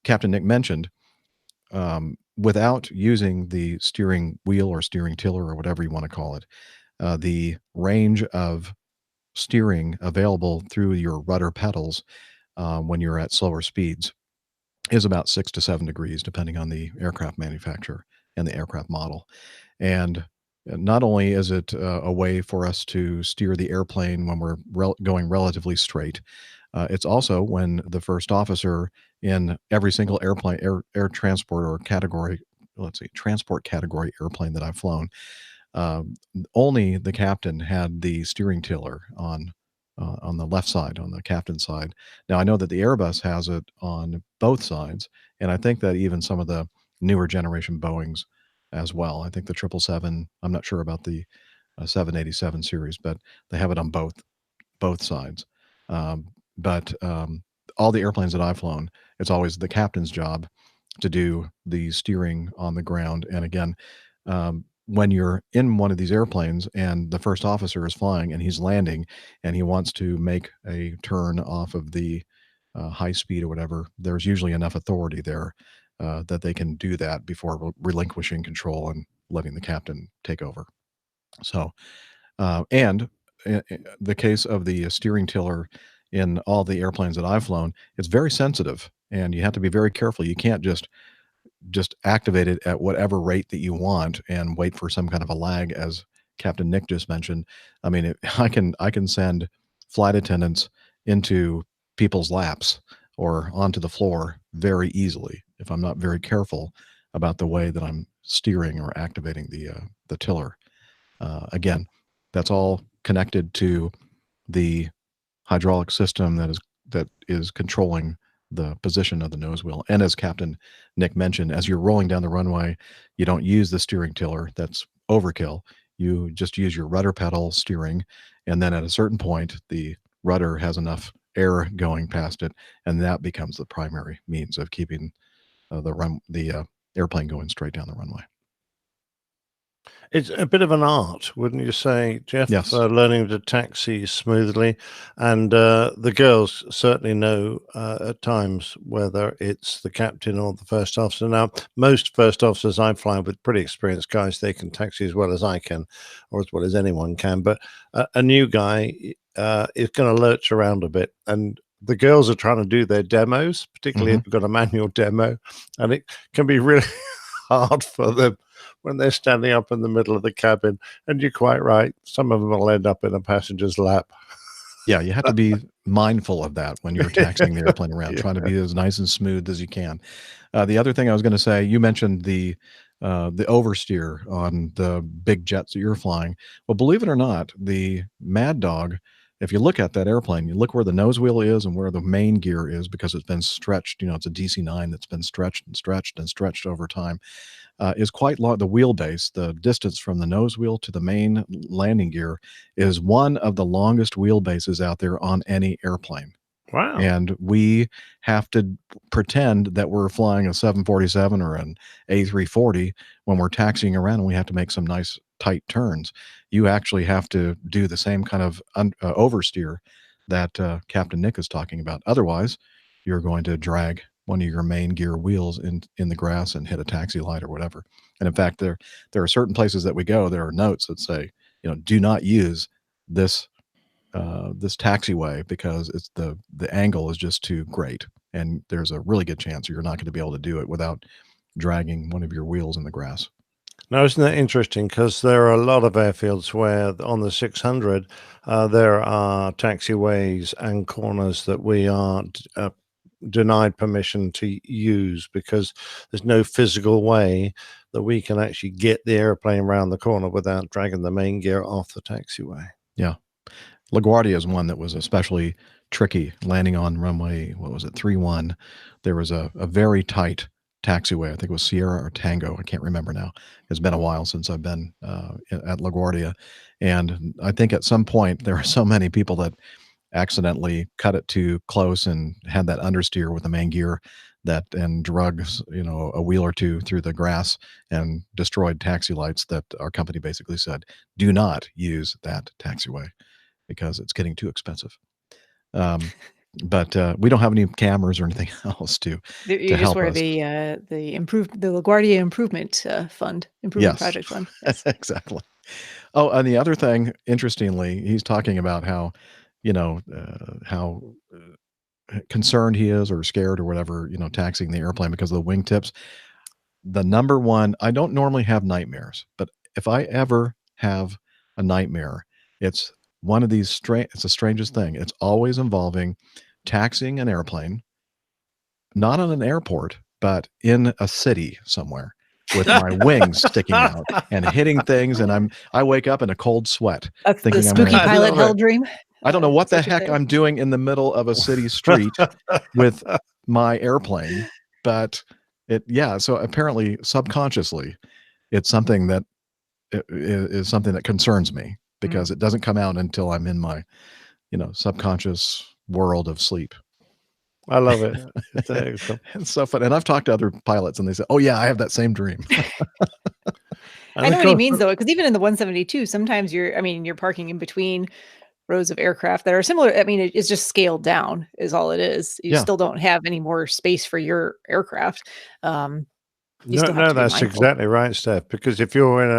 Captain Nick mentioned, without using the steering wheel or steering tiller or whatever you want to call it, the range of steering available through your rudder pedals when you're at slower speeds is about 6 to 7 degrees, depending on the aircraft manufacturer and the aircraft model. And not only is it a way for us to steer the airplane when we're going relatively straight, it's also when the first officer in every single airplane, air transport or category, let's see, transport category airplane that I've flown, only the captain had the steering tiller on the left side, on the captain's side. Now, I know that the Airbus has it on both sides, and I think that even some of the newer generation Boeings as well. I think the 777, I'm not sure about the 787 series, but they have it on both sides. But all the airplanes that I've flown, it's always the captain's job to do the steering on the ground. And again, when you're in one of these airplanes and the first officer is flying and he's landing and he wants to make a turn off of the high speed or whatever, there's usually enough authority there that they can do that before relinquishing control and letting the captain take over. So, and in the case of the steering tiller in all the airplanes that I've flown, it's very sensitive, and you have to be very careful. You can't just activate it at whatever rate that you want and wait for some kind of a lag, as Captain Nick just mentioned. I mean, I can send flight attendants into people's laps or onto the floor very easily if I'm not very careful about the way that I'm steering or activating the tiller. Again, that's all connected to the hydraulic system that is controlling the position of the nose wheel. And as Captain Nick mentioned, as you're rolling down the runway, you don't use the steering tiller. That's overkill. You just use your rudder pedal steering, and then at a certain point, the rudder has enough air going past it, and that becomes the primary means of keeping the airplane going straight down the runway. It's a bit of an art, wouldn't you say, Jeff? Yes. Learning to taxi smoothly. And the girls certainly know at times whether it's the captain or the first officer. Now, most first officers I fly with, pretty experienced guys, they can taxi as well as I can, or as well as anyone can. But a new guy is going to lurch around a bit. And the girls are trying to do their demos, particularly if you've got a manual demo. And it can be really hard for them when they're standing up in the middle of the cabin. And you're quite right, some of them will end up in a passenger's lap. Yeah, you have to be mindful of that when you're taxiing the airplane around, trying to be as nice and smooth as you can. The other thing I was going to say, you mentioned the oversteer on the big jets that you're flying. Well, believe it or not, the Mad Dog, if you look at that airplane, you look where the nose wheel is and where the main gear is, because it's been stretched. It's a DC-9 that's been stretched and stretched and stretched over time. Is quite long. The wheelbase, the distance from the nose wheel to the main landing gear, is one of the longest wheelbases out there on any airplane. Wow. And we have to pretend that we're flying a 747 or an A340 when we're taxiing around, and we have to make some nice tight turns. You actually have to do the same kind of oversteer that Captain Nick is talking about. Otherwise, you're going to drag one of your main gear wheels in the grass and hit a taxi light or whatever. And in fact, there are certain places that we go, there are notes that say, do not use this taxiway because it's the angle is just too great, and there's a really good chance you're not going to be able to do it without dragging one of your wheels in the grass. Now, isn't that interesting? Because there are a lot of airfields where on the 600 there are taxiways and corners that we aren't denied permission to use because there's no physical way that we can actually get the airplane around the corner without dragging the main gear off the taxiway. Yeah. LaGuardia is one that was especially tricky, landing on runway, 31. There was a very tight taxiway. I think it was Sierra or Tango. I can't remember now. It's been a while since I've been at LaGuardia. And I think at some point there are so many people that accidentally cut it too close and had that understeer with the main gear and drug a wheel or two through the grass and destroyed taxi lights, that our company basically said, do not use that taxiway because it's getting too expensive. But we don't have any cameras or anything else to just help where us. the LaGuardia Improvement Project Fund. Yes. Exactly. Oh, and the other thing, interestingly, he's talking about how how concerned he is or scared or whatever, taxiing the airplane because of the wingtips. The number one, I don't normally have nightmares, but if I ever have a nightmare, it's one of these it's the strangest thing. It's always involving taxiing an airplane, not on an airport, but in a city somewhere with my wings sticking out and hitting things. And I wake up in a cold sweat. That's thinking the spooky pilot hell dream. I don't know what the heck I'm doing in the middle of a city street with my airplane, but so apparently subconsciously it's something that is something that concerns me because it doesn't come out until I'm in my, subconscious world of sleep. I love it. It's so fun. And I've talked to other pilots and they say, oh yeah, I have that same dream. I know what he means though, because even in the 172, sometimes you're parking in between rows of aircraft that are similar. I mean, it's just scaled down is all it is. You still don't have any more space for your aircraft. You still have No, to be that's mindful. exactly right, Steph. Because if you're in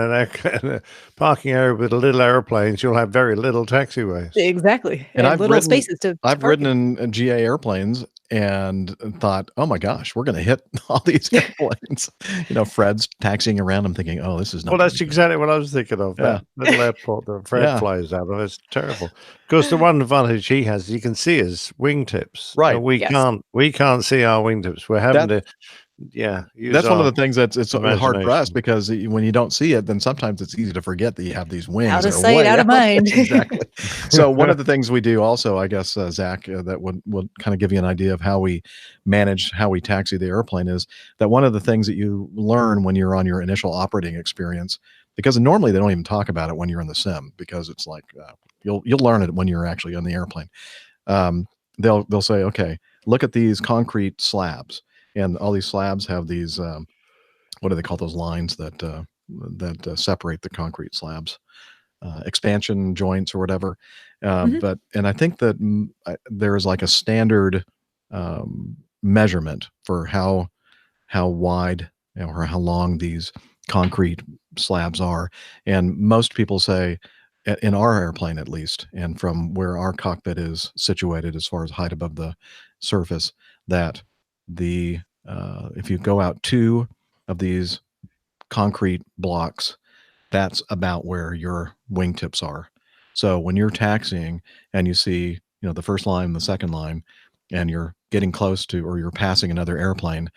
a parking area with little airplanes, you'll have very little taxiways. Exactly. And And little spaces to I've park ridden in GA airplanes and thought, oh my gosh, we're going to hit all these airplanes. Fred's taxiing around. I'm thinking, oh, this is not. Well, that's exactly what I was thinking of. Yeah. That little airport that Fred Yeah. flies out of. It's terrible. Of course, the one advantage he has, you can see his wingtips. Right. We Yes. can't see our wingtips. We're having to, use That's one of our the things it's hard imagination. pressed, because when you don't see it, then sometimes it's easy to forget that you have these wings. Out of that are sight, way out of mind. Exactly. So one of the things we do also, I guess, Zach, that would kind of give you an idea of how we manage, how we taxi the airplane, is that one of the things that you learn when you're on your initial operating experience, because normally they don't even talk about it when you're in the sim, because it's like you'll learn it when you're actually on the airplane. They'll say, okay, look at these concrete slabs. And all these slabs have these, what do they call those lines that separate the concrete slabs? Expansion joints or whatever. And I think that there is like a standard measurement for how wide or how long these concrete slabs are. And most people say, in our airplane at least, and from where our cockpit is situated as far as height above the surface, that if you go out 2 of these concrete blocks, that's about where your wingtips are. So when you're taxiing and you see, the first line and the second line, and you're getting close to, or you're passing another airplane,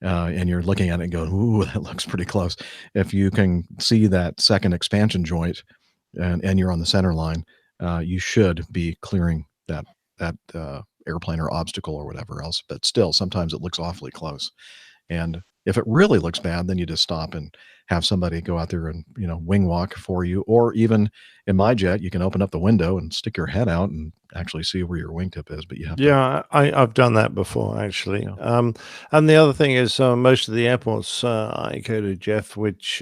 and you're looking at it and going, ooh, that looks pretty close. If you can see that second expansion joint and you're on the center line, you should be clearing that airplane or obstacle or whatever else. But still, sometimes it looks awfully close. And if it really looks bad, then you just stop and have somebody go out there and, wing walk for you. Or even in my jet, you can open up the window and stick your head out and actually see where your wingtip is. But you have to. I've done that before, actually. Yeah. And the other thing is, most of the airports I go to, Jeff, which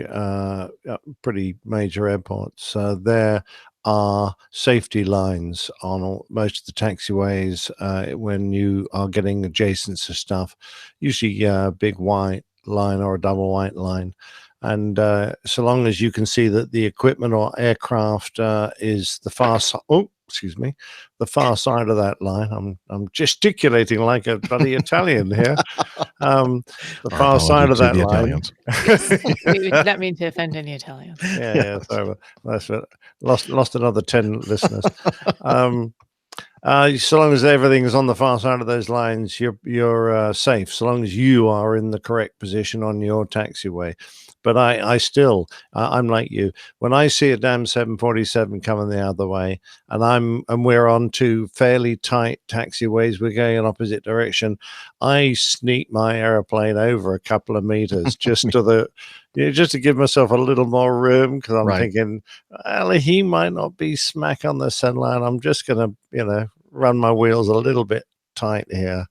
pretty major airports, there are safety lines on most of the taxiways when you are getting adjacent to stuff, usually a big white line or a double white line. And so long as you can see that the equipment or aircraft is the far side, the far side of that line. I'm gesticulating like a bloody Italian here. The far side of that line. We did not mean to offend any Italians. Yeah. Sorry, lost another 10 listeners. So long as everything is on the far side of those lines, you're safe. So long as you are in the correct position on your taxiway. But I still, I'm like you. When I see a damn 747 coming the other way, and we're on 2 fairly tight taxiways, we're going in opposite direction, I sneak my airplane over a couple of meters just to give myself a little more room, because I'm thinking, well, he might not be smack on the center line. I'm just going to, run my wheels a little bit tight here.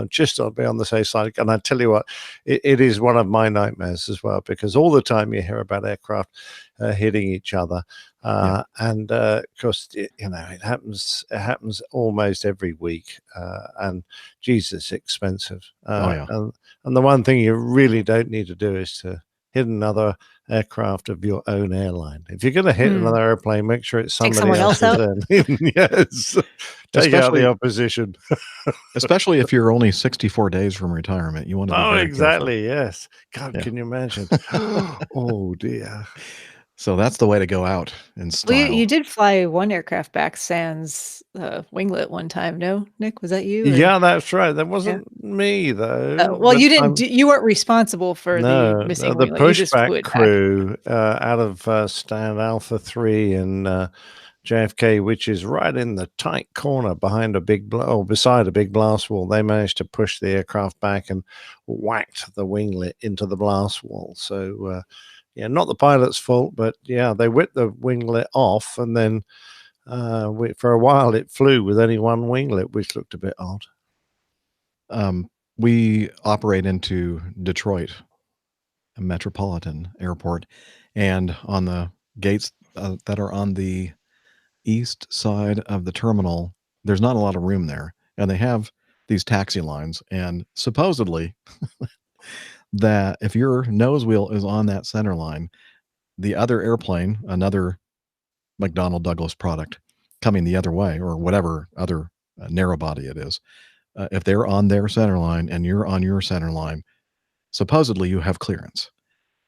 Just to be on the safe side. And I tell you what, it is one of my nightmares as well, because all the time you hear about aircraft hitting each other. And of course, it happens almost every week. And Jesus, expensive. And the one thing you really don't need to do is to hit another aircraft of your own airline. If you're going to hit another airplane, make sure it's somebody else's out. Yes. Take out the opposition. Especially if you're only 64 days from retirement. You want to be very exactly. careful. Yes. God, can you imagine? Oh, dear. So that's the way to go out in style. Well, you did fly one aircraft back sans winglet one time, no, Nick? Was that you? Yeah, that's right. That wasn't me, though. Well, you didn't. You weren't responsible for the missing the winglet. You just flew pushback it crew out of Stand Alpha 3 in JFK, which is right in the tight corner behind beside a big blast wall. They managed to push the aircraft back and whacked the winglet into the blast wall. So, not the pilot's fault, but they whipped the winglet off, and then for a while it flew with only one winglet, which looked a bit odd. We operate into Detroit Metropolitan Airport, and on the gates that are on the east side of the terminal, there's not a lot of room there, and they have these taxi lines, and supposedly that if your nose wheel is on that center line, the other airplane, another McDonnell Douglas product coming the other way, or whatever other narrow body it is, if they're on their center line and you're on your center line, supposedly you have clearance.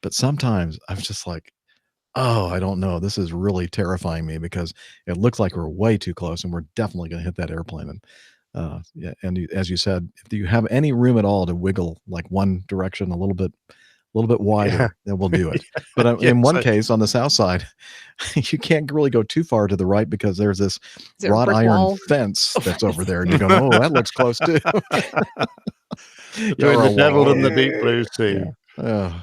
But sometimes I'm just like, oh, I don't know. This is really terrifying me because it looks like we're way too close and we're definitely going to hit that airplane. And yeah, and as you said, if you have any room at all to wiggle like one direction a little bit wider, then we'll do it. But in one case on the south side, you can't really go too far to the right because there's this wrought iron fence that's over there, and you're going, oh, that looks close too. Between the devil and the deep blue sea. Yeah.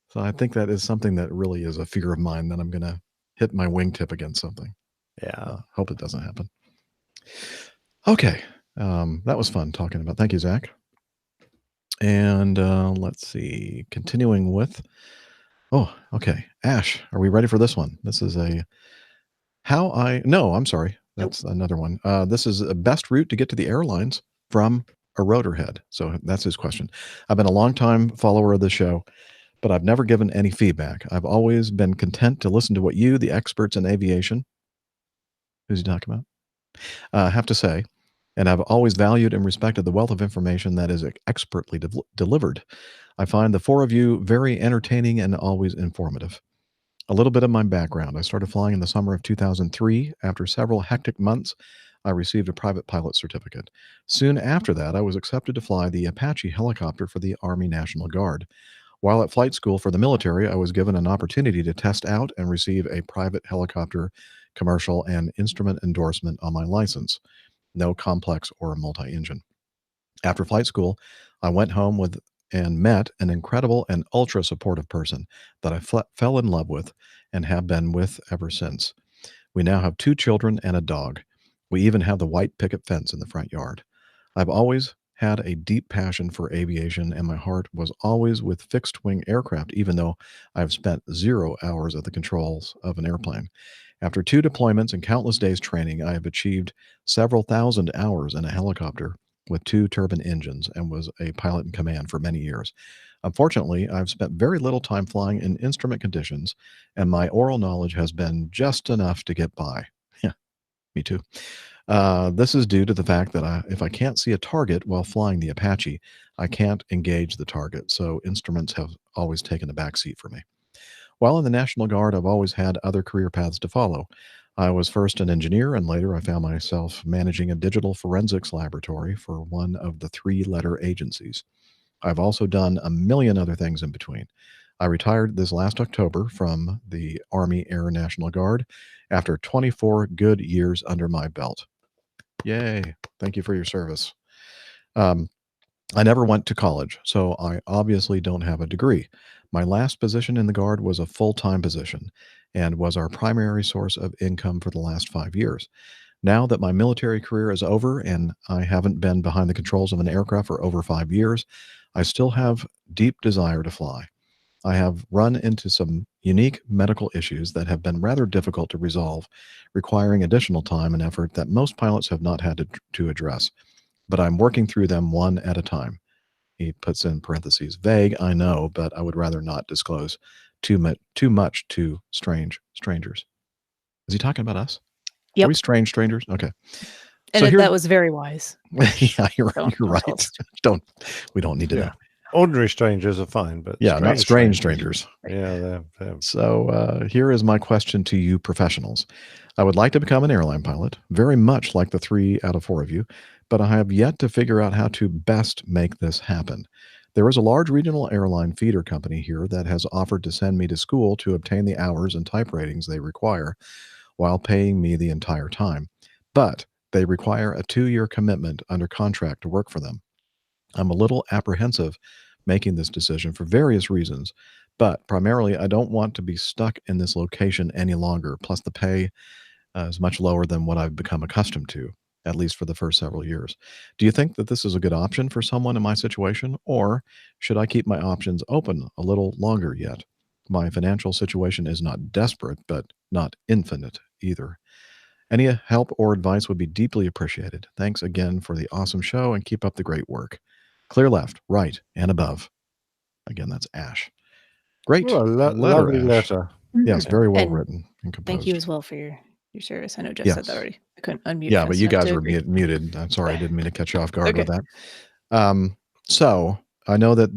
So I think that is something that really is a fear of mine, that I'm going to hit my wingtip against something. Yeah. Hope it doesn't happen. Okay. That was fun talking about. Thank you, Zach. And let's see. Continuing with. Oh, okay. Ash, are we ready for this one? This is No, I'm sorry. That's another one. This is a best route to get to the airlines from a rotorhead. So that's his question. I've been a long time follower of the show, but I've never given any feedback. I've always been content to listen to what you, the experts in aviation, who's he talking about, have to say. And I've always valued and respected the wealth of information that is expertly delivered. I find the four of you very entertaining and always informative. A little bit of my background. I started flying in the summer of 2003. After several hectic months, I received a private pilot certificate. Soon after that, I was accepted to fly the Apache helicopter for the Army National Guard. While at flight school for the military, I was given an opportunity to test out and receive a private helicopter commercial and instrument endorsement on my license. No complex or multi-engine. After flight school, I went home and met an incredible and ultra supportive person that I fell in love with and have been with ever since. We now have 2 children and a dog. We even have the white picket fence in the front yard. I've always had a deep passion for aviation, and my heart was always with fixed-wing aircraft, even though I've spent 0 hours at the controls of an airplane. After 2 deployments and countless days training, I have achieved several thousand hours in a helicopter with 2 turbine engines and was a pilot in command for many years. Unfortunately, I've spent very little time flying in instrument conditions, and my oral knowledge has been just enough to get by. Yeah, me too. This is due to the fact that if I can't see a target while flying the Apache, I can't engage the target, so instruments have always taken a back seat for me. While in the National Guard, I've always had other career paths to follow. I was first an engineer, and later I found myself managing a digital forensics laboratory for one of the 3-letter agencies. I've also done a million other things in between. I retired this last October from the Army Air National Guard after 24 good years under my belt. Yay. Thank you for your service. I never went to college, so I obviously don't have a degree. My last position in the Guard was a full-time position and was our primary source of income for the last 5 years. Now that my military career is over and I haven't been behind the controls of an aircraft for over 5 years, I still have deep desire to fly. I have run into some unique medical issues that have been rather difficult to resolve, requiring additional time and effort that most pilots have not had to address. But I'm working through them one at a time. He puts in parentheses, vague, I know, but I would rather not disclose too much to strangers. Is he talking about us? Yep. Are we strange strangers? Okay. And So that was very wise. Yeah, you're right. We don't need to know. Ordinary strangers are fine, but not strange strangers. Yeah. So here is my question to you professionals. I would like to become an airline pilot, very much like the 3 out of 4 of you, but I have yet to figure out how to best make this happen. There is a large regional airline feeder company here that has offered to send me to school to obtain the hours and type ratings they require while paying me the entire time. But they require a 2-year commitment under contract to work for them. I'm a little apprehensive making this decision for various reasons, but primarily I don't want to be stuck in this location any longer. Plus the pay is much lower than what I've become accustomed to, at least for the first several years. Do you think that this is a good option for someone in my situation, or should I keep my options open a little longer yet? My financial situation is not desperate, but not infinite either. Any help or advice would be deeply appreciated. Thanks again for the awesome show and keep up the great work. Clear left, right, and above. Again, that's Ash. Great. Oh, lovely Ash. letter. Yes, very well And written and composed. Thank you as well for your service. I know Jeff said that Yes. already. I couldn't unmute. Yeah, fast but you enough guys to were agree. muted. I'm sorry, I didn't mean to catch you off guard with Okay. that. So I know that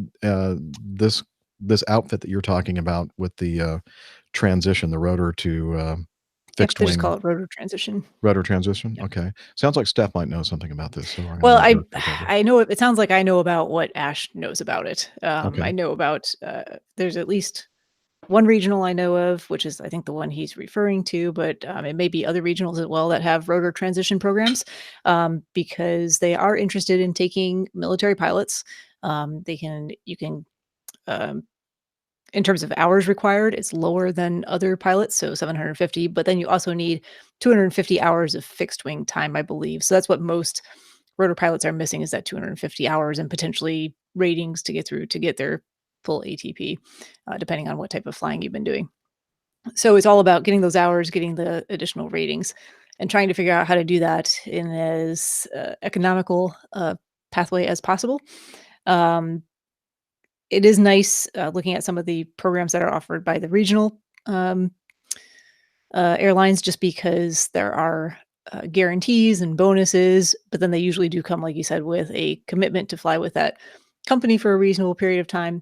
this outfit that you're talking about with the transition, the rotor to fixed They wing. just call it rotor transition. Rotor transition. Okay, sounds like Steph might know something about this. So Well, I know it sounds like I know about what Ash knows about it. Okay. I know about there's at least one regional I know of, which is I think the one he's referring to, but it may be other regionals as well that have rotor transition programs because they are interested in taking military pilots. You can in terms of hours required, it's lower than other pilots, so 750, but then you also need 250 hours of fixed wing time, I believe. So that's what most rotor pilots are missing, is that 250 hours and potentially ratings to get through to get their full ATP, depending on what type of flying you've been doing. So it's all about getting those hours, getting the additional ratings, and trying to figure out how to do that in as economical pathway as possible. It is nice looking at some of the programs that are offered by the regional airlines, just because there are guarantees and bonuses, but then they usually do come, like you said, with a commitment to fly with that company for a reasonable period of time.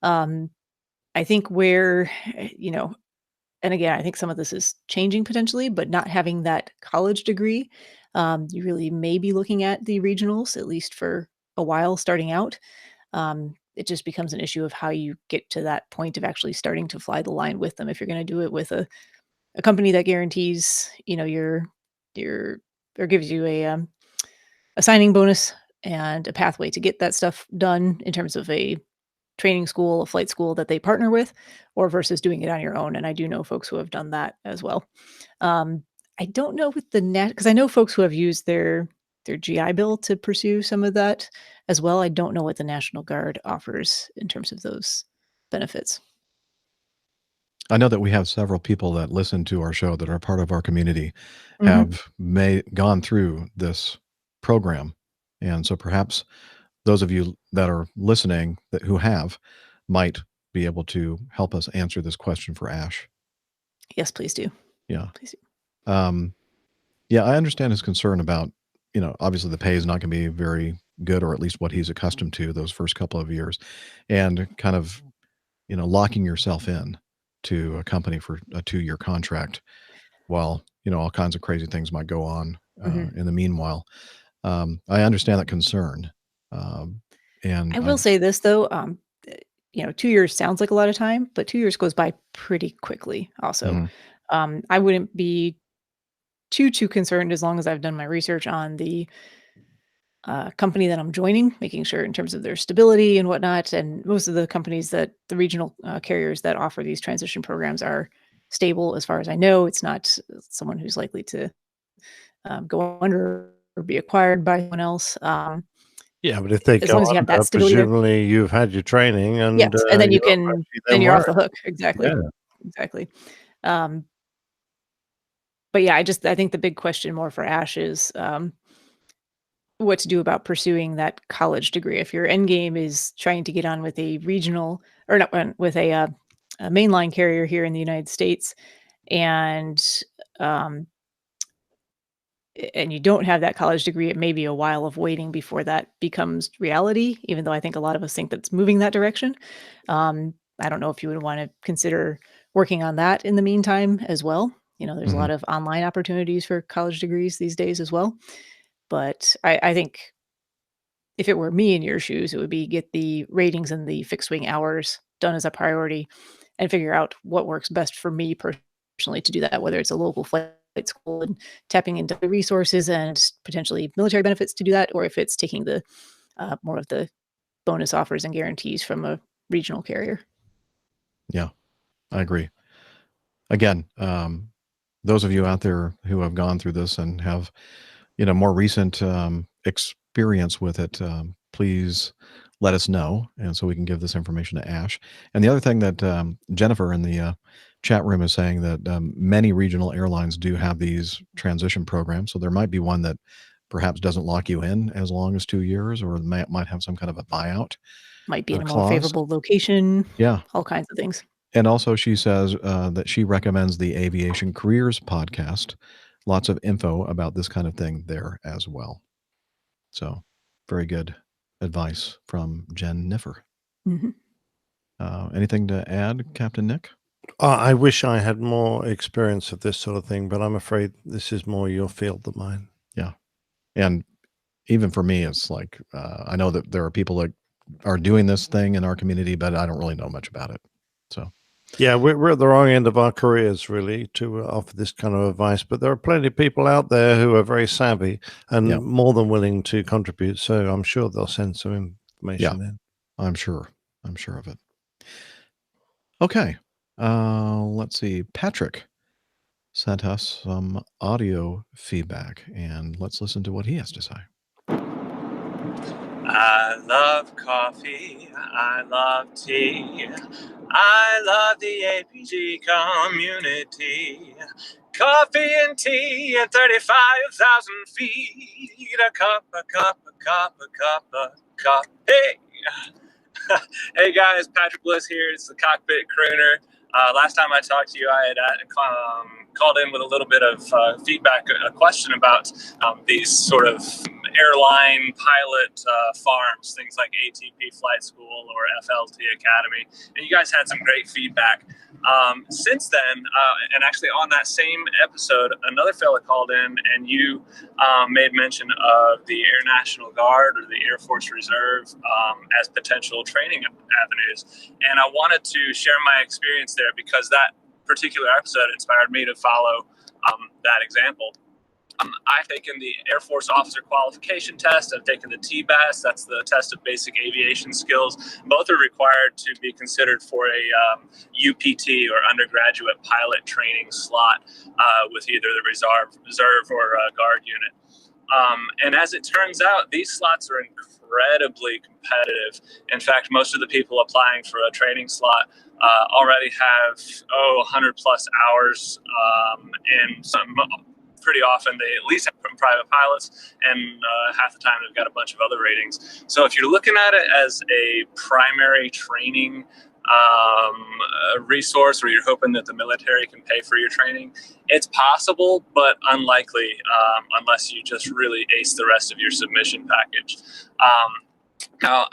I think where, and again, I think some of this is changing potentially, but not having that college degree, you really may be looking at the regionals, at least for a while starting out. It just becomes an issue of how you get to that point of actually starting to fly the line with them. If you're going to do it with a company that guarantees, your or gives you a signing bonus and a pathway to get that stuff done in terms of a training school, a flight school that they partner with, or versus doing it on your own. And I do know folks who have done that as well. I don't know with the net, because I know folks who have used their GI Bill to pursue some of that as well. I don't know what the National Guard offers in terms of those benefits. I know that we have several people that listen to our show that are part of our community have gone through this program. And so perhaps those of you that are listening who have might be able to help us answer this question for Ash. Yes, please do. Yeah. Please do. Yeah, I understand his concern about, obviously the pay is not going to be very good, or at least what he's accustomed to those first couple of years, and kind of, locking yourself in to a company for a 2-year contract while, all kinds of crazy things might go on in the meanwhile. I understand that concern. And I will say this though, 2 years sounds like a lot of time, but 2 years goes by pretty quickly also. I wouldn't be too concerned as long as I've done my research on the company that I'm joining, making sure in terms of their stability and whatnot. And most of the companies that the regional carriers that offer these transition programs are stable, as far as I know. It's not someone who's likely to go under or be acquired by someone else. Yeah, but if they as go long as you have under, that stability, presumably you've had your training, and yes, and then you're off the worry. hook. Exactly. Yeah. Exactly. But yeah, I think the big question more for Ash is what to do about pursuing that college degree. If your end game is trying to get on with a regional, or not with a mainline carrier here in the United States, and you don't have that college degree, it may be a while of waiting before that becomes reality, even though I think a lot of us think that's moving that direction. I don't know if you would want to consider working on that in the meantime as well. There's a lot of online opportunities for college degrees these days as well. But I think if it were me in your shoes, it would be get the ratings and the fixed wing hours done as a priority and figure out what works best for me personally to do that, whether it's a local flight school and tapping into the resources and potentially military benefits to do that, or if it's taking the more of the bonus offers and guarantees from a regional carrier. Yeah, I agree. Again, those of you out there who have gone through this and have, more recent experience with it, please let us know, and so we can give this information to Ash. And the other thing that Jennifer in the chat room is saying that many regional airlines do have these transition programs, so there might be one that perhaps doesn't lock you in as long as 2 years, or might have some kind of a buyout. Might be in a more clause. favorable location. Yeah. All kinds of things. And also she says that she recommends the Aviation Careers podcast. Lots of info about this kind of thing there as well. So very good advice from Jen Niffer. Mhm. Anything to add, Captain Nick? I wish I had more experience of this sort of thing, but I'm afraid this is more your field than mine. Yeah. And even for me, it's like, I know that there are people that are doing this thing in our community, but I don't really know much about it. So, yeah, we're at the wrong end of our careers, really, to offer this kind of advice. But there are plenty of people out there who are very savvy and more than willing to contribute. So I'm sure they'll send some information in. I'm sure of it. Okay. Let's see. Patrick sent us some audio feedback, and let's listen to what he has to say. I love coffee. I love tea. I love the APG community. Coffee and tea at 35,000 feet. A cup, a cup, a cup, a cup, a cup. Hey! Hey guys, Patrick Bliss here. It's the Cockpit Crooner. Last time I talked to you, I had called in with a little bit of feedback, a question about these sort of airline pilot farms, things like ATP Flight School or FLT Academy. And you guys had some great feedback. Since then, and actually on that same episode, another fella called in and you made mention of the Air National Guard or the Air Force Reserve as potential training avenues. And I wanted to share my experience there because that particular episode inspired me to follow that example. I've taken the Air Force Officer Qualification Test. I've taken the TBAS. That's the test of basic aviation skills. Both are required to be considered for a UPT or undergraduate pilot training slot with either the reserve or Guard unit. And as it turns out, these slots are incredibly competitive. In fact, most of the people applying for a training slot already have 100 plus hours, and some pretty often they at least have private pilots, and half the time they've got a bunch of other ratings. So if you're looking at it as a primary training resource, or you're hoping that the military can pay for your training, it's possible, but unlikely unless you just really ace the rest of your submission package. Now,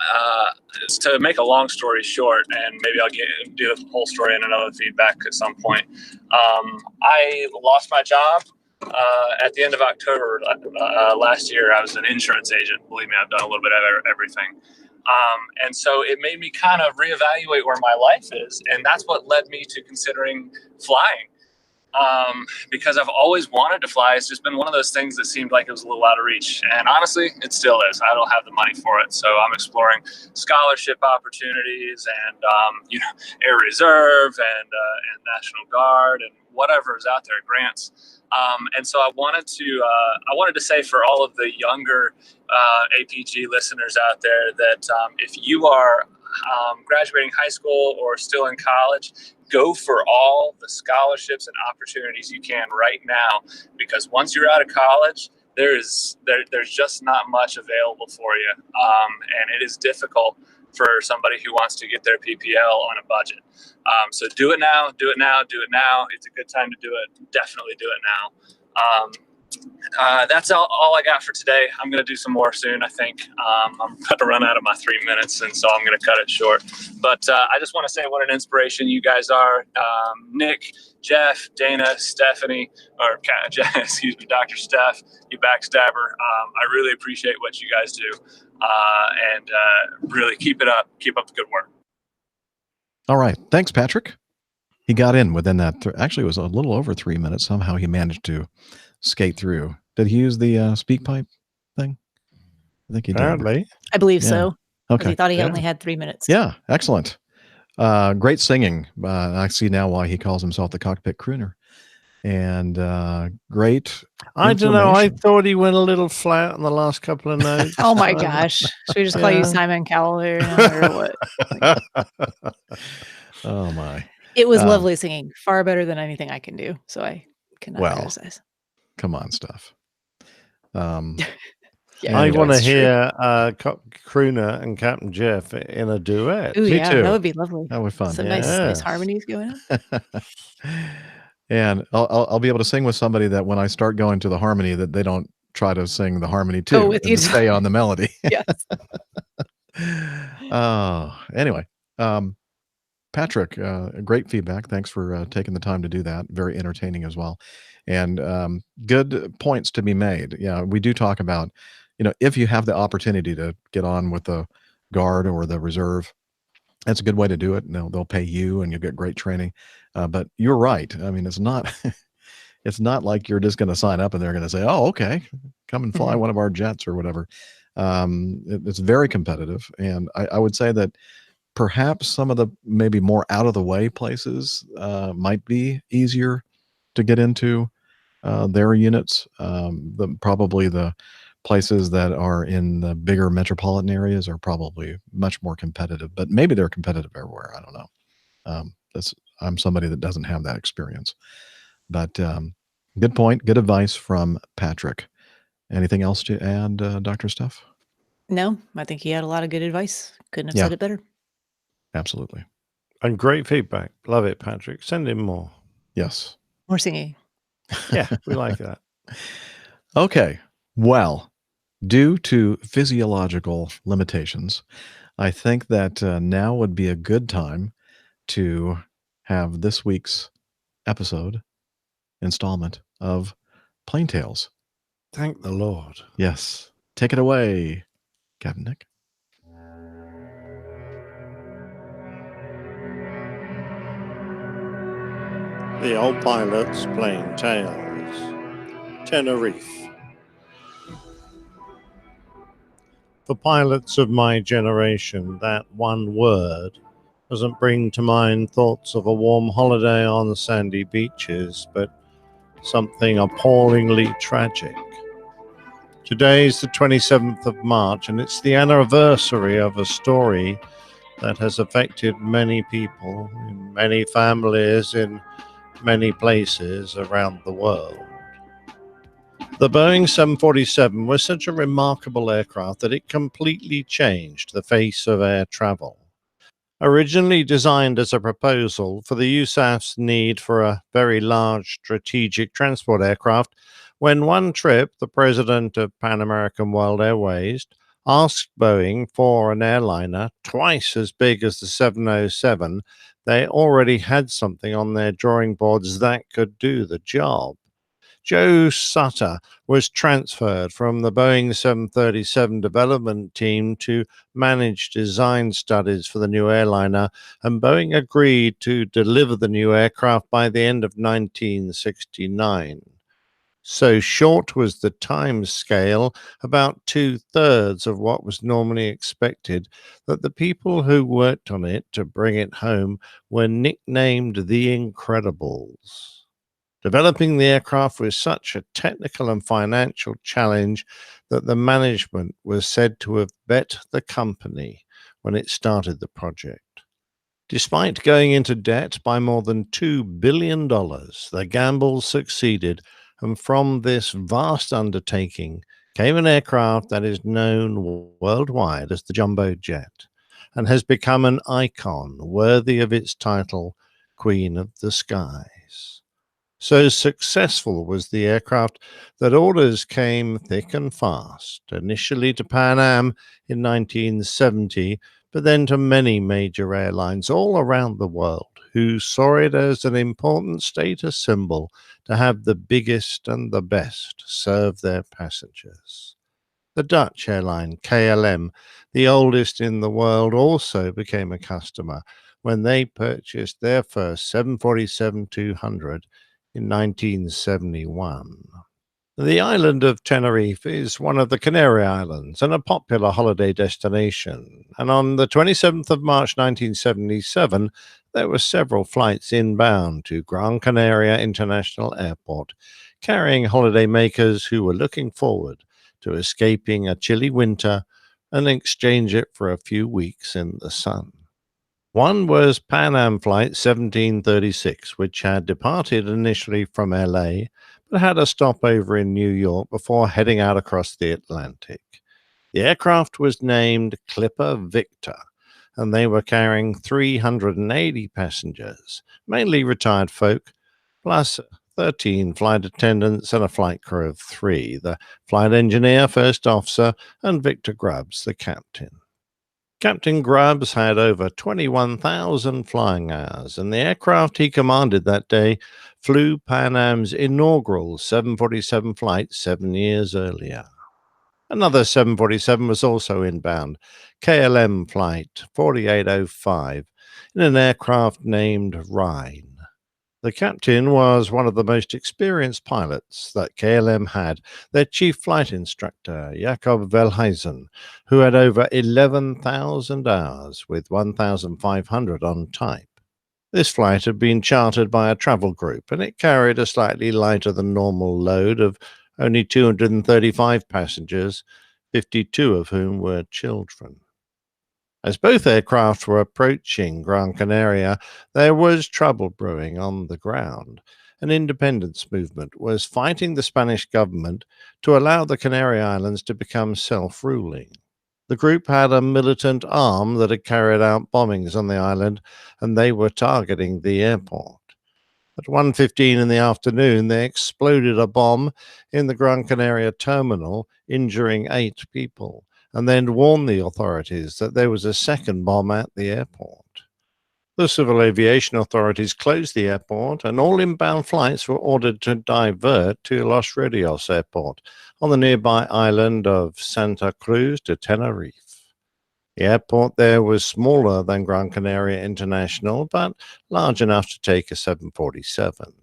to make a long story short, and maybe I'll do the whole story in another feedback at some point, I lost my job at the end of October last year. I was an insurance agent. Believe me, I've done a little bit of everything. And so it made me kind of reevaluate where my life is. And that's what led me to considering flying. Because I've always wanted to fly. It's just been one of those things that seemed like it was a little out of reach. And honestly, it still is. I don't have the money for it. So I'm exploring scholarship opportunities and, Air Reserve and National Guard and whatever is out there, grants. And so I wanted to say for all of the younger APG listeners out there that if you are graduating high school or still in college, go for all the scholarships and opportunities you can right now, because once you're out of college, there's just not much available for you, and it is difficult for somebody who wants to get their PPL on a budget. So do it now, do it now, do it now. It's a good time to do it. Definitely do it now. That's all I got for today. I'm going to do some more soon, I think. I'm about to run out of my 3 minutes, and so I'm going to cut it short. But I just want to say what an inspiration you guys are. Nick, Jeff, Dana, Stephanie, or excuse me, Dr. Steph, you backstabber. I really appreciate what you guys do. And really keep it up. Keep up the good work. All right. Thanks, Patrick. He got in within that. Actually, it was a little over 3 minutes. Somehow he managed to skate through. Did he use the speak pipe thing? I think he did. Apparently. I believe so. Okay. He thought he only had 3 minutes. Yeah. Excellent. Great singing. I see now why he calls himself the Cockpit Crooner. And great. I don't know. I thought he went a little flat on the last couple of notes. Oh my gosh. Should we just call you Simon Cowell or what? Oh my. It was lovely singing. Far better than anything I can do. So I cannot criticize. Come on, Steph. Yeah, I want to that's true. hear Crooner and Captain Jeff in a duet. Ooh, Me yeah, too. that would be lovely. That would be fun. Some nice Yes. harmonies going on. And I'll be able to sing with somebody that when I start going to the harmony, that they don't try to sing the harmony too, with and you to stay on the melody. Yes. Anyway, Patrick, great feedback. Thanks for taking the time to do that. Very entertaining as well, and good points to be made. Yeah, we do talk about, if you have the opportunity to get on with the guard or the reserve, that's a good way to do it. They'll pay you, and you'll get great training. But you're right. I mean, it's not it's not like you're just going to sign up and they're going to say, "Oh, okay, come and fly one of our jets or whatever." It's very competitive, and I would say that perhaps some of the maybe more out of the way places might be easier to get into their units. Probably the places that are in the bigger metropolitan areas are probably much more competitive, but maybe they're competitive everywhere. I don't know. I'm somebody that doesn't have that experience, but good point. Good advice from Patrick. Anything else to add, Dr. Steph? No, I think he had a lot of good advice. Couldn't have Yeah. said it better. Absolutely. And great feedback. Love it, Patrick. Send him more. Yes. More singing. Yeah, we like that. Okay. Well, due to physiological limitations, I think that now would be a good time to have this week's installment of Plain Tales. Thank the Lord. Yes. Take it away, Captain Nick. The Old Pilot's Plain Tales. Tenerife. For pilots of my generation, that one word doesn't bring to mind thoughts of a warm holiday on the sandy beaches, but something appallingly tragic. Today's the 27th of March, and it's the anniversary of a story that has affected many people, in many families, in many places around the world. The Boeing 747 was such a remarkable aircraft that it completely changed the face of air travel. Originally designed as a proposal for the USAF's need for a very large strategic transport aircraft, when one trip the president of Pan American World Airways asked Boeing for an airliner twice as big as the 707, they already had something on their drawing boards that could do the job. Joe Sutter was transferred from the Boeing 737 development team to manage design studies for the new airliner, and Boeing agreed to deliver the new aircraft by the end of 1969. So short was the time scale, about 2/3 of what was normally expected, that the people who worked on it to bring it home were nicknamed the Incredibles. Developing the aircraft was such a technical and financial challenge that the management was said to have bet the company when it started the project. Despite going into debt by more than $2 billion, the gamble succeeded, and from this vast undertaking came an aircraft that is known worldwide as the Jumbo Jet and has become an icon worthy of its title, Queen of the Skies. So successful was the aircraft that orders came thick and fast, initially to Pan Am in 1970, but then to many major airlines all around the world, who saw it as an important status symbol to have the biggest and the best serve their passengers. The Dutch airline KLM, the oldest in the world, also became a customer when they purchased their first 747-200 in 1971. The island of Tenerife is one of the Canary Islands and a popular holiday destination. And on the 27th of March 1977, there were several flights inbound to Gran Canaria International Airport, carrying holidaymakers who were looking forward to escaping a chilly winter and exchange it for a few weeks in the sun. One was Pan Am Flight 1736, which had departed initially from LA, but had a stopover in New York before heading out across the Atlantic. The aircraft was named Clipper Victor, and they were carrying 380 passengers, mainly retired folk, plus 13 flight attendants and a flight crew of 3, the flight engineer, first officer, and Victor Grubbs, the captain. Captain Grubbs had over 21,000 flying hours, and the aircraft he commanded that day flew Pan Am's inaugural 747 flight 7 years earlier. Another 747 was also inbound, KLM Flight 4805, in an aircraft named Rhine. The captain was one of the most experienced pilots that KLM had, their chief flight instructor, Jakob Velheisen, who had over 11,000 hours with 1,500 on type. This flight had been chartered by a travel group, and it carried a slightly lighter than normal load of only 235 passengers, 52 of whom were children. As both aircraft were approaching Gran Canaria, there was trouble brewing on the ground. An independence movement was fighting the Spanish government to allow the Canary Islands to become self-ruling. The group had a militant arm that had carried out bombings on the island, and they were targeting the airport. At 1:15 in the afternoon, they exploded a bomb in the Gran Canaria terminal, injuring 8 people, and then warned the authorities that there was a second bomb at the airport. The civil aviation authorities closed the airport, and all inbound flights were ordered to divert to Los Rios Airport on the nearby island of Santa Cruz de Tenerife. The airport there was smaller than Gran Canaria International, but large enough to take a 747.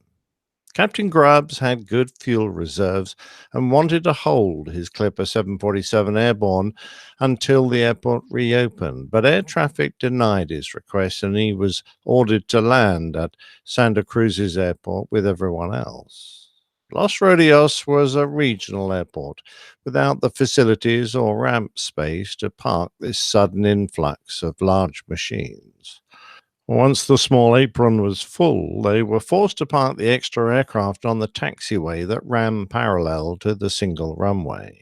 Captain Grubbs had good fuel reserves and wanted to hold his Clipper 747 airborne until the airport reopened, but air traffic denied his request, and he was ordered to land at Santa Cruz's airport with everyone else. Los Rios was a regional airport without the facilities or ramp space to park this sudden influx of large machines. Once the small apron was full, they were forced to park the extra aircraft on the taxiway that ran parallel to the single runway.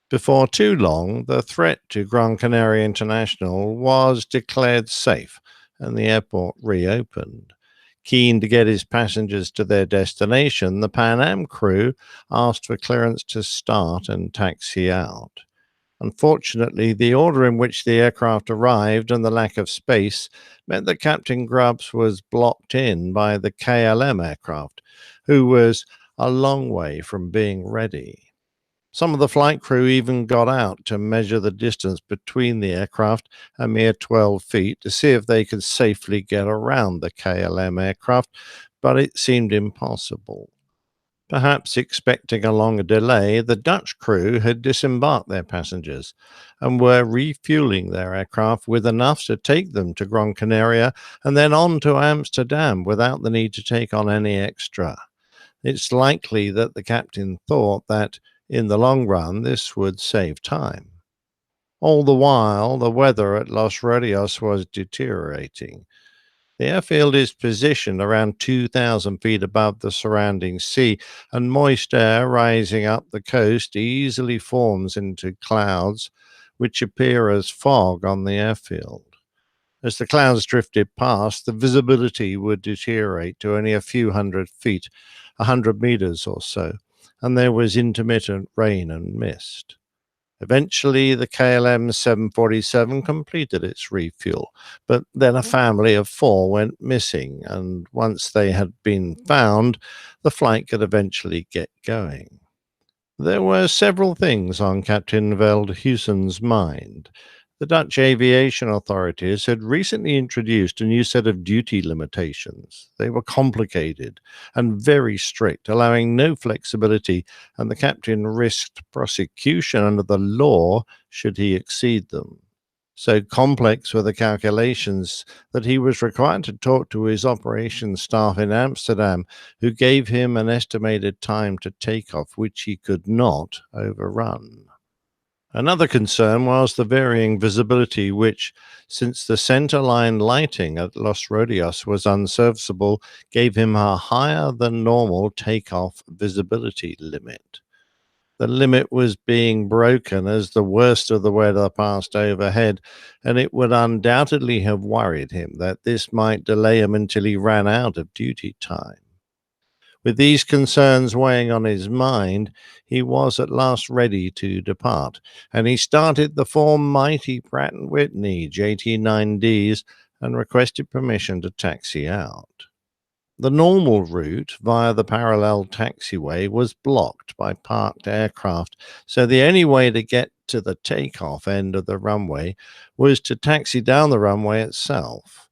Before too long, the threat to Gran Canaria International was declared safe, and the airport reopened. Keen to get his passengers to their destination, the Pan Am crew asked for clearance to start and taxi out. Unfortunately, the order in which the aircraft arrived and the lack of space meant that Captain Grubbs was blocked in by the KLM aircraft, who was a long way from being ready. Some of the flight crew even got out to measure the distance between the aircraft, a mere 12 feet, to see if they could safely get around the KLM aircraft, but it seemed impossible. Perhaps expecting a longer delay, the Dutch crew had disembarked their passengers and were refueling their aircraft with enough to take them to Gran Canaria and then on to Amsterdam without the need to take on any extra. It's likely that the captain thought that, in the long run, this would save time. All the while, the weather at Los Rios was deteriorating. The airfield is positioned around 2,000 feet above the surrounding sea, and moist air rising up the coast easily forms into clouds, which appear as fog on the airfield. As the clouds drifted past, the visibility would deteriorate to only a few hundred feet, 100 meters or so, and there was intermittent rain and mist. Eventually, the KLM 747 completed its refuel, but then a family of 4 went missing, and once they had been found, the flight could eventually get going. There were several things on Captain Veldhuizen's mind. The Dutch aviation authorities had recently introduced a new set of duty limitations. They were complicated and very strict, allowing no flexibility, and the captain risked prosecution under the law should he exceed them. So complex were the calculations that he was required to talk to his operations staff in Amsterdam, who gave him an estimated time to take off, which he could not overrun. Another concern was the varying visibility, which, since the center line lighting at Los Rodeos was unserviceable, gave him a higher than normal takeoff visibility limit. The limit was being broken as the worst of the weather passed overhead, and it would undoubtedly have worried him that this might delay him until he ran out of duty time. With these concerns weighing on his mind, he was at last ready to depart, and he started the four mighty Pratt & Whitney JT9Ds and requested permission to taxi out. The normal route via the parallel taxiway was blocked by parked aircraft, so the only way to get to the takeoff end of the runway was to taxi down the runway itself.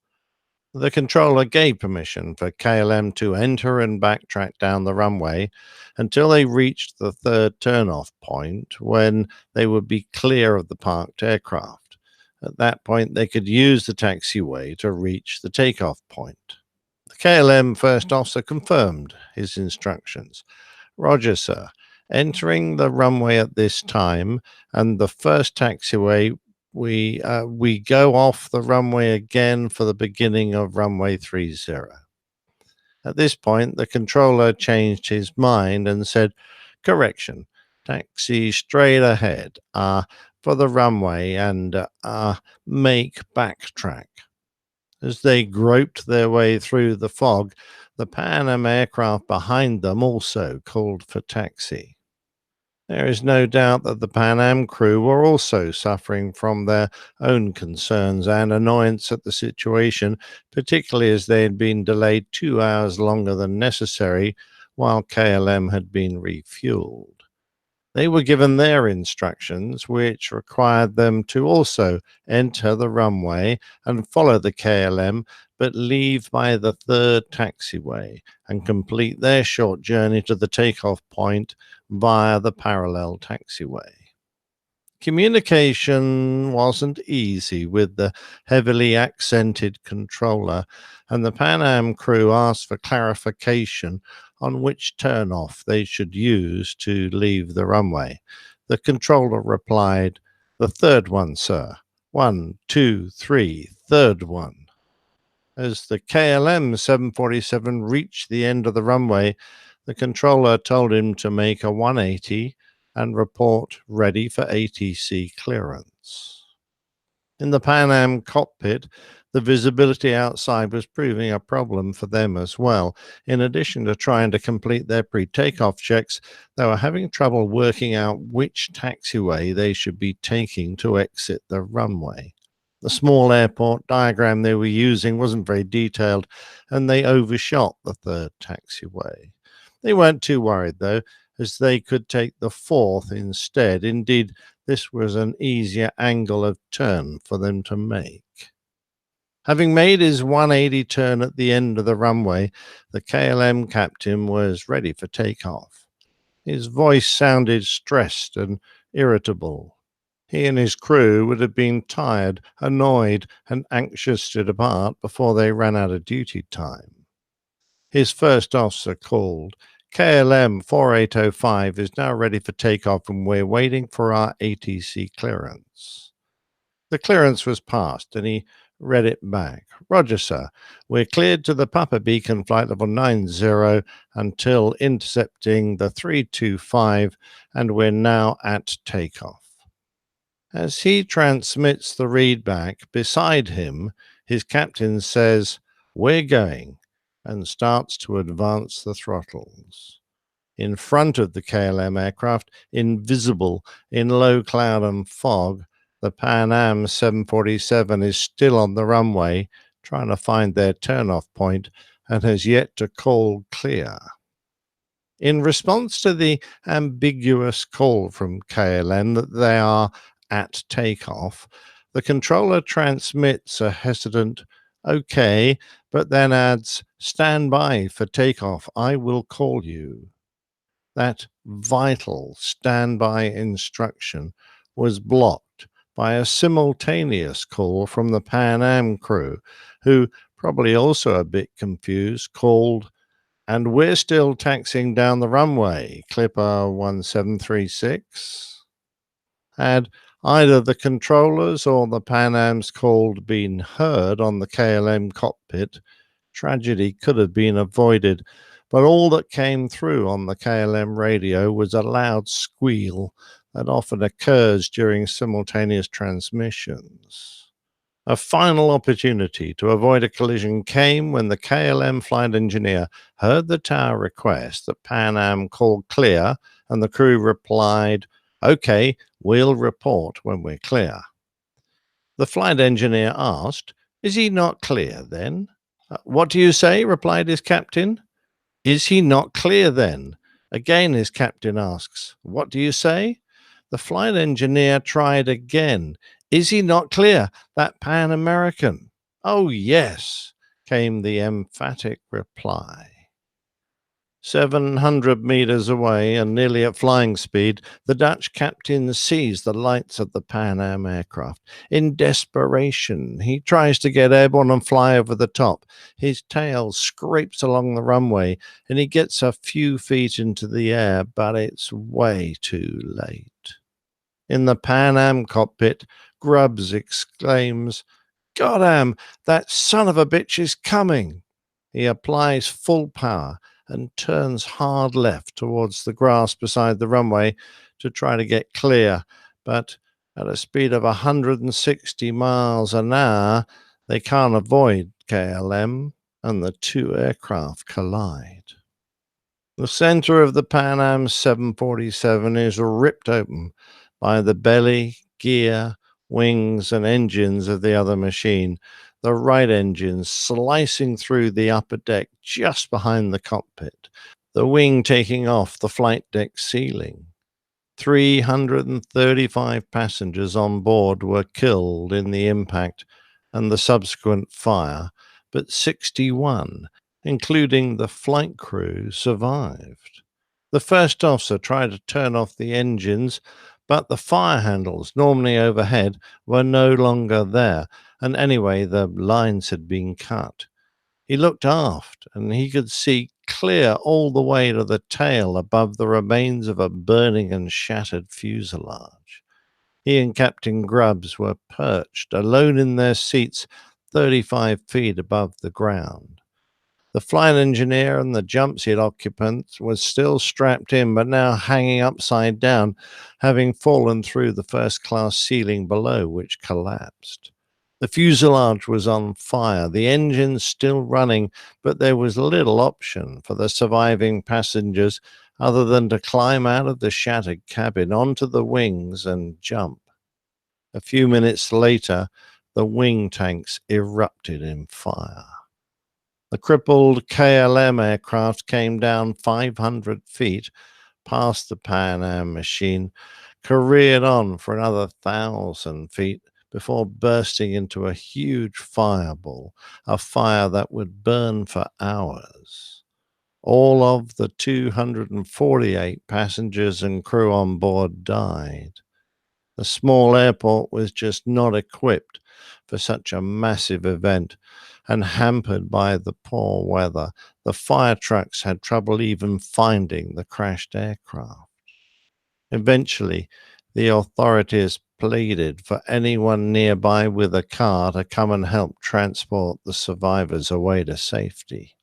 The controller gave permission for KLM to enter and backtrack down the runway until they reached the third turnoff point, when they would be clear of the parked aircraft. At that point, they could use the taxiway to reach the takeoff point. The KLM first officer confirmed his instructions. Roger, sir. Entering the runway at this time and the first taxiway, we go off the runway again for the beginning of runway 30. At this point, the controller changed his mind and said, correction, taxi straight ahead for the runway and make backtrack. As they groped their way through the fog, the Pan Am aircraft behind them also called for taxi. There is no doubt that the Pan Am crew were also suffering from their own concerns and annoyance at the situation, particularly as they had been delayed 2 hours longer than necessary while KLM had been refueled. They were given their instructions, which required them to also enter the runway and follow the KLM, but leave by the third taxiway and complete their short journey to the takeoff point via the parallel taxiway. Communication wasn't easy with the heavily accented controller, and the Pan Am crew asked for clarification on which turnoff they should use to leave the runway. The controller replied, "The third one, sir. 1, 2, 3, third one." As the KLM 747 reached the end of the runway, the controller told him to make a 180 and report ready for ATC clearance. In the Pan Am cockpit, the visibility outside was proving a problem for them as well. In addition to trying to complete their pre-takeoff checks, they were having trouble working out which taxiway they should be taking to exit the runway. The small airport diagram they were using wasn't very detailed, and they overshot the third taxiway. They weren't too worried, though, as they could take the fourth instead. Indeed, this was an easier angle of turn for them to make. Having made his 180 turn at the end of the runway, the KLM captain was ready for takeoff. His voice sounded stressed and irritable. He and his crew would have been tired, annoyed, and anxious to depart before they ran out of duty time. His first officer called, "KLM 4805 is now ready for takeoff and we're waiting for our ATC clearance." The clearance was passed and he read it back. "Roger, sir. We're cleared to the Papa Beacon flight level 90 until intercepting the 325 and we're now at takeoff." As he transmits the readback, beside him, his captain says, "We're going," and starts to advance the throttles. In front of the KLM aircraft, invisible in low cloud and fog, the Pan Am 747 is still on the runway, trying to find their turnoff point, and has yet to call clear. In response to the ambiguous call from KLM that they are at takeoff, the controller transmits a hesitant "okay," but then adds, "Stand by for takeoff. I will call you." That vital standby instruction was blocked by a simultaneous call from the Pan Am crew, who, probably also a bit confused, called, "And we're still taxiing down the runway, Clipper 1736. Had either the controllers or the Pan Am's call been heard on the KLM cockpit, tragedy could have been avoided, but all that came through on the KLM radio was a loud squeal that often occurs during simultaneous transmissions. A final opportunity to avoid a collision came when the KLM flight engineer heard the tower request that Pan Am call clear, and the crew replied, "Okay, we'll report when we're clear." The flight engineer asked, "Is he not clear then?" "What do you say?" replied his captain. "Is he not clear then?" Again his captain asks, "What do you say?" The flight engineer tried again. "Is he not clear, that Pan American?" "Oh, yes," came the emphatic reply. 700 meters away and nearly at flying speed, the Dutch captain sees the lights of the Pan Am aircraft. In desperation, he tries to get airborne and fly over the top. His tail scrapes along the runway and he gets a few feet into the air, but it's way too late. In the Pan Am cockpit, Grubbs exclaims, "Goddamn, that son of a bitch is coming!" He applies full power and turns hard left towards the grass beside the runway to try to get clear, but at a speed of 160 miles an hour, they can't avoid KLM, and the two aircraft collide. The center of the Pan Am 747 is ripped open by the belly, gear, wings, and engines of the other machine, the right engine slicing through the upper deck just behind the cockpit, the wing taking off the flight deck ceiling. 335 passengers on board were killed in the impact and the subsequent fire, but 61, including the flight crew, survived. The first officer tried to turn off the engines, but the fire handles, normally overhead, were no longer there, and anyway, the lines had been cut. He looked aft, and he could see clear all the way to the tail above the remains of a burning and shattered fuselage. He and Captain Grubbs were perched, alone in their seats, 35 feet above the ground. The flight engineer and the jump seat occupant was still strapped in, but now hanging upside down, having fallen through the first-class ceiling below, which collapsed. The fuselage was on fire, the engines still running, but there was little option for the surviving passengers other than to climb out of the shattered cabin onto the wings and jump. A few minutes later, the wing tanks erupted in fire. The crippled KLM aircraft came down 500 feet past the Pan Am machine, careered on for another 1,000 feet before bursting into a huge fireball, a fire that would burn for hours. All of the 248 passengers and crew on board died. The small airport was just not equipped for such a massive event, and hampered by the poor weather, the fire trucks had trouble even finding the crashed aircraft. Eventually, the authorities pleaded for anyone nearby with a car to come and help transport the survivors away to safety.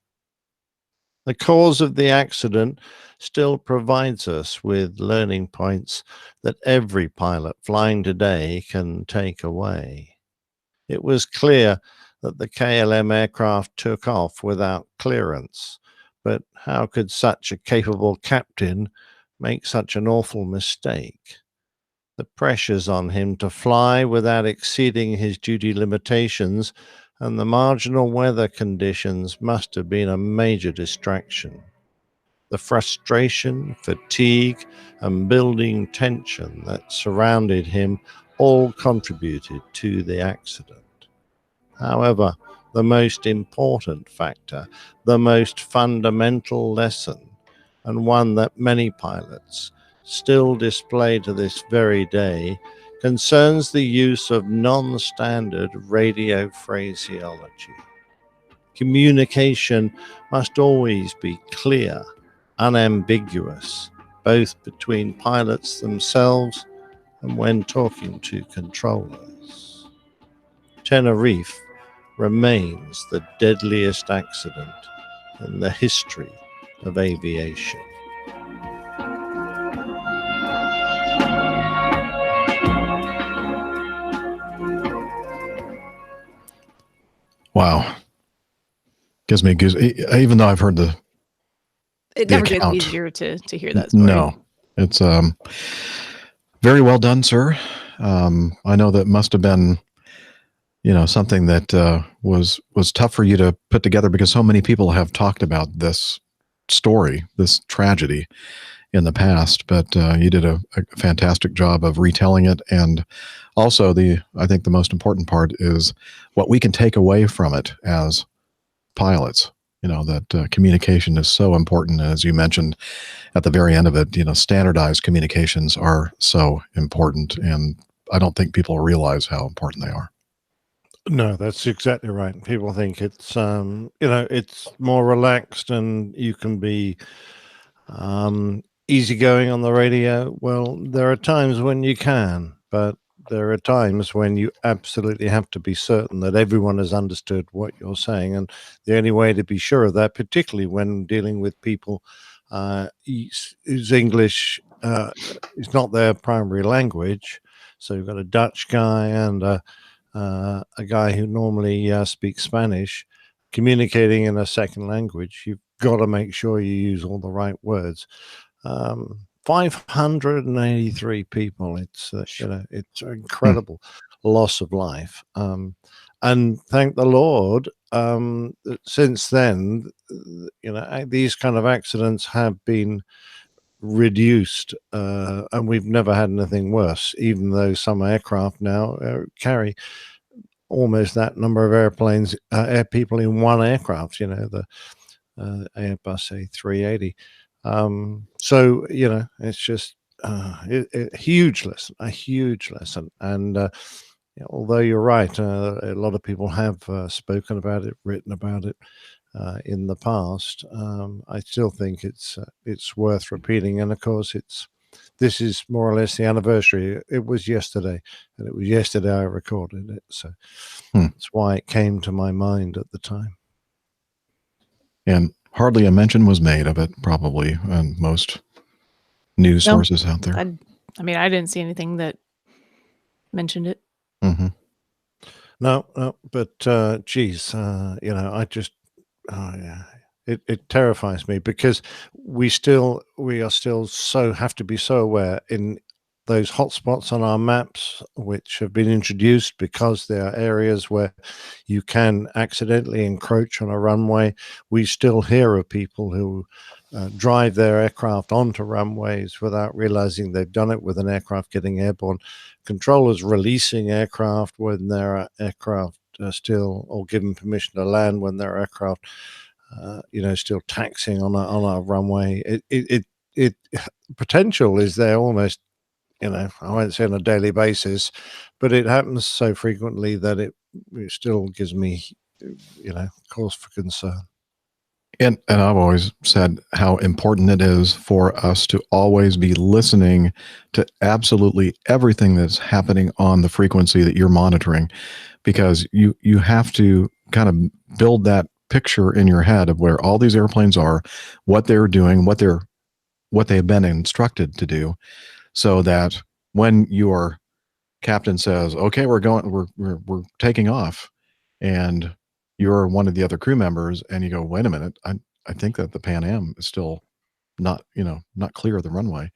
The cause of the accident still provides us with learning points that every pilot flying today can take away. It was clear that the KLM aircraft took off without clearance, but how could such a capable captain make such an awful mistake? The pressures on him to fly without exceeding his duty limitations and the marginal weather conditions must have been a major distraction. The frustration, fatigue, and building tension that surrounded him all contributed to the accident. However, the most important factor, the most fundamental lesson, and one that many pilots still display to this very day, concerns the use of non-standard radio phraseology. Communication must always be clear, unambiguous, both between pilots themselves and when talking to controllers. Tenerife remains the deadliest accident in the history of aviation. Wow. Gives me goose. Even though I've heard It the never gets account. easier to hear that story. No, it's very well done, sir. I know that must have been, something that was tough for you to put together because so many people have talked about this story, this tragedy in the past, but you did a fantastic job of retelling it. And also I think the most important part is what we can take away from it as pilots, that communication is so important. As you mentioned at the very end of it, standardized communications are so important. And I don't think people realize how important they are. No, that's exactly right. People think it's it's more relaxed and you can be easygoing on the radio. Well, there are times when you can, but there are times when you absolutely have to be certain that everyone has understood what you're saying. And the only way to be sure of that, particularly when dealing with people whose English is not their primary language. So you've got a Dutch guy and a guy who normally speaks Spanish, communicating in a second language. You've got to make sure you use all the right words. 583 people. It's it's an incredible loss of life. And thank the Lord, since then, these kind of accidents have been reduced, and we've never had anything worse. Even though some aircraft now carry almost that number of air people in one aircraft. The Airbus A380. So it's just a huge lesson. And although you're right, a lot of people have spoken about it, written about it in the past. I still think it's worth repeating. And of course, this is more or less the anniversary. It was yesterday, and it was yesterday I recorded it. So that's why it came to my mind at the time. And hardly a mention was made of it, probably, on most news sources out there. I didn't see anything that mentioned it. Mm-hmm. No, but geez, I just, it terrifies me because we are still have to be so aware in those hotspots on our maps, which have been introduced because there are areas where you can accidentally encroach on a runway. We still hear of people who drive their aircraft onto runways without realizing they've done it, with an aircraft getting airborne. Controllers releasing aircraft when there are aircraft still, or giving permission to land when there are aircraft, still taxiing on a runway. It potential is there almost. I won't say on a daily basis, but it happens so frequently that it still gives me, cause for concern. And I've always said how important it is for us to always be listening to absolutely everything that's happening on the frequency that you're monitoring, because you have to kind of build that picture in your head of where all these airplanes are, what they're doing, what they've been instructed to do, so that when your captain says, "Okay, we're taking off," and you're one of the other crew members, and you go, "Wait a minute, I think that the Pan Am is still not clear of the runway."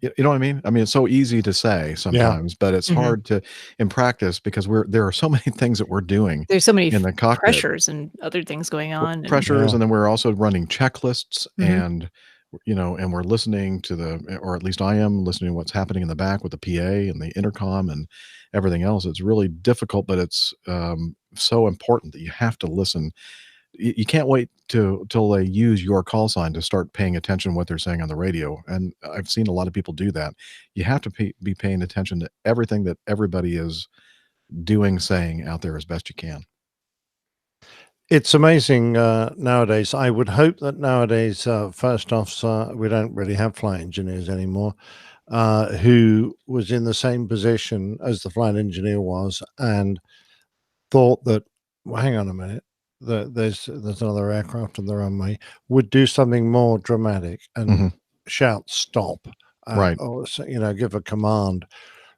You know what I mean? I mean, it's so easy to say sometimes, but it's hard to in practice, because there are so many things that we're doing. There's so many in the cockpit. pressures and other things going on. Pressures, and then we're also running checklists, and and we're listening to or at least I am listening to what's happening in the back with the PA and the intercom and everything else. It's really difficult, but it's so important that you have to listen. You can't wait till they use your call sign to start paying attention to what they're saying on the radio. And I've seen a lot of people do that. You have to be paying attention to everything that everybody is doing, saying out there as best you can. It's amazing nowadays. I would hope that nowadays, first off, we don't really have flight engineers anymore. who was in the same position as the flight engineer was, and thought that, well, hang on a minute, there's another aircraft on the runway, would do something more dramatic and shout stop, Right. or give a command.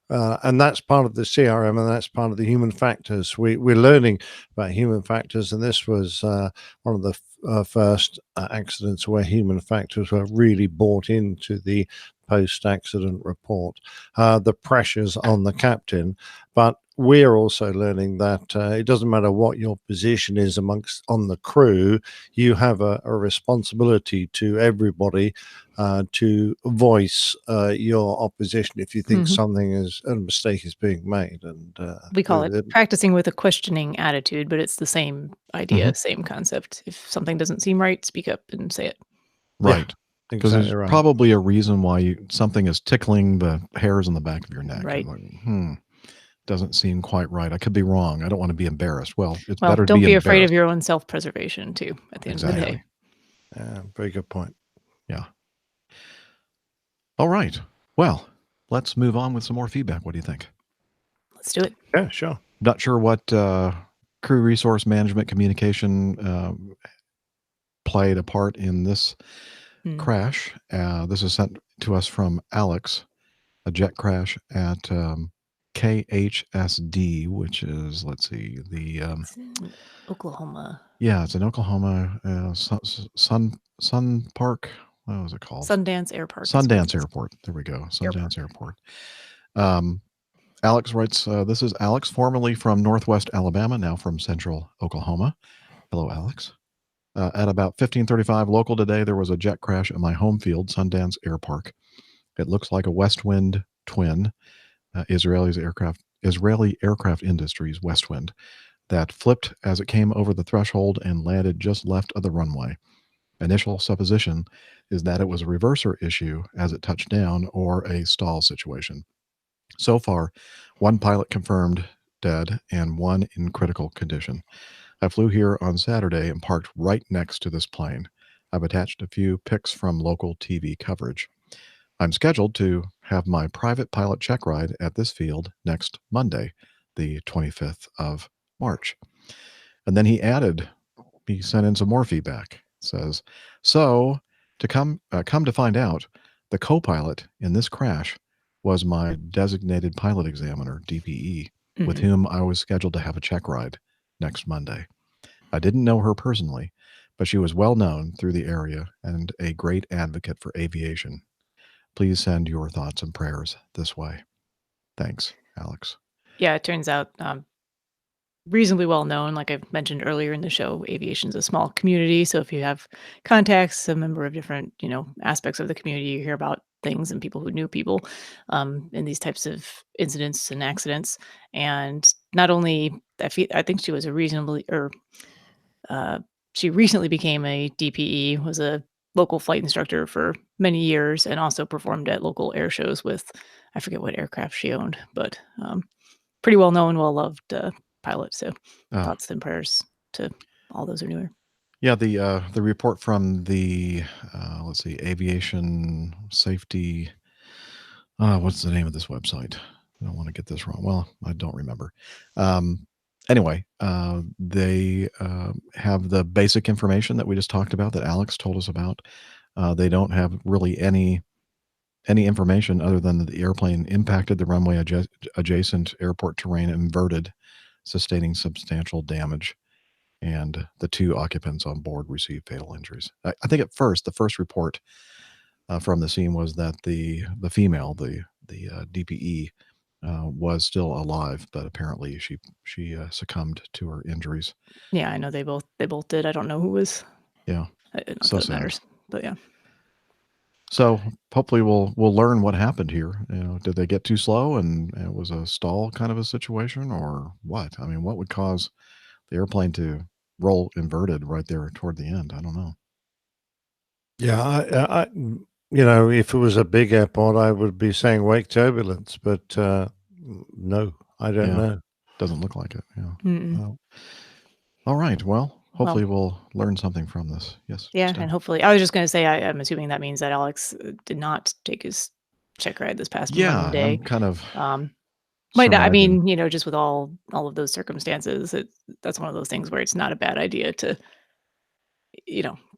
And that's part of the CRM, and that's part of the human factors. We're learning about human factors, and this was one of the first accidents where human factors were really brought into the post-accident report. The pressures on the captain, but we're also learning that it doesn't matter what your position is on the crew, you have a responsibility to everybody to voice your opposition if you think a mistake is being made. And we call it practicing with a questioning attitude, but it's the same idea, same concept. If something doesn't seem right, speak up and say it. Right. Because exactly there's right. probably a reason why something is tickling the hairs on the back of your neck. Right. Like, doesn't seem quite right. I could be wrong. I don't want to be embarrassed. Well, it's better to don't be afraid of embarrassed. your own self-preservation too, at the end of the day. Yeah, very good point. Yeah. All right. Well, let's move on with some more feedback. What do you think? Let's do it. Yeah, sure. Not sure what crew resource management communication played a part in this crash. This is sent to us from Alex, a jet crash at KHSD, which is, let's see, it's in Oklahoma. Yeah, it's in Oklahoma. Sun Park. What was it called? Sundance Air Park. Sundance Airport. There we go. Sundance Airport. Alex writes, this is Alex, formerly from Northwest Alabama, now from Central Oklahoma. Hello, Alex. At about 15:35 local today, there was a jet crash at my home field, Sundance Air Park. It looks like a Westwind twin, Israeli Aircraft Industries Westwind, that flipped as it came over the threshold and landed just left of the runway. Initial supposition is that it was a reverser issue as it touched down or a stall situation. So far, one pilot confirmed dead and one in critical condition. I flew here on Saturday and parked right next to this plane. I've attached a few pics from local TV coverage. I'm scheduled to have my private pilot check ride at this field next Monday, the 25th of March. And then he sent in some more feedback. It says, so to come to find out, the co-pilot in this crash was my designated pilot examiner, DPE, with whom I was scheduled to have a check ride next Monday. I didn't know her personally, but she was well known through the area and a great advocate for aviation. Please send your thoughts and prayers this way. Thanks, Alex. Yeah, it turns out reasonably well known. Like I mentioned earlier in the show, aviation is a small community. So if you have contacts, a member of different, aspects of the community, you hear about things and people who knew people in these types of incidents and accidents. And not only, I think she was she recently became a DPE, was a local flight instructor for many years, and also performed at local air shows with, I forget what aircraft she owned, but pretty well known, well loved pilot. So thoughts and prayers to all those who knew her. Yeah, the report from the let's see, aviation safety. What's the name of this website? I don't want to get this wrong. Well, I don't remember. Anyway, they have the basic information that we just talked about that Alex told us about. They don't have really any information other than that the airplane impacted the runway adjacent airport terrain, inverted, sustaining substantial damage, and the two occupants on board received fatal injuries. I think at first, the first report from the scene was that the female, the DPE, was still alive, but apparently she succumbed to her injuries. Yeah, I know they both did. I don't know who was. Yeah, not so that it sad. matters, but yeah. So hopefully we'll learn what happened here. Did they get too slow and it was a stall kind of a situation, or what? I mean, what would cause the airplane to roll inverted right there toward the end? I don't know. Yeah, I if it was a big airport, I would be saying wake turbulence, but no, I don't know. Doesn't look like it. Yeah. Mm-mm. All right. Well, hopefully we'll learn something from this. Yes. Yeah, Steph. and hopefully, I was just going to say, I'm assuming that means that Alex did not take his check ride this past Yeah, one day. I'm kind of Might not. I surmising. mean, just with all of those circumstances, that's one of those things where it's not a bad idea to,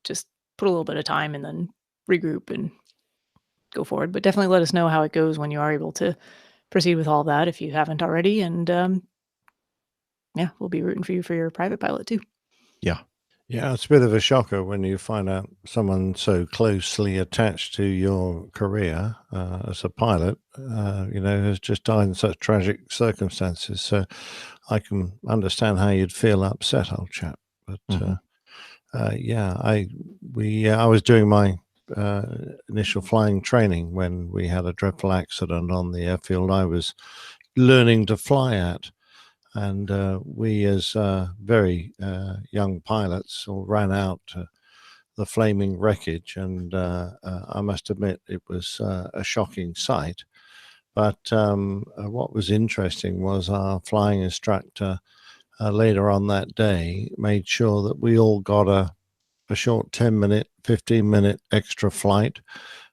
just put a little bit of time and then regroup and go forward. But definitely let us know how it goes when you are able to proceed with all that if you haven't already. And yeah, we'll be rooting for you for your private pilot too. Yeah. Yeah, it's a bit of a shocker when you find out someone so closely attached to your career as a pilot, has just died in such tragic circumstances. So I can understand how you'd feel upset, old chap. But I was doing my initial flying training when we had a dreadful accident on the airfield I was learning to fly at. And we, as very young pilots, all ran out to the flaming wreckage. And I must admit, it was a shocking sight. But what was interesting was our flying instructor later on that day made sure that we all got a short 10-minute, 15-minute extra flight.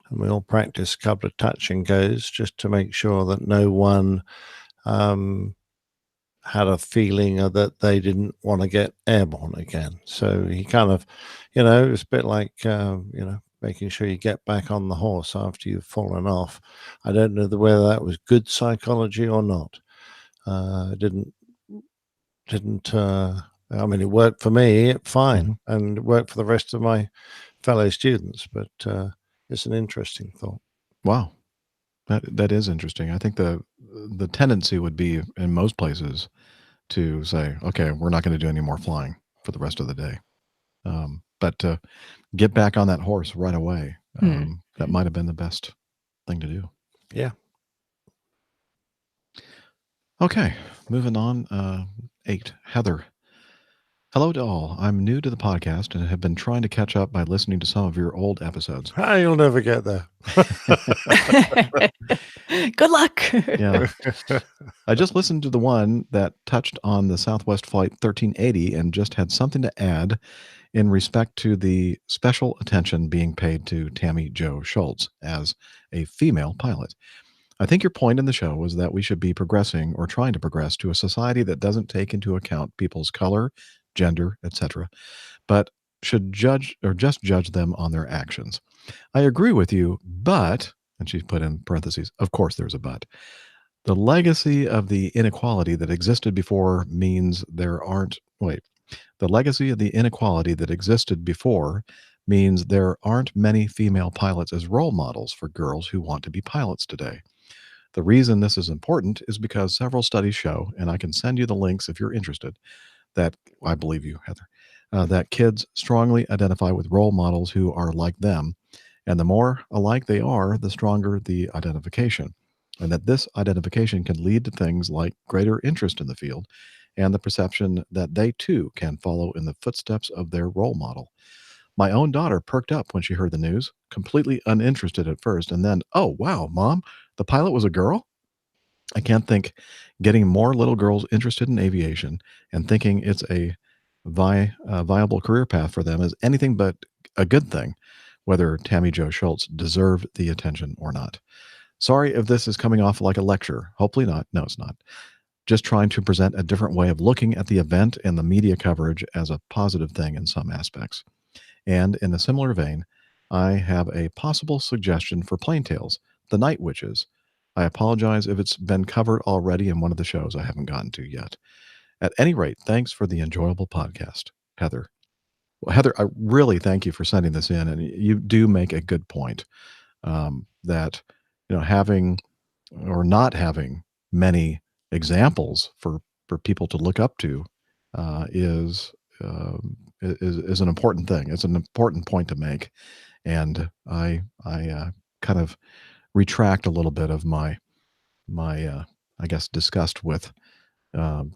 And we all practiced a couple of touch and goes just to make sure that no one had a feeling that they didn't want to get airborne again. So he kind of, it was a bit like, making sure you get back on the horse after you've fallen off. I don't know whether that was good psychology or not. It worked for me, fine, and it worked for the rest of my fellow students, but it's an interesting thought. Wow. That is interesting. I think the tendency would be in most places to say, okay, we're not going to do any more flying for the rest of the day. But to get back on that horse right away, that might have been the best thing to do. Yeah. Okay, moving on. 8, Heather. Hello to all. I'm new to the podcast and have been trying to catch up by listening to some of your old episodes. You'll never get there. Good luck. Yeah. I just listened to the one that touched on the Southwest Flight 1380 and just had something to add in respect to the special attention being paid to Tammy Jo Schultz as a female pilot. I think your point in the show was that we should be progressing or trying to progress to a society that doesn't take into account people's color, gender, etc., but should judge or just judge them on their actions. I agree with you, but, and she put in parentheses, of course there's a but, the legacy of the inequality that existed before means there aren't, the legacy of the inequality that existed before means there aren't many female pilots as role models for girls who want to be pilots today. The reason this is important is because several studies show, and I can send you the links if you're interested, that, I believe you, Heather, that kids strongly identify with role models who are like them, and the more alike they are, the stronger the identification, and that this identification can lead to things like greater interest in the field and the perception that they too can follow in the footsteps of their role model. My own daughter perked up when she heard the news, completely uninterested at first, and then, oh, wow, Mom, the pilot was a girl? I can't think getting more little girls interested in aviation and thinking it's a viable career path for them is anything but a good thing, whether Tammy Jo Schultz deserved the attention or not. Sorry if this is coming off like a lecture. Hopefully not. No, it's not. Just trying to present a different way of looking at the event and the media coverage as a positive thing in some aspects. And in a similar vein, I have a possible suggestion for Plain Tales, The Night Witches. I apologize if it's been covered already in one of the shows I haven't gotten to yet. At any rate, thanks for the enjoyable podcast, Heather. Well, Heather, I really thank you for sending this in, and you do make a good point that having or not having many examples for people to look up to is an important thing. It's an important point to make, and I kind of retract a little bit of my I guess disgust with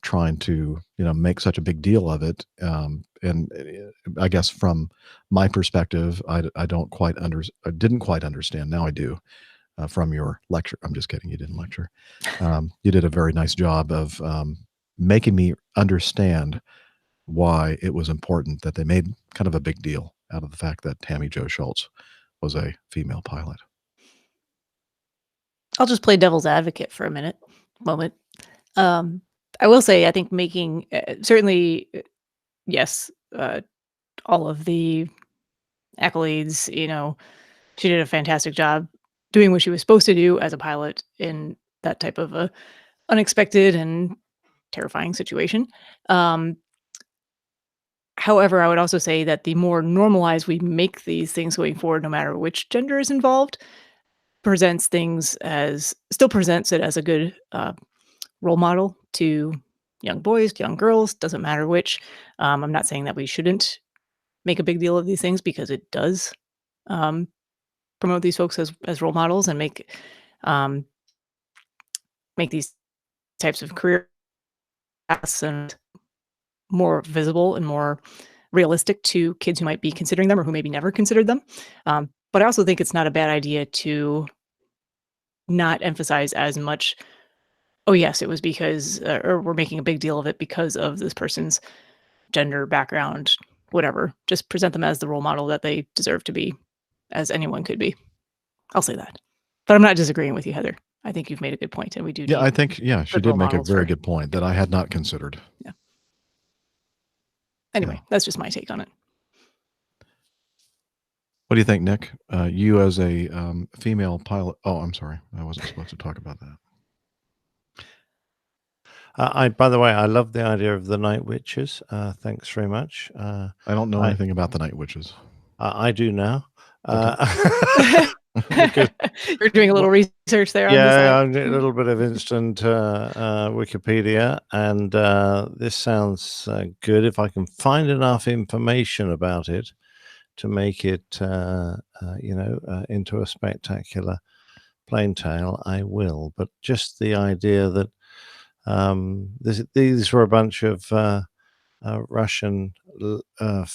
trying to make such a big deal of it. And I guess from my perspective, I don't quite I didn't quite understand. Now I do. From your lecture. I'm just kidding. You didn't lecture. You did a very nice job of making me understand why it was important that they made kind of a big deal out of the fact that Tammy Jo Schultz was a female pilot. I'll just play devil's advocate for a moment. I will say, I think making certainly, yes, all of the accolades, she did a fantastic job doing what she was supposed to do as a pilot in that type of a unexpected and terrifying situation. However, I would also say that the more normalized we make these things going forward, no matter which gender is involved, still presents it as a good role model to young boys, young girls, doesn't matter which. I'm not saying that we shouldn't make a big deal of these things, because it does promote these folks as role models and make these types of career paths and more visible and more realistic to kids who might be considering them or who maybe never considered them. But I also think it's not a bad idea to not emphasize as much, oh yes, it was because, or we're making a big deal of it because of this person's gender, background, whatever. Just present them as the role model that they deserve to be, as anyone could be. I'll say that. But I'm not disagreeing with you, Heather. I think you've made a good point, and we do. Yeah, I think, she did make a very good point that I had not considered. Yeah. Anyway, that's just my take on it. What do you think, Nick? You as a female pilot. Oh, I'm sorry. I wasn't supposed to talk about that. By the way, I love the idea of the Night Witches. Thanks very much. I don't know anything about the Night Witches. I do now. You're doing a little research there. Yeah, I'm doing a little bit of instant Wikipedia, and this sounds good. If I can find enough information about it to make it, into a spectacular plain tale, I will. But just the idea that these were a bunch of Russian, a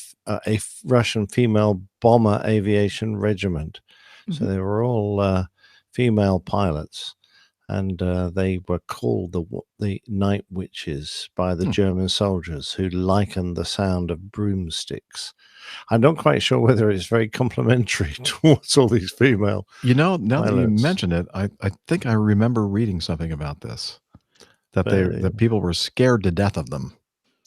Russian female bomber aviation regiment. So they were all female pilots, and they were called the Night Witches by the German soldiers, who likened the sound of broomsticks. I'm not quite sure whether it's very complimentary towards all these female. Now pilots. that you mention it, I think I remember reading something about this, that people were scared to death of them.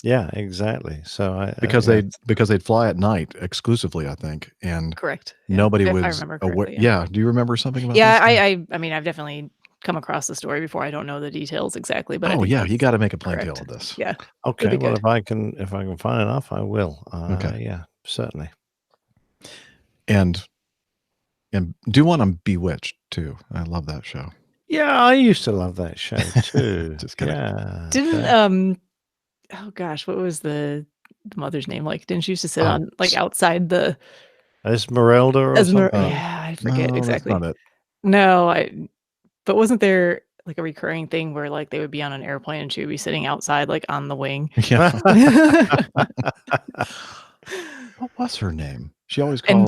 Yeah, exactly. So because they'd fly at night exclusively, I think, and correct. Nobody I was remember aware. correctly, yeah. Do you remember something about? Yeah, this? I mean, I've definitely come across the story before. I don't know the details exactly, but I Oh think yeah, you got to make a plain correct. tale of this. Yeah. Okay. It'd be Well, good. if I can find enough, I will. Okay. Yeah, certainly. And do one on Bewitched too. I love that show. Yeah, I used to love that show too. Just kidding. Yeah. Didn't oh gosh, what was the mother's name? Like, didn't she used to sit on outside the Esmeralda or something? Yeah, I forget exactly. That's not it. No, but wasn't there like a recurring thing where like they would be on an airplane and she would be sitting outside like on the wing? Yeah. What was her name? She always called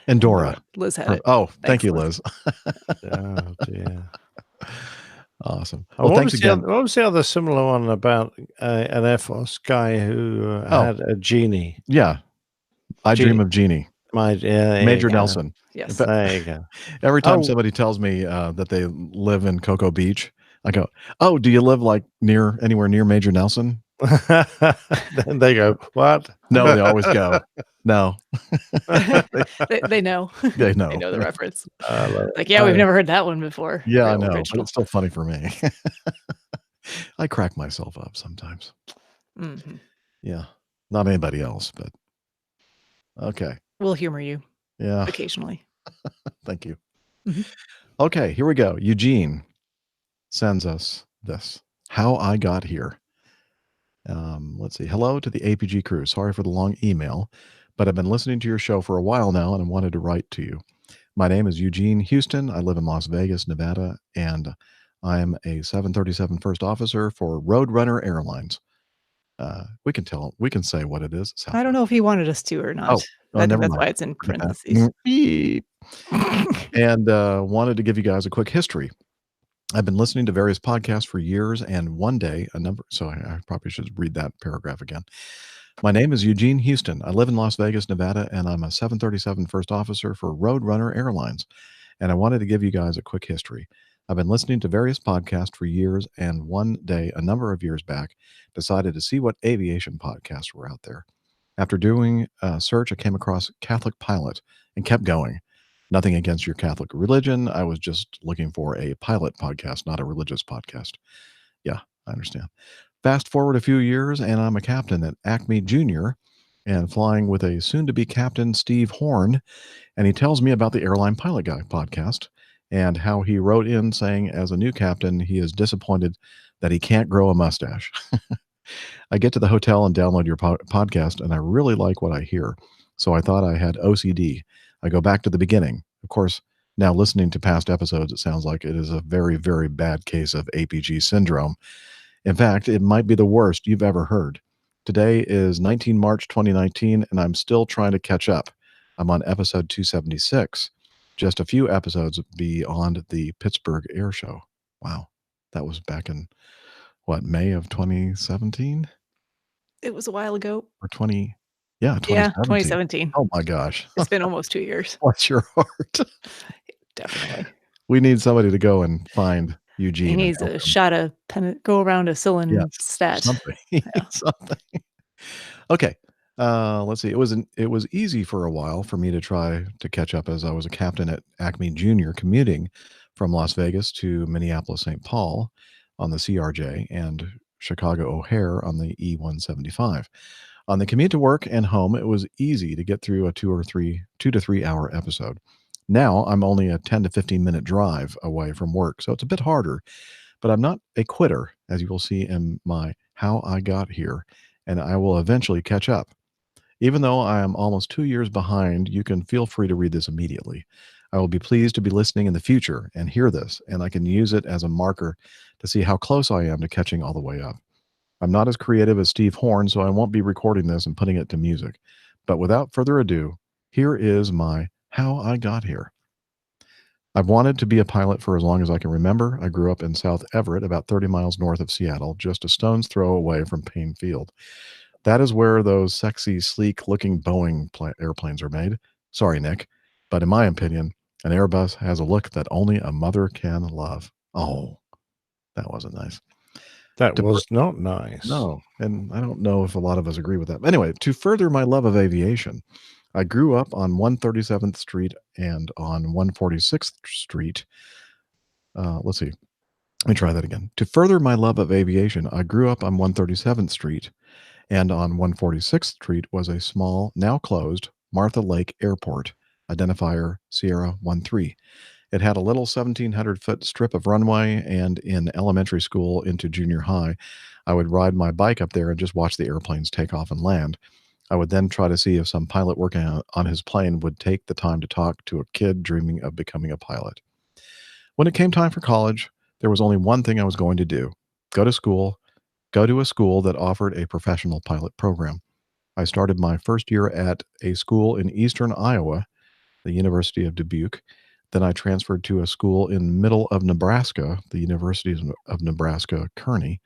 Endora. Liz had it. Oh, thank Thanks, you, Liz. Liz. Oh dear. Awesome. Well, Well, thanks again. What was the other similar one about an Air Force guy who had a genie? Yeah. I Dream of Jeannie. Major Nelson. Yes. There you go. Every time somebody tells me that they live in Cocoa Beach, I go, "Oh, do you live like anywhere near Major Nelson?" Then they go, "What?" No, they always go, "No." They know. They know. They know the reference. Like, we've never heard that one before. Yeah, I Real know, but original. it's still funny for me. I crack myself up sometimes. Mm-hmm. Yeah, not anybody else, but okay. We'll humor you. Yeah, occasionally. Thank you. Mhm. Okay, here we go. Eugene sends us this. How I got here. Let's see. Hello to the APG crew. Sorry for the long email, but I've been listening to your show for a while now and I wanted to write to you. My name is Eugene Houston. I live in Las Vegas, Nevada, and I'm a 737 first officer for Roadrunner Airlines. We can say what it is. I don't know if he wanted us to or not. I think never that's mind. why it's in parentheses. Beep. And wanted to give you guys a quick history. I've been listening to various podcasts for years, and one day so I probably should read that paragraph again. My name is Eugene Houston. I live in Las Vegas, Nevada, and I'm a 737 first officer for Roadrunner Airlines. And I wanted to give you guys a quick history. I've been listening to various podcasts for years, and one day, a number of years back, decided to see what aviation podcasts were out there. After doing a search, I came across Catholic Pilot and kept going. Nothing against your Catholic religion. I was just looking for a pilot podcast, not a religious podcast. Yeah, I understand. Fast forward a few years, and I'm a captain at Acme Junior and flying with a soon to be captain, Steve Horn. And he tells me about the Airline Pilot Guy podcast and how he wrote in saying, as a new captain, he is disappointed that he can't grow a mustache. I get to the hotel and download your podcast, and I really like what I hear. So I thought I had OCD. I go back to the beginning. Of course, now listening to past episodes, it sounds like it is a very, very bad case of APG syndrome. In fact, it might be the worst you've ever heard. Today is 19 March 2019, and I'm still trying to catch up. I'm on episode 276, just a few episodes beyond the Pittsburgh Air Show. Wow. That was back in, what, May of 2017? It was a while ago. Or 2017. Oh my gosh. It's been almost 2 years. Bless your heart. Definitely. We need somebody to go and find Eugene. He needs a shot of go around a cylinder stat. Something. Something. Okay. Let's see. It was easy for a while for me to try to catch up, as I was a captain at Acme Junior, commuting from Las Vegas to Minneapolis St. Paul on the CRJ and Chicago O'Hare on the E175. On the commute to work and home, it was easy to get through a 2 to 3 hour episode. Now I'm only a 10 to 15 minute drive away from work, so it's a bit harder, but I'm not a quitter, as you will see in my How I Got Here, and I will eventually catch up. Even though I am almost 2 years behind, you can feel free to read this immediately. I will be pleased to be listening in the future and hear this, and I can use it as a marker to see how close I am to catching all the way up. I'm not as creative as Steve Horn, so I won't be recording this and putting it to music. But without further ado, here is my How I Got Here. I've wanted to be a pilot for as long as I can remember. I grew up in South Everett, about 30 miles north of Seattle, just a stone's throw away from Payne Field. That is where those sexy, sleek-looking Boeing airplanes are made. Sorry, Nick, but in my opinion, an Airbus has a look that only a mother can love. Oh, that wasn't nice. That was not nice. No, and I don't know if a lot of us agree with that. Anyway, to further my love of aviation, I grew up on 137th Street and on 146th Street. Let's see. Let me try that again. To further my love of aviation, I grew up on 137th Street, and on 146th Street was a small, now closed, Martha Lake Airport, identifier Sierra 13. It had a little 1,700-foot strip of runway, and in elementary school into junior high, I would ride my bike up there and just watch the airplanes take off and land. I would then try to see if some pilot working on his plane would take the time to talk to a kid dreaming of becoming a pilot. When it came time for college, there was only one thing I was going to do: go to a school that offered a professional pilot program. I started my first year at a school in eastern Iowa, the University of Dubuque. Then I transferred to a school in middle of Nebraska, the University of Nebraska, Kearney.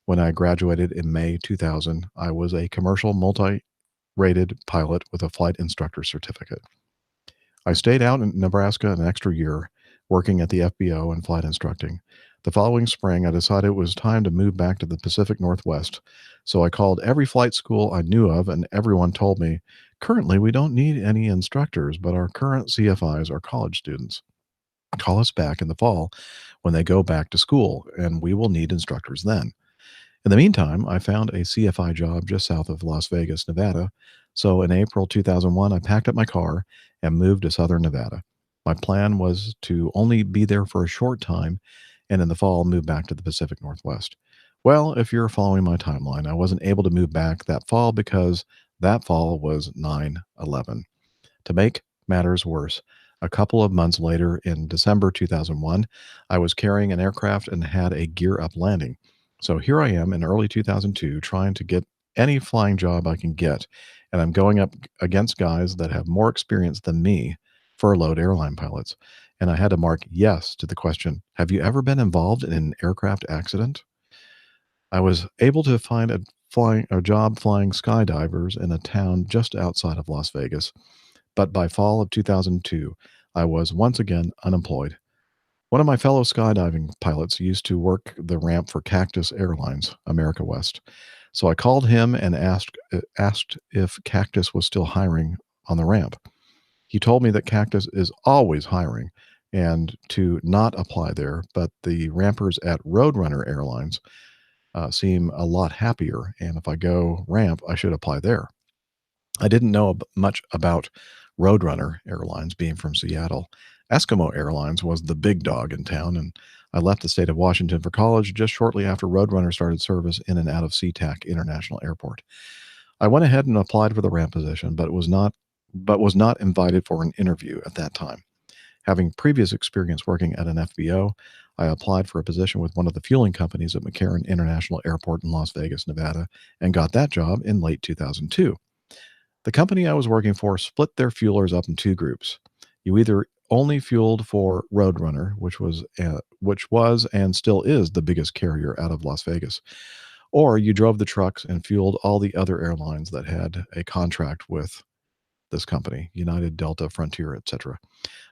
When I graduated in May 2000, I was a commercial multi-rated pilot with a flight instructor certificate. I stayed out in Nebraska an extra year, working at the FBO and flight instructing. The following spring, I decided it was time to move back to the Pacific Northwest. So I called every flight school I knew of, and everyone told me, currently we don't need any instructors, but our current CFIs are college students. Call us back in the fall when they go back to school, and we will need instructors then. In the meantime, I found a CFI job just south of Las Vegas, Nevada. So in April 2001, I packed up my car and moved to Southern Nevada. My plan was to only be there for a short time, and in the fall, move back to the Pacific Northwest. Well, if you're following my timeline, I wasn't able to move back that fall because that fall was 9/11. To make matters worse, a couple of months later, in December 2001, I was carrying an aircraft and had a gear-up landing. So here I am in early 2002 trying to get any flying job I can get, and I'm going up against guys that have more experience than me, furloughed airline pilots. And I had to mark yes to the question, have you ever been involved in an aircraft accident? I was able to find a job flying skydivers in a town just outside of Las Vegas. But by fall of 2002, I was once again unemployed. One of my fellow skydiving pilots used to work the ramp for Cactus Airlines, America West. So I called him and asked if Cactus was still hiring on the ramp. He told me that Cactus is always hiring and to not apply there, but the rampers at Roadrunner Airlines seem a lot happier. And if I go ramp, I should apply there. I didn't know much about Roadrunner Airlines being from Seattle. Eskimo Airlines was the big dog in town, and I left the state of Washington for college just shortly after Roadrunner started service in and out of SeaTac International Airport. I went ahead and applied for the ramp position, but was not invited for an interview at that time. Having previous experience working at an FBO, I applied for a position with one of the fueling companies at McCarran International Airport in Las Vegas, Nevada, and got that job in late 2002. The company I was working for split their fuelers up in two groups. You either only fueled for Roadrunner, which was and still is the biggest carrier out of Las Vegas, or you drove the trucks and fueled all the other airlines that had a contract with this company, United, Delta, Frontier, etc.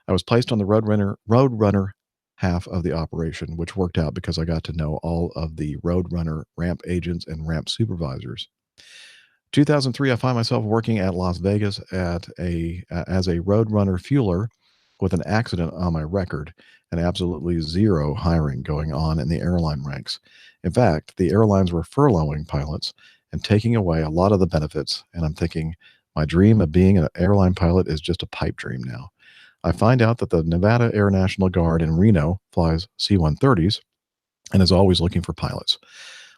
I was placed on the Roadrunner half of the operation, which worked out because I got to know all of the Roadrunner ramp agents and ramp supervisors. 2003, I find myself working at Las Vegas as a Roadrunner fueler with an accident on my record and absolutely zero hiring going on in the airline ranks. In fact, the airlines were furloughing pilots and taking away a lot of the benefits, and I'm thinking, my dream of being an airline pilot is just a pipe dream now. I find out that the Nevada Air National Guard in Reno flies C-130s and is always looking for pilots.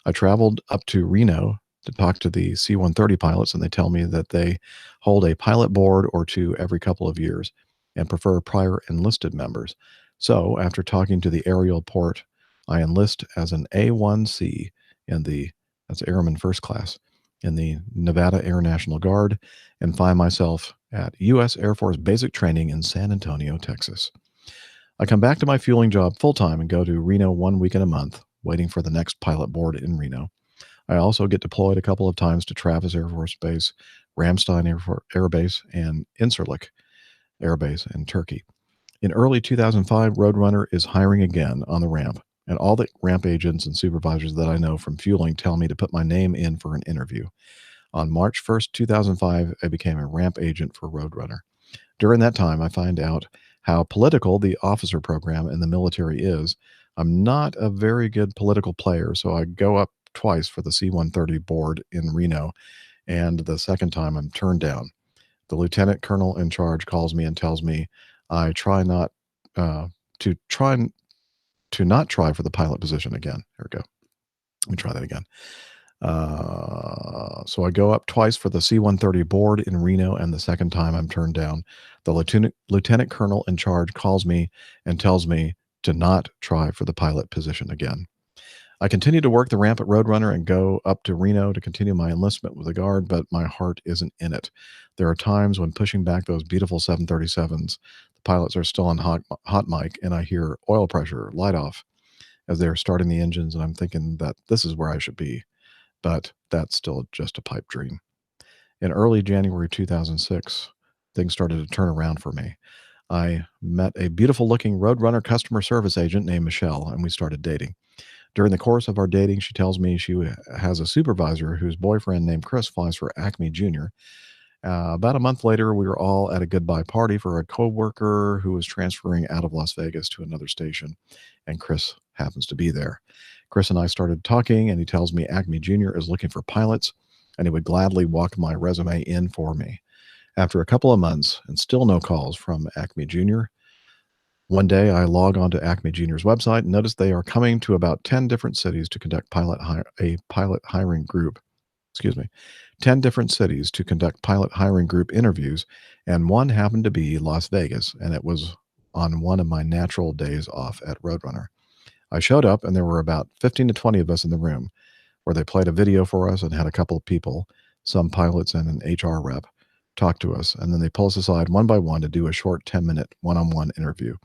I traveled up to Reno to talk to the C-130 pilots, and they tell me that they hold a pilot board or two every couple of years and prefer prior enlisted members. So after talking to the aerial port, I enlist as an A1C that's Airman First Class, in the Nevada Air National Guard, and find myself at U.S. Air Force Basic Training in San Antonio, Texas. I come back to my fueling job full-time and go to Reno 1 week in a month, waiting for the next pilot board in Reno. I also get deployed a couple of times to Travis Air Force Base, Ramstein Air Base, and Incirlik Air Base in Turkey. In early 2005, Roadrunner is hiring again on the ramp, and all the ramp agents and supervisors that I know from fueling tell me to put my name in for an interview. On March 1st, 2005, I became a ramp agent for Roadrunner. During that time, I find out how political the officer program in the military is. I'm not a very good political player, so I go up twice for the C-130 board in Reno, and the second time I'm turned down. The lieutenant colonel in charge calls me and tells me I not try for the pilot position again. Here we go. Let me try that again. So I go up twice for the C-130 board in Reno, and the second time I'm turned down. The lieutenant colonel in charge calls me and tells me to not try for the pilot position again. I continue to work the ramp at Roadrunner and go up to Reno to continue my enlistment with the Guard, but my heart isn't in it. There are times when pushing back those beautiful 737s, the pilots are still on hot mic, and I hear oil pressure light off as they're starting the engines, and I'm thinking that this is where I should be, but that's still just a pipe dream. In early January 2006, things started to turn around for me. I met a beautiful-looking Roadrunner customer service agent named Michelle, and we started dating. During the course of our dating, she tells me she has a supervisor whose boyfriend named Chris flies for Acme Jr. About a month later, we were all at a goodbye party for a coworker who was transferring out of Las Vegas to another station, and Chris happens to be there. Chris and I started talking, and he tells me Acme Jr. is looking for pilots, and he would gladly walk my resume in for me. After a couple of months and still no calls from Acme Jr., one day I log on to Acme Jr.'s website and notice they are coming to about 10 different cities to conduct 10 different cities to conduct pilot hiring group interviews, and one happened to be Las Vegas, and it was on one of my natural days off at Roadrunner. I showed up, and there were about 15 to 20 of us in the room, where they played a video for us and had a couple of people, some pilots and an HR rep, talk to us, and then they pull us aside one by one to do a short 10-minute one-on-one interview.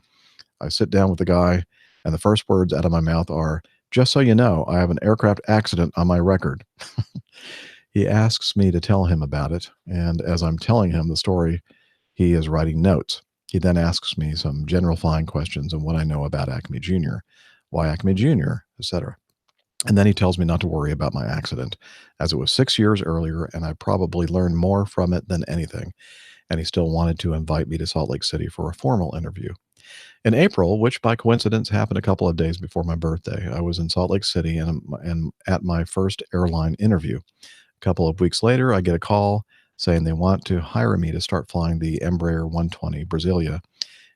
I sit down with the guy, and the first words out of my mouth are, "Just so you know, I have an aircraft accident on my record." He asks me to tell him about it, and as I'm telling him the story, he is writing notes. He then asks me some general flying questions and what I know about Acme Junior, why Acme Junior, etc. And then he tells me not to worry about my accident, as it was 6 years earlier and I probably learned more from it than anything. And he still wanted to invite me to Salt Lake City for a formal interview. In April, which by coincidence happened a couple of days before my birthday, I was in Salt Lake City and at my first airline interview. A couple of weeks later, I get a call saying they want to hire me to start flying the Embraer 120 Brasilia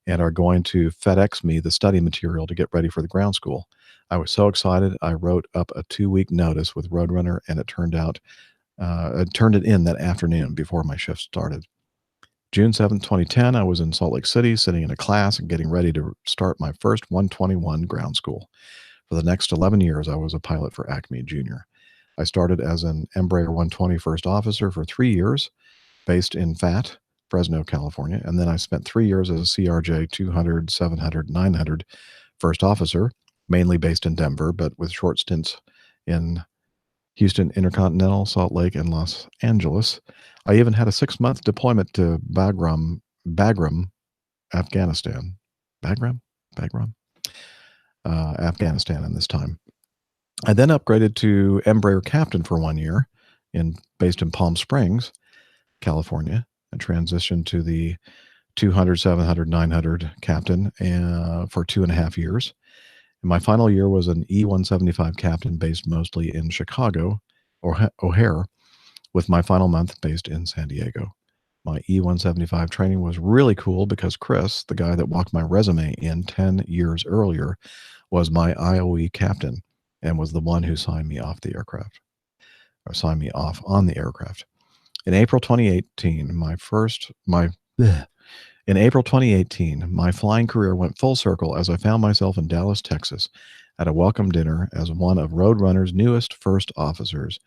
and are going to FedEx me the study material to get ready for the ground school. I was so excited, I wrote up a 2-week notice with Roadrunner, and it turned it in that afternoon before my shift started. June 7th, 2010, I was in Salt Lake City sitting in a class and getting ready to start my first 121 ground school. For the next 11 years, I was a pilot for Acme Junior. I started as an Embraer 120 first officer for 3 years, based in FAT, Fresno, California, and then I spent 3 years as a CRJ 200, 700, 900 first officer, mainly based in Denver, but with short stints in Houston Intercontinental, Salt Lake, and Los Angeles. I even had a 6-month deployment to Bagram, Afghanistan. Bagram? Afghanistan in this time. I then upgraded to Embraer captain for 1 year, based in Palm Springs, California, and transitioned to the 200, 700, 900 captain for 2.5 years. And my final year was an E-175 captain based mostly in Chicago, O'Hare, with my final month based in San Diego. My E-175 training was really cool because Chris, the guy that walked my resume in 10 years earlier, was my IOE captain and was the one who signed me off the aircraft, or signed me off on the aircraft. In April 2018, my flying career went full circle as I found myself in Dallas, Texas, at a welcome dinner as one of Roadrunner's newest first officers.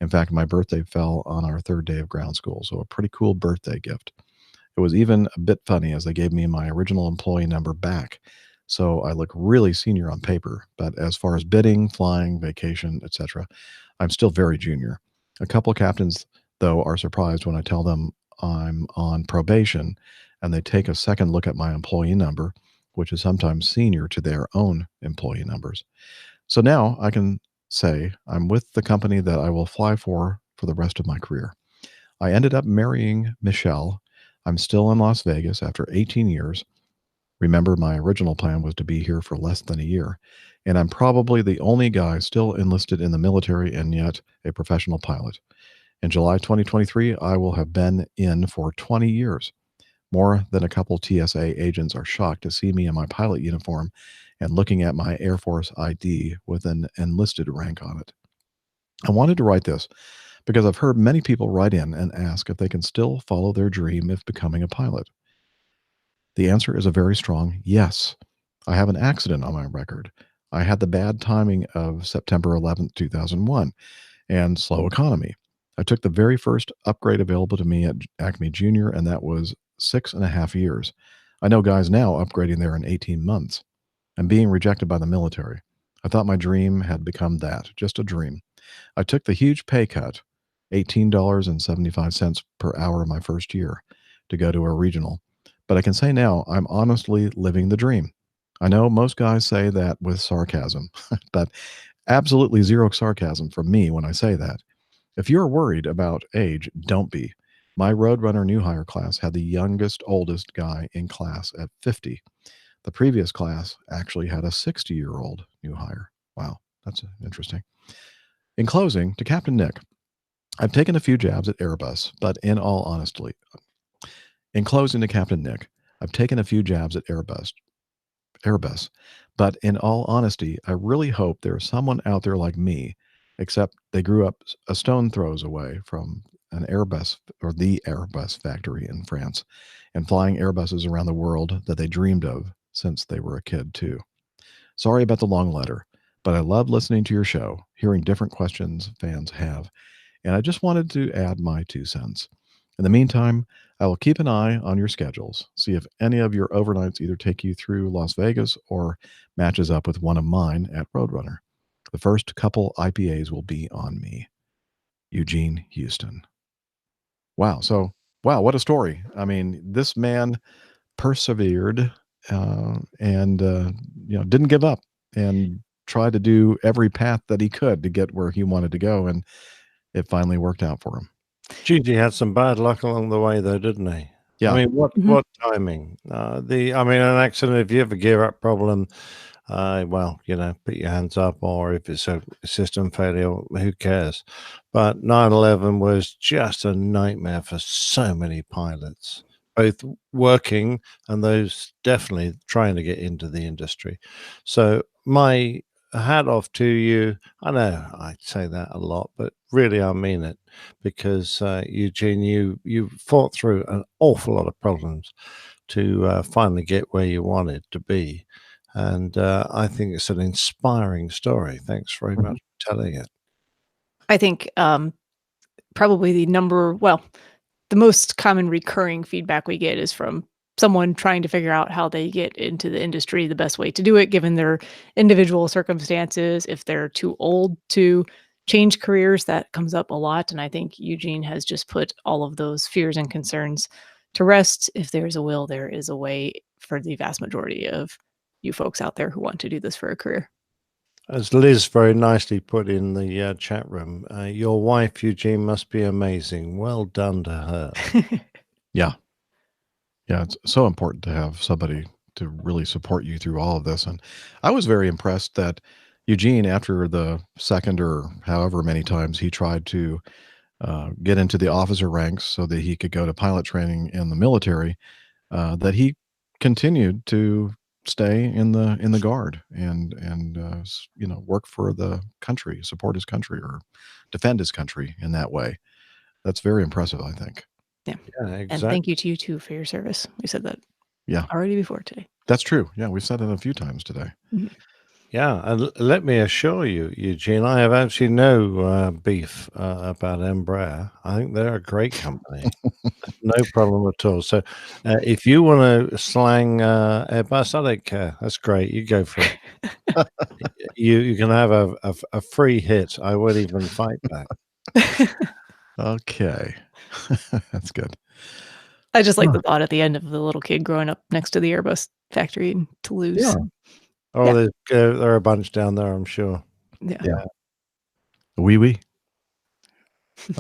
In fact, my birthday fell on our 3rd day of ground school, so a pretty cool birthday gift. It was even a bit funny as they gave me my original employee number back, so I look really senior on paper, but as far as bidding, flying, vacation, etc., I'm still very junior. A couple of captains, though, are surprised when I tell them I'm on probation, and they take a second look at my employee number, which is sometimes senior to their own employee numbers. So now I can say I'm with the company that I will fly for the rest of my career. I ended up marrying Michelle. I'm still in Las Vegas after 18 years. Remember, my original plan was to be here for less than a year, and I'm probably the only guy still enlisted in the military and yet a professional pilot. In July 2023, I will have been in for 20 years. More than a couple TSA agents are shocked to see me in my pilot uniform and looking at my Air Force ID with an enlisted rank on it. I wanted to write this because I've heard many people write in and ask if they can still follow their dream of becoming a pilot. The answer is a very strong yes. I have an accident on my record. I had the bad timing of September 11th, 2001, and slow economy. I took the very first upgrade available to me at Acme Junior, and that was 6.5 years. I know guys now upgrading there in 18 months. I'm being rejected by the military. I thought my dream had become that, just a dream. I took the huge pay cut, $18.75 per hour my first year, to go to a regional. But I can say now I'm honestly living the dream. I know most guys say that with sarcasm, but absolutely zero sarcasm from me when I say that. If you're worried about age, don't be. My Roadrunner new hire class had the youngest, oldest guy in class at 50. The previous class actually had a 60-year-old new hire. Wow, that's interesting. In closing, to Captain Nick, I've taken a few jabs at Airbus, but in all honesty, in closing to Captain Nick, I've taken a few jabs at Airbus, but in all honesty, I really hope there's someone out there like me, except they grew up a stone throws away from an Airbus or the Airbus factory in France and flying Airbuses around the world that they dreamed of since they were a kid too. Sorry about the long letter, but I love listening to your show, hearing different questions fans have, and I just wanted to add my 2 cents. In the meantime, I will keep an eye on your schedules, see if any of your overnights either take you through Las Vegas or matches up with one of mine at Roadrunner. The first couple IPAs will be on me. Eugene, Houston. Wow. So, wow, what a story. I mean, this man persevered and didn't give up and tried to do every path that he could to get where he wanted to go, and it finally worked out for him. Gigi had some bad luck along the way, though, didn't he? Yeah. I mean, what timing? An accident, if you have a gear up problem, put your hands up, or if it's a system failure, who cares? But 9/11 was just a nightmare for so many pilots, both working and those definitely trying to get into the industry. So my hat off to you. I know I say that a lot, but really I mean it, because Eugene, you fought through an awful lot of problems to finally get where you wanted to be. And I think it's an inspiring story. Thanks very much for telling it. I think probably the most common recurring feedback we get is from someone trying to figure out how they get into the industry, the best way to do it, given their individual circumstances. If they're too old to change careers, that comes up a lot. And I think Eugene has just put all of those fears and concerns to rest. If there's a will, there is a way for the vast majority of you folks out there who want to do this for a career. As Liz very nicely put in the chat room, your wife, Eugene, must be amazing. Well done to her. Yeah. Yeah, it's so important to have somebody to really support you through all of this. And I was very impressed that Eugene, after the second or however many times he tried to get into the officer ranks so that he could go to pilot training in the military, that he continued to stay in the Guard and work for the country, support his country, or defend his country in that way. That's very impressive, I think. Yeah. Exactly. And thank you to you too for your service. We said that already before today. That's true. Yeah, we've said it a few times today. Mm-hmm. Yeah, and let me assure you, Eugene, I have actually no beef about Embraer. I think they're a great company. No problem at all. So if you want to slang Airbus, I don't care. That's great. You go for it. you can have a free hit. I won't even fight back. Okay. That's good. I just like the thought at the end of the little kid growing up next to the Airbus factory in Toulouse. Yeah. Oh, there are a bunch down there, I'm sure. Yeah. Oui.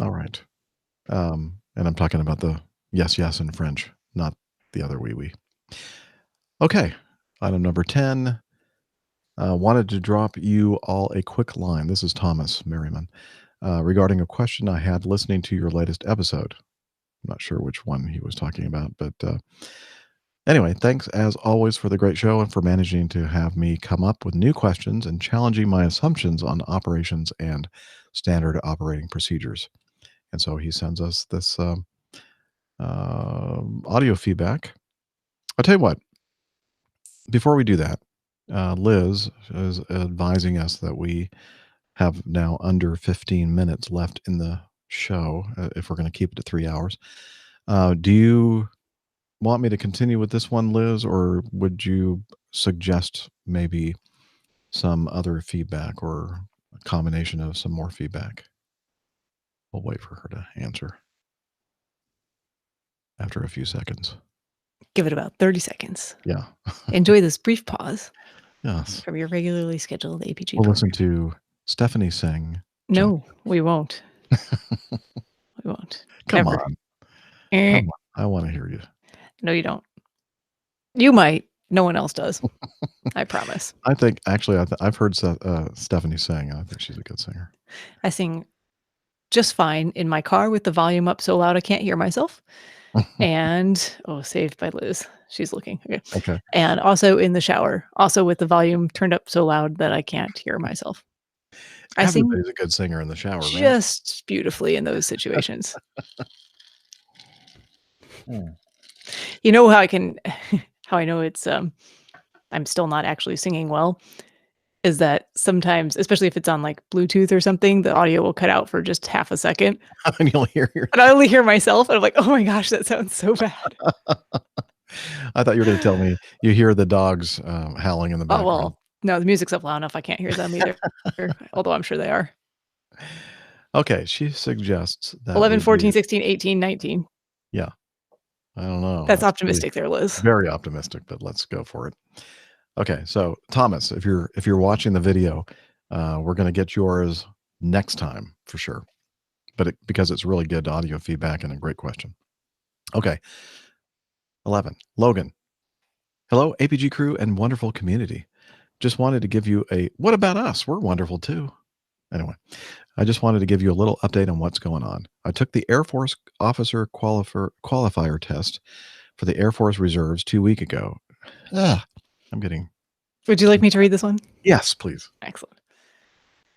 All right. And I'm talking about the yes in French, not the other oui. Okay. Item number 10. Wanted to drop you all a quick line. This is Thomas Merriman regarding a question I had listening to your latest episode. I'm not sure which one he was talking about, but anyway, thanks as always for the great show and for managing to have me come up with new questions and challenging my assumptions on operations and standard operating procedures. And so he sends us this audio feedback. I'll tell you what, before we do that, Liz is advising us that we have now under 15 minutes left in the show if we're going to keep it to 3 hours. Do you want me to continue with this one, Liz, or would you suggest maybe some other feedback or a combination of some more feedback? We'll wait for her to answer after a few seconds. Give it about 30 seconds. Yeah. Enjoy this brief pause. Yes. From your regularly scheduled APG We'll program. listen to Stephanie sing. No, we won't. We won't. Come Ever. on. Eh. Come on. I want to hear you. No, you don't. You might. No one else does. I promise. I think, actually, I've heard Stephanie sing. I think she's a good singer. I sing just fine in my car with the volume up so loud I can't hear myself. And, saved by Liz. She's looking. Okay. And also in the shower, also with the volume turned up so loud that I can't hear myself. Everybody's a good singer in the shower, right? Just beautifully in those situations. You know how I know it's I'm still not actually singing well is that sometimes, especially if it's on like Bluetooth or something, the audio will cut out for just half a second. And you'll hear and I only hear myself and I'm like, oh my gosh, that sounds so bad. I thought you were going to tell me you hear the dogs howling in the background. Oh, well, no, the music's up loud enough. I can't hear them either. Although I'm sure they are. Okay. She suggests that 11, 14, 16, 18, 19. Yeah. I don't know. That's optimistic there, Liz. Very optimistic, but let's go for it. Okay, so Thomas, if you're watching the video, we're going to get yours next time for sure. But because it's really good audio feedback and a great question. Okay. 11. Logan. Hello, APG crew and wonderful community. Just wanted to give you a what about us? We're wonderful too. Anyway, I just wanted to give you a little update on what's going on. I took the Air Force officer qualifier test for the Air Force Reserves 2 weeks ago. I'm getting... Would you like me to read this one? Yes, please. Excellent.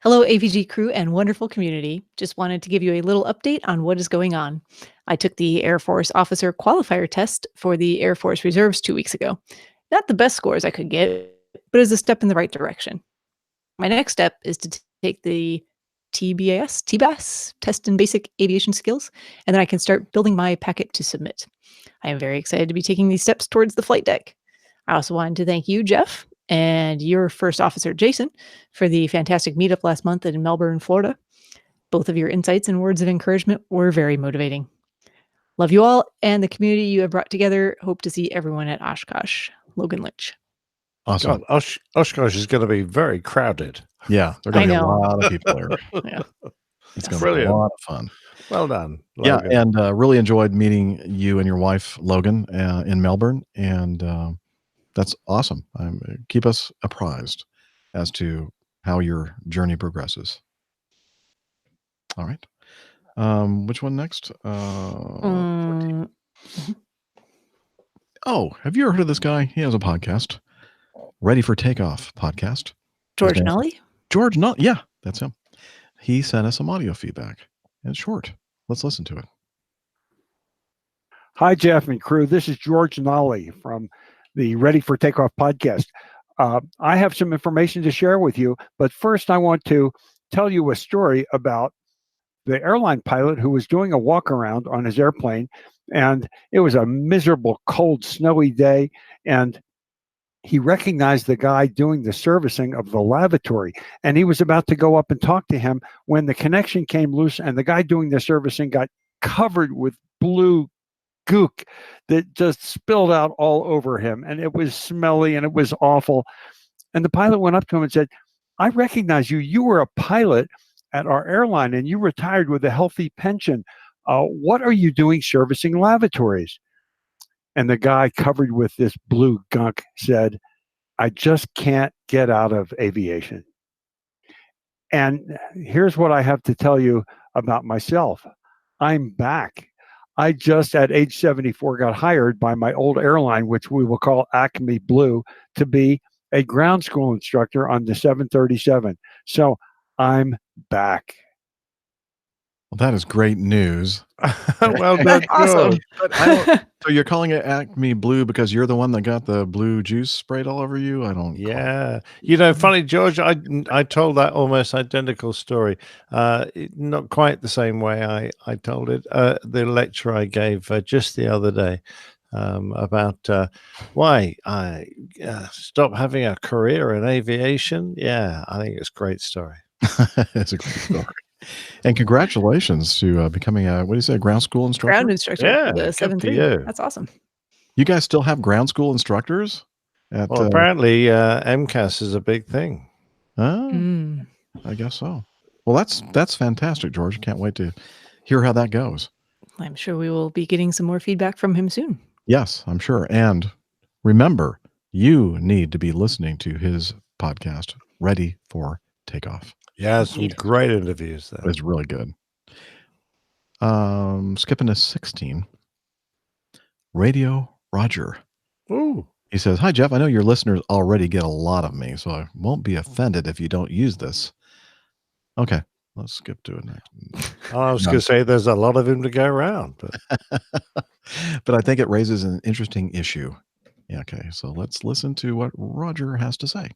Hello, APG crew and wonderful community. Just wanted to give you a little update on what is going on. I took the Air Force officer qualifier test for the Air Force Reserves 2 weeks ago. Not the best scores I could get, but is a step in the right direction. My next step is to take the TBAS test in basic aviation skills, and then I can start building my packet to submit. I am very excited to be taking these steps towards the flight deck. I also wanted to thank you, Jeff, and your first officer, Jason, for the fantastic meetup last month in Melbourne, Florida. Both of your insights and words of encouragement were very motivating. Love you all and the community you have brought together. Hope to see everyone at Oshkosh. Logan Lynch. Awesome. God, Oshkosh is going to be very crowded. Yeah, there are going to be a lot of people there. Yeah. It's going to be a lot of fun. Well done, Logan. Yeah, and really enjoyed meeting you and your wife, Logan, in Melbourne. And that's awesome. Keep us apprised as to how your journey progresses. All right. Which one next? Oh, have you ever heard of this guy? He has a podcast. Ready for Takeoff podcast. George Nolly? George Nolly. Yeah, that's him. He sent us some audio feedback. It's short. Let's listen to it. Hi, Jeff and crew. This is George Nolly from the Ready for Takeoff podcast. I have some information to share with you, but first I want to tell you a story about the airline pilot who was doing a walk around on his airplane, and it was a miserable, cold, snowy day, and he recognized the guy doing the servicing of the lavatory, and he was about to go up and talk to him when the connection came loose, and the guy doing the servicing got covered with blue gook that just spilled out all over him, and it was smelly and it was awful. And the pilot went up to him and said, "I recognize you. You were a pilot at our airline and you retired with a healthy pension. What are you doing servicing lavatories?" And the guy covered with this blue gunk said, "I just can't get out of aviation." And here's what I have to tell you about myself. I'm back. I just at age 74 got hired by my old airline, which we will call Acme Blue, to be a ground school instructor on the 737. So I'm back. Well, that is great news. Well done. Awesome. So you're calling it Acme Blue because you're the one that got the blue juice sprayed all over you? I don't. Yeah. You know, funny, George, I told that almost identical story. Not quite the same way I told it. The lecture I gave just the other day about why I stopped having a career in aviation. Yeah, I think it's a great story. It's a great story. And congratulations to becoming a, what do you say, a ground school instructor? Ground instructor. Yeah, for the good 737. for you. That's awesome. You guys still have ground school instructors? Well, apparently MCAS is a big thing. I guess so. Well, that's fantastic, George. Can't wait to hear how that goes. I'm sure we will be getting some more feedback from him soon. Yes, I'm sure. And remember, you need to be listening to his podcast, Ready for Takeoff. Yeah, some great interviews there. It's really good. Skipping to 16. Radio Roger. Ooh. He says, "Hi, Jeff. I know your listeners already get a lot of me, so I won't be offended if you don't use this." Okay, let's skip to it next. I was going to say there's a lot of him to go around. But, but I think it raises an interesting issue. Yeah, okay, so let's listen to what Roger has to say.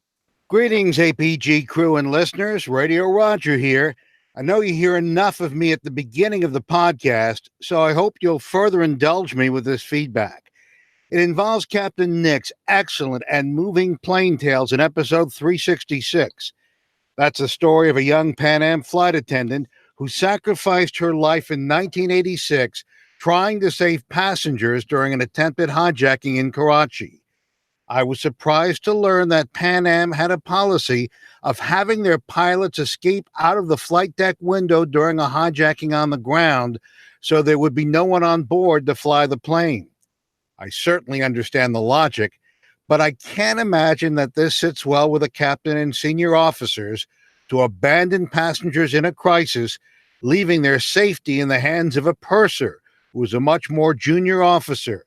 Greetings, APG crew and listeners. Radio Roger here. I know you hear enough of me at the beginning of the podcast, so I hope you'll further indulge me with this feedback. It involves Captain Nick's excellent and moving plane tales in episode 366. That's the story of a young Pan Am flight attendant who sacrificed her life in 1986 trying to save passengers during an attempted hijacking in Karachi. I was surprised to learn that Pan Am had a policy of having their pilots escape out of the flight deck window during a hijacking on the ground, so there would be no one on board to fly the plane. I certainly understand the logic, but I can't imagine that this sits well with a captain and senior officers to abandon passengers in a crisis, leaving their safety in the hands of a purser who is a much more junior officer,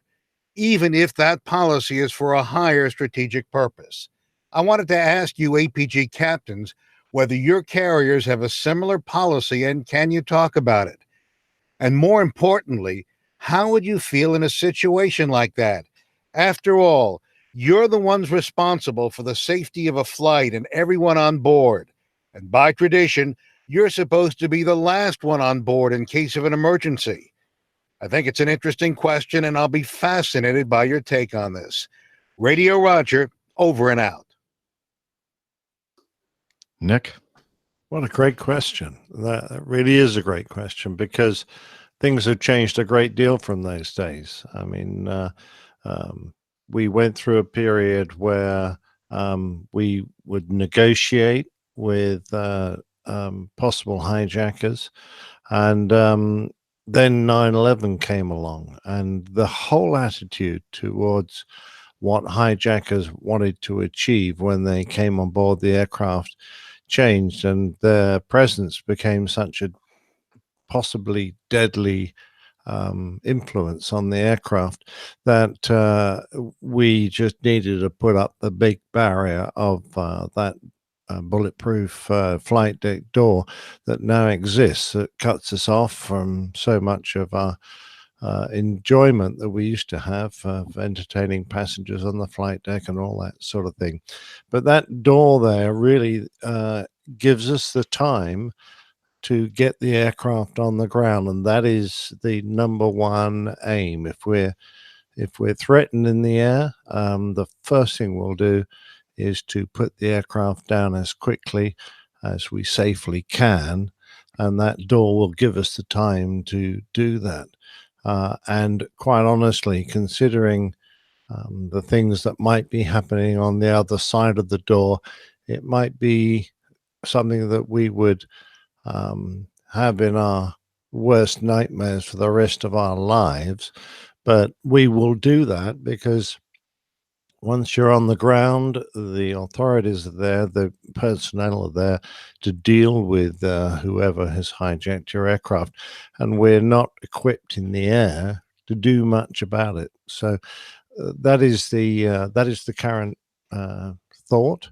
even if that policy is for a higher strategic purpose. I wanted to ask you APG captains whether your carriers have a similar policy, and can you talk about it? And more importantly, how would you feel in a situation like that? After all, you're the ones responsible for the safety of a flight and everyone on board. And by tradition, you're supposed to be the last one on board in case of an emergency. I think it's an interesting question, and I'll be fascinated by your take on this. Radio Roger, over and out. Nick? What a great question. That really is a great question, because things have changed a great deal from those days. I mean, we went through a period where we would negotiate with possible hijackers, and then 9/11 came along, and the whole attitude towards what hijackers wanted to achieve when they came on board the aircraft changed, and their presence became such a possibly deadly influence on the aircraft that we just needed to put up the big barrier of that bulletproof flight deck door that now exists, that cuts us off from so much of our enjoyment that we used to have of entertaining passengers on the flight deck and all that sort of thing. But that door there really gives us the time to get the aircraft on the ground, and that is the number one aim. If we're threatened in the air, the first thing we'll do is to put the aircraft down as quickly as we safely can, and that door will give us the time to do that. And quite honestly, considering the things that might be happening on the other side of the door, it might be something that we would have in our worst nightmares for the rest of our lives. But we will do that, because once you're on the ground, the authorities are there, the personnel are there to deal with whoever has hijacked your aircraft, and we're not equipped in the air to do much about it. So that is the current thought.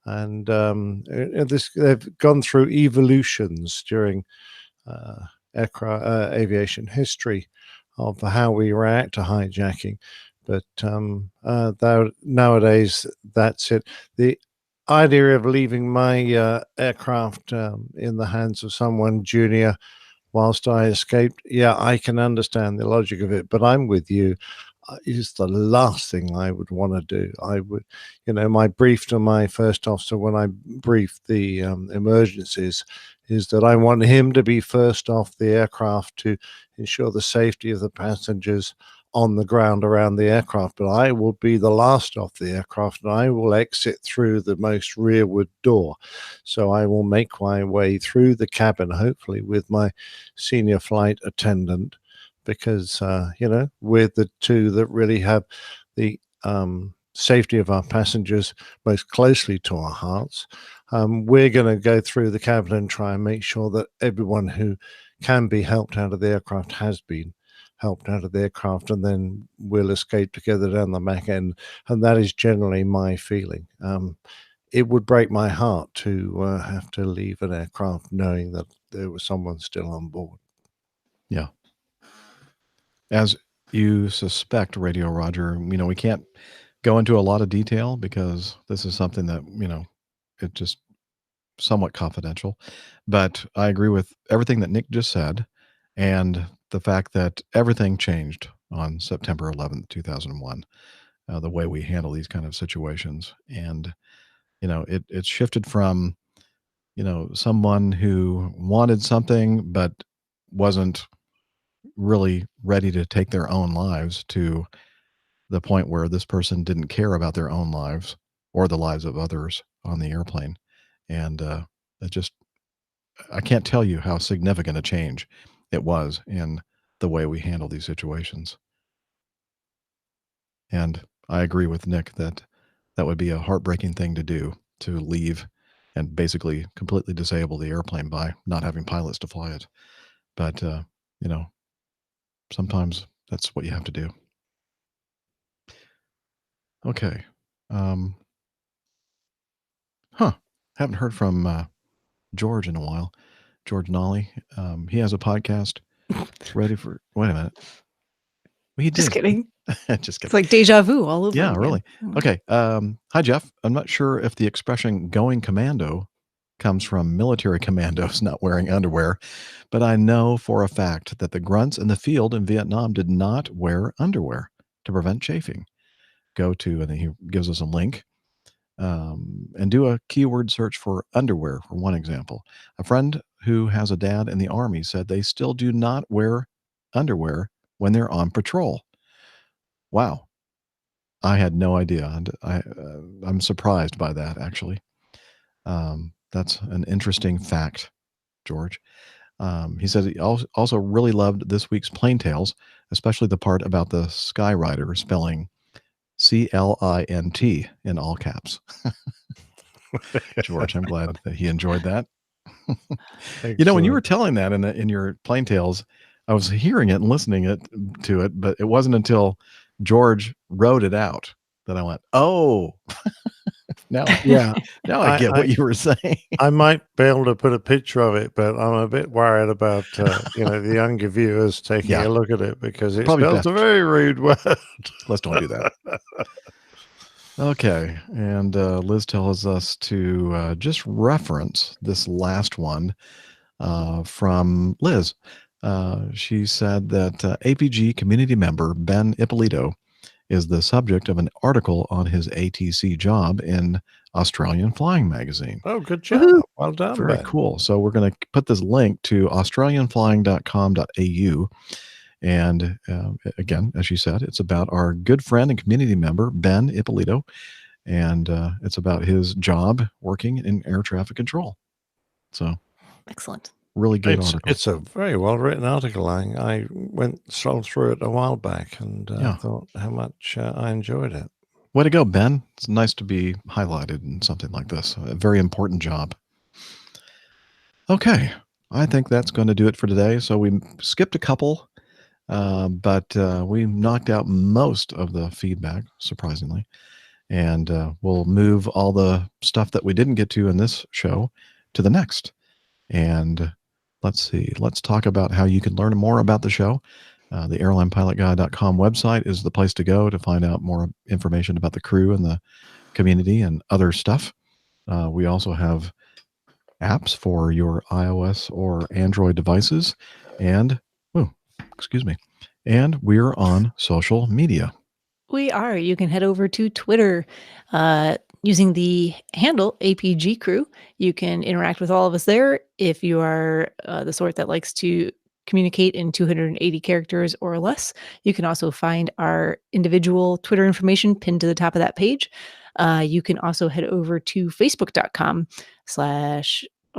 And they've gone through evolutions during aviation history of how we react to hijacking. But nowadays, that's it. The idea of leaving my aircraft in the hands of someone junior whilst I escaped, yeah, I can understand the logic of it, but I'm with you. Is the last thing I would want to do. I would, my brief to my first officer when I briefed the emergencies is that I want him to be first off the aircraft to ensure the safety of the passengers on the ground around the aircraft, but I will be the last off the aircraft, and I will exit through the most rearward door. So I will make my way through the cabin, hopefully with my senior flight attendant, because we're the two that really have the safety of our passengers most closely to our hearts. We're going to go through the cabin and try and make sure that everyone who can be helped out of the aircraft has been helped out of the aircraft, and then we'll escape together down the back end. And that is generally my feeling. It would break my heart to have to leave an aircraft knowing that there was someone still on board. Yeah. As you suspect, Radio Roger, we can't go into a lot of detail because this is something that, it's just somewhat confidential. But I agree with everything that Nick just said, and the fact that everything changed on September 11th, 2001, the way we handle these kind of situations. And, it shifted from, someone who wanted something but wasn't really ready to take their own lives to the point where this person didn't care about their own lives or the lives of others on the airplane. And I can't tell you how significant a change it was in the way we handle these situations. And I agree with Nick that that would be a heartbreaking thing to do, to leave and basically completely disable the airplane by not having pilots to fly it. But, sometimes that's what you have to do. Okay. Haven't heard from George in a while. George Nolly. He has a podcast ready for. Wait a minute. He Just did. kidding. Just kidding. It's like deja vu all over. Yeah, again. really. Okay. Hi, Jeff. I'm not sure if the expression going commando comes from military commandos not wearing underwear, but I know for a fact that the grunts in the field in Vietnam did not wear underwear to prevent chafing. Go to, and then he gives us a link, and do a keyword search for underwear, for one example. A friend who has a dad in the Army said they still do not wear underwear when they're on patrol. Wow. I had no idea. And I'm surprised by that, actually. That's an interesting fact, George. He says he also really loved this week's Plain Tales, especially the part about the Skyrider spelling CLINT in all caps. George, I'm glad that he enjoyed that. When you were telling that in your Plain Tales, I was hearing it and listening to it, but it wasn't until George wrote it out that I went, "Oh, now I get what you were saying." I might be able to put a picture of it, but I'm a bit worried about the younger viewers taking a look at it because it spells a very rude word. Let's don't do that. Okay, and Liz tells us to just reference this last one from Liz. She said that APG community member Ben Ippolito is the subject of an article on his ATC job in Australian Flying Magazine. Oh, good job. Well done, Very Ben. cool. So we're going to put this link to australianflying.com.au. And again, as you said, it's about our good friend and community member, Ben Ippolito. And it's about his job working in air traffic control. So excellent. Really good article. It's a very well written article. I scrolled through it a while back and thought how much I enjoyed it. Way to go, Ben. It's nice to be highlighted in something like this. A very important job. Okay. I think that's going to do it for today. So we skipped a couple, but we knocked out most of the feedback, surprisingly. And we'll move all the stuff that we didn't get to in this show to the next. And let's see. Let's talk about how you can learn more about the show. The airlinepilotguy.com website is the place to go to find out more information about the crew and the community and other stuff. We also have apps for your iOS or Android devices. And, and we're on social media. We are. You can head over to Twitter using the handle APG Crew. You can interact with all of us there. If you are the sort that likes to communicate in 280 characters or less, you can also find our individual Twitter information pinned to the top of that page. You can also head over to facebook.com/ oh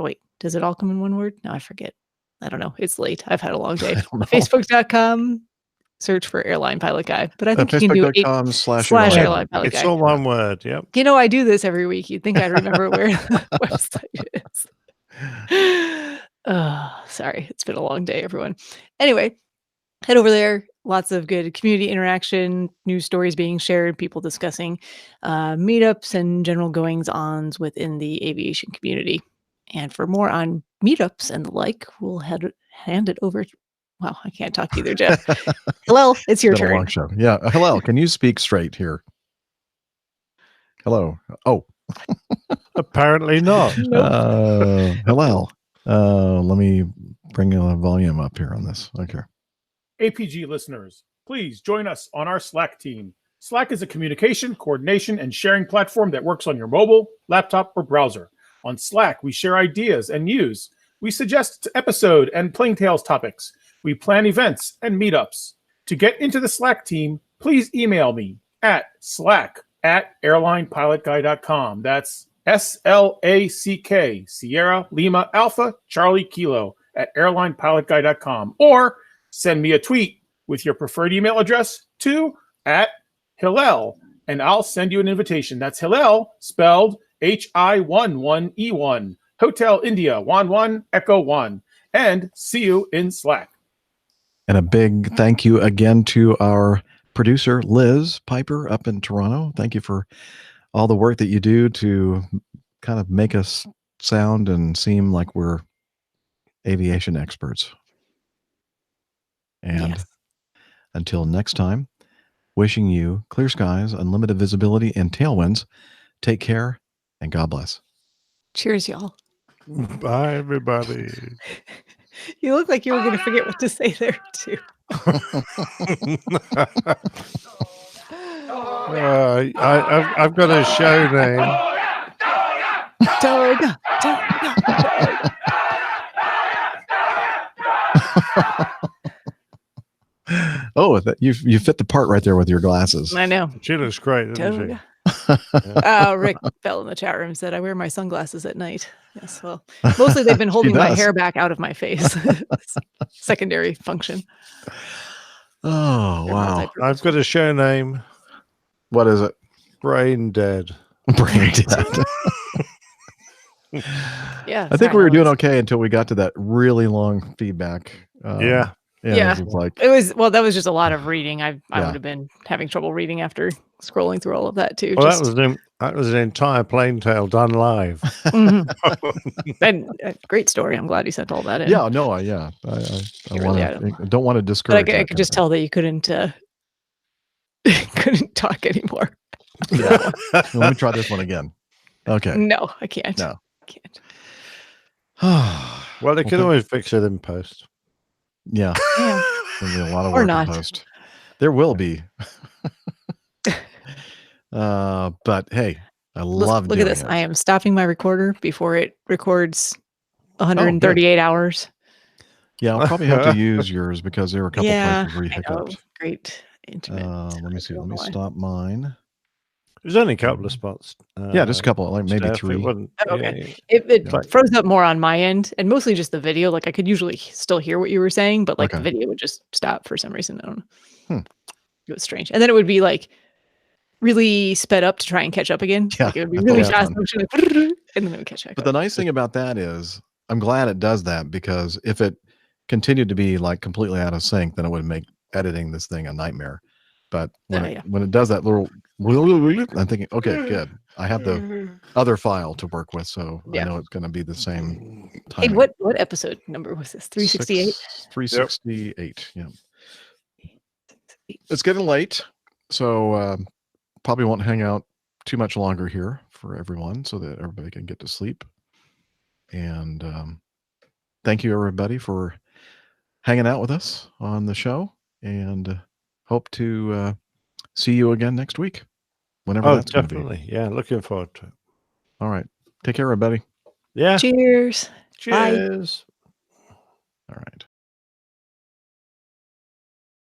wait, does it all come in one word? No, I forget. I don't know. It's late. I've had a long day. Facebook.com. Search for Airline Pilot Guy, but I think you can do Facebook.com/ Airline Pilot It's Guy. all one word. Yep. I do this every week. You'd think I'd remember where the website is. Oh, sorry. It's been a long day, everyone. Anyway, head over there. Lots of good community interaction, news stories being shared, people discussing meetups and general goings-ons within the aviation community. And for more on meetups and the like, we'll hand it over. Wow, I can't talk either, Jeff. Hello, it's your turn. A long show. Yeah. Hello. Can you speak straight here? Hello. Oh. Apparently not. Hello. Let me bring the volume up here on this. Okay. APG listeners, please join us on our Slack team. Slack is a communication, coordination, and sharing platform that works on your mobile, laptop, or browser. On Slack, we share ideas and news. We suggest episode and Plain Tales topics. We plan events and meetups. To get into the Slack team, please email me at slack@airlinepilotguy.com. That's SLACK, Sierra Lima Alpha Charlie Kilo at airlinepilotguy.com. Or send me a tweet with your preferred email address to @Hillel, and I'll send you an invitation. That's Hillel, spelled HI11E1, Hotel India 11 Echo 1. And see you in Slack. And a big thank you again to our producer, Liz Piper, up in Toronto. Thank you for all the work that you do to kind of make us sound and seem like we're aviation experts. And until next time, wishing you clear skies, unlimited visibility, and tailwinds. Take care, and God bless. Cheers, y'all. Bye, everybody. You look like you were going to forget what to say there, too. I've got a show name. Toga. Oh, you fit the part right there with your glasses. I know. She looks great, doesn't she? Rick fell in the chat room, said, I wear my sunglasses at night. Yes, well, mostly they've been holding my hair back out of my face. Secondary function. Oh, wow. I've got a show name. What is it? Brain Dead. Brain Dead. Yeah. I think we were doing okay until we got to that really long feedback. Yeah. It was like, that was just a lot of reading. I would have been having trouble reading after scrolling through all of that too. Well, that was an entire plain tale done live. And great story. I'm glad you sent all that in. Yeah, no, I don't want to discourage. But I could just tell that you couldn't talk anymore. Yeah. Let me try this one again. Okay. No, I can't. No, I can't. Well, they can always fix it in post. Yeah. Yeah. There'll be a lot of Or work not. in post. There will be. But hey, I love Look at this. I am stopping my recorder before it records 138 hours. Yeah, I'll probably have to use yours because there were a couple places where you hiccuped. Great internet. Let me see. Let me stop mine. There's only a couple of spots. Yeah, just a couple, like maybe Steph, 3. Okay. It froze up more on my end, and mostly just the video. Like I could usually still hear what you were saying, but like the video would just stop for some reason. I don't know. It was strange. And then it would be like really sped up to try and catch up again. Yeah, like it would be really fast motion, like, and then it would catch up. But the nice thing about that is I'm glad it does that, because if it continued to be like completely out of sync, then it would make editing this thing a nightmare. But when it does that little, I'm thinking, okay, good. I have the other file to work with, so I know it's going to be the same time. Hey, what episode number was this? 368? 368, yeah. It's getting late, so probably won't hang out too much longer here for everyone so that everybody can get to sleep. And thank you, everybody, for hanging out with us on the show, and hope to see you again next week, whenever that's going to be. Definitely. Yeah, looking forward to it. All right. Take care, everybody. Yeah. Cheers. Cheers. All right.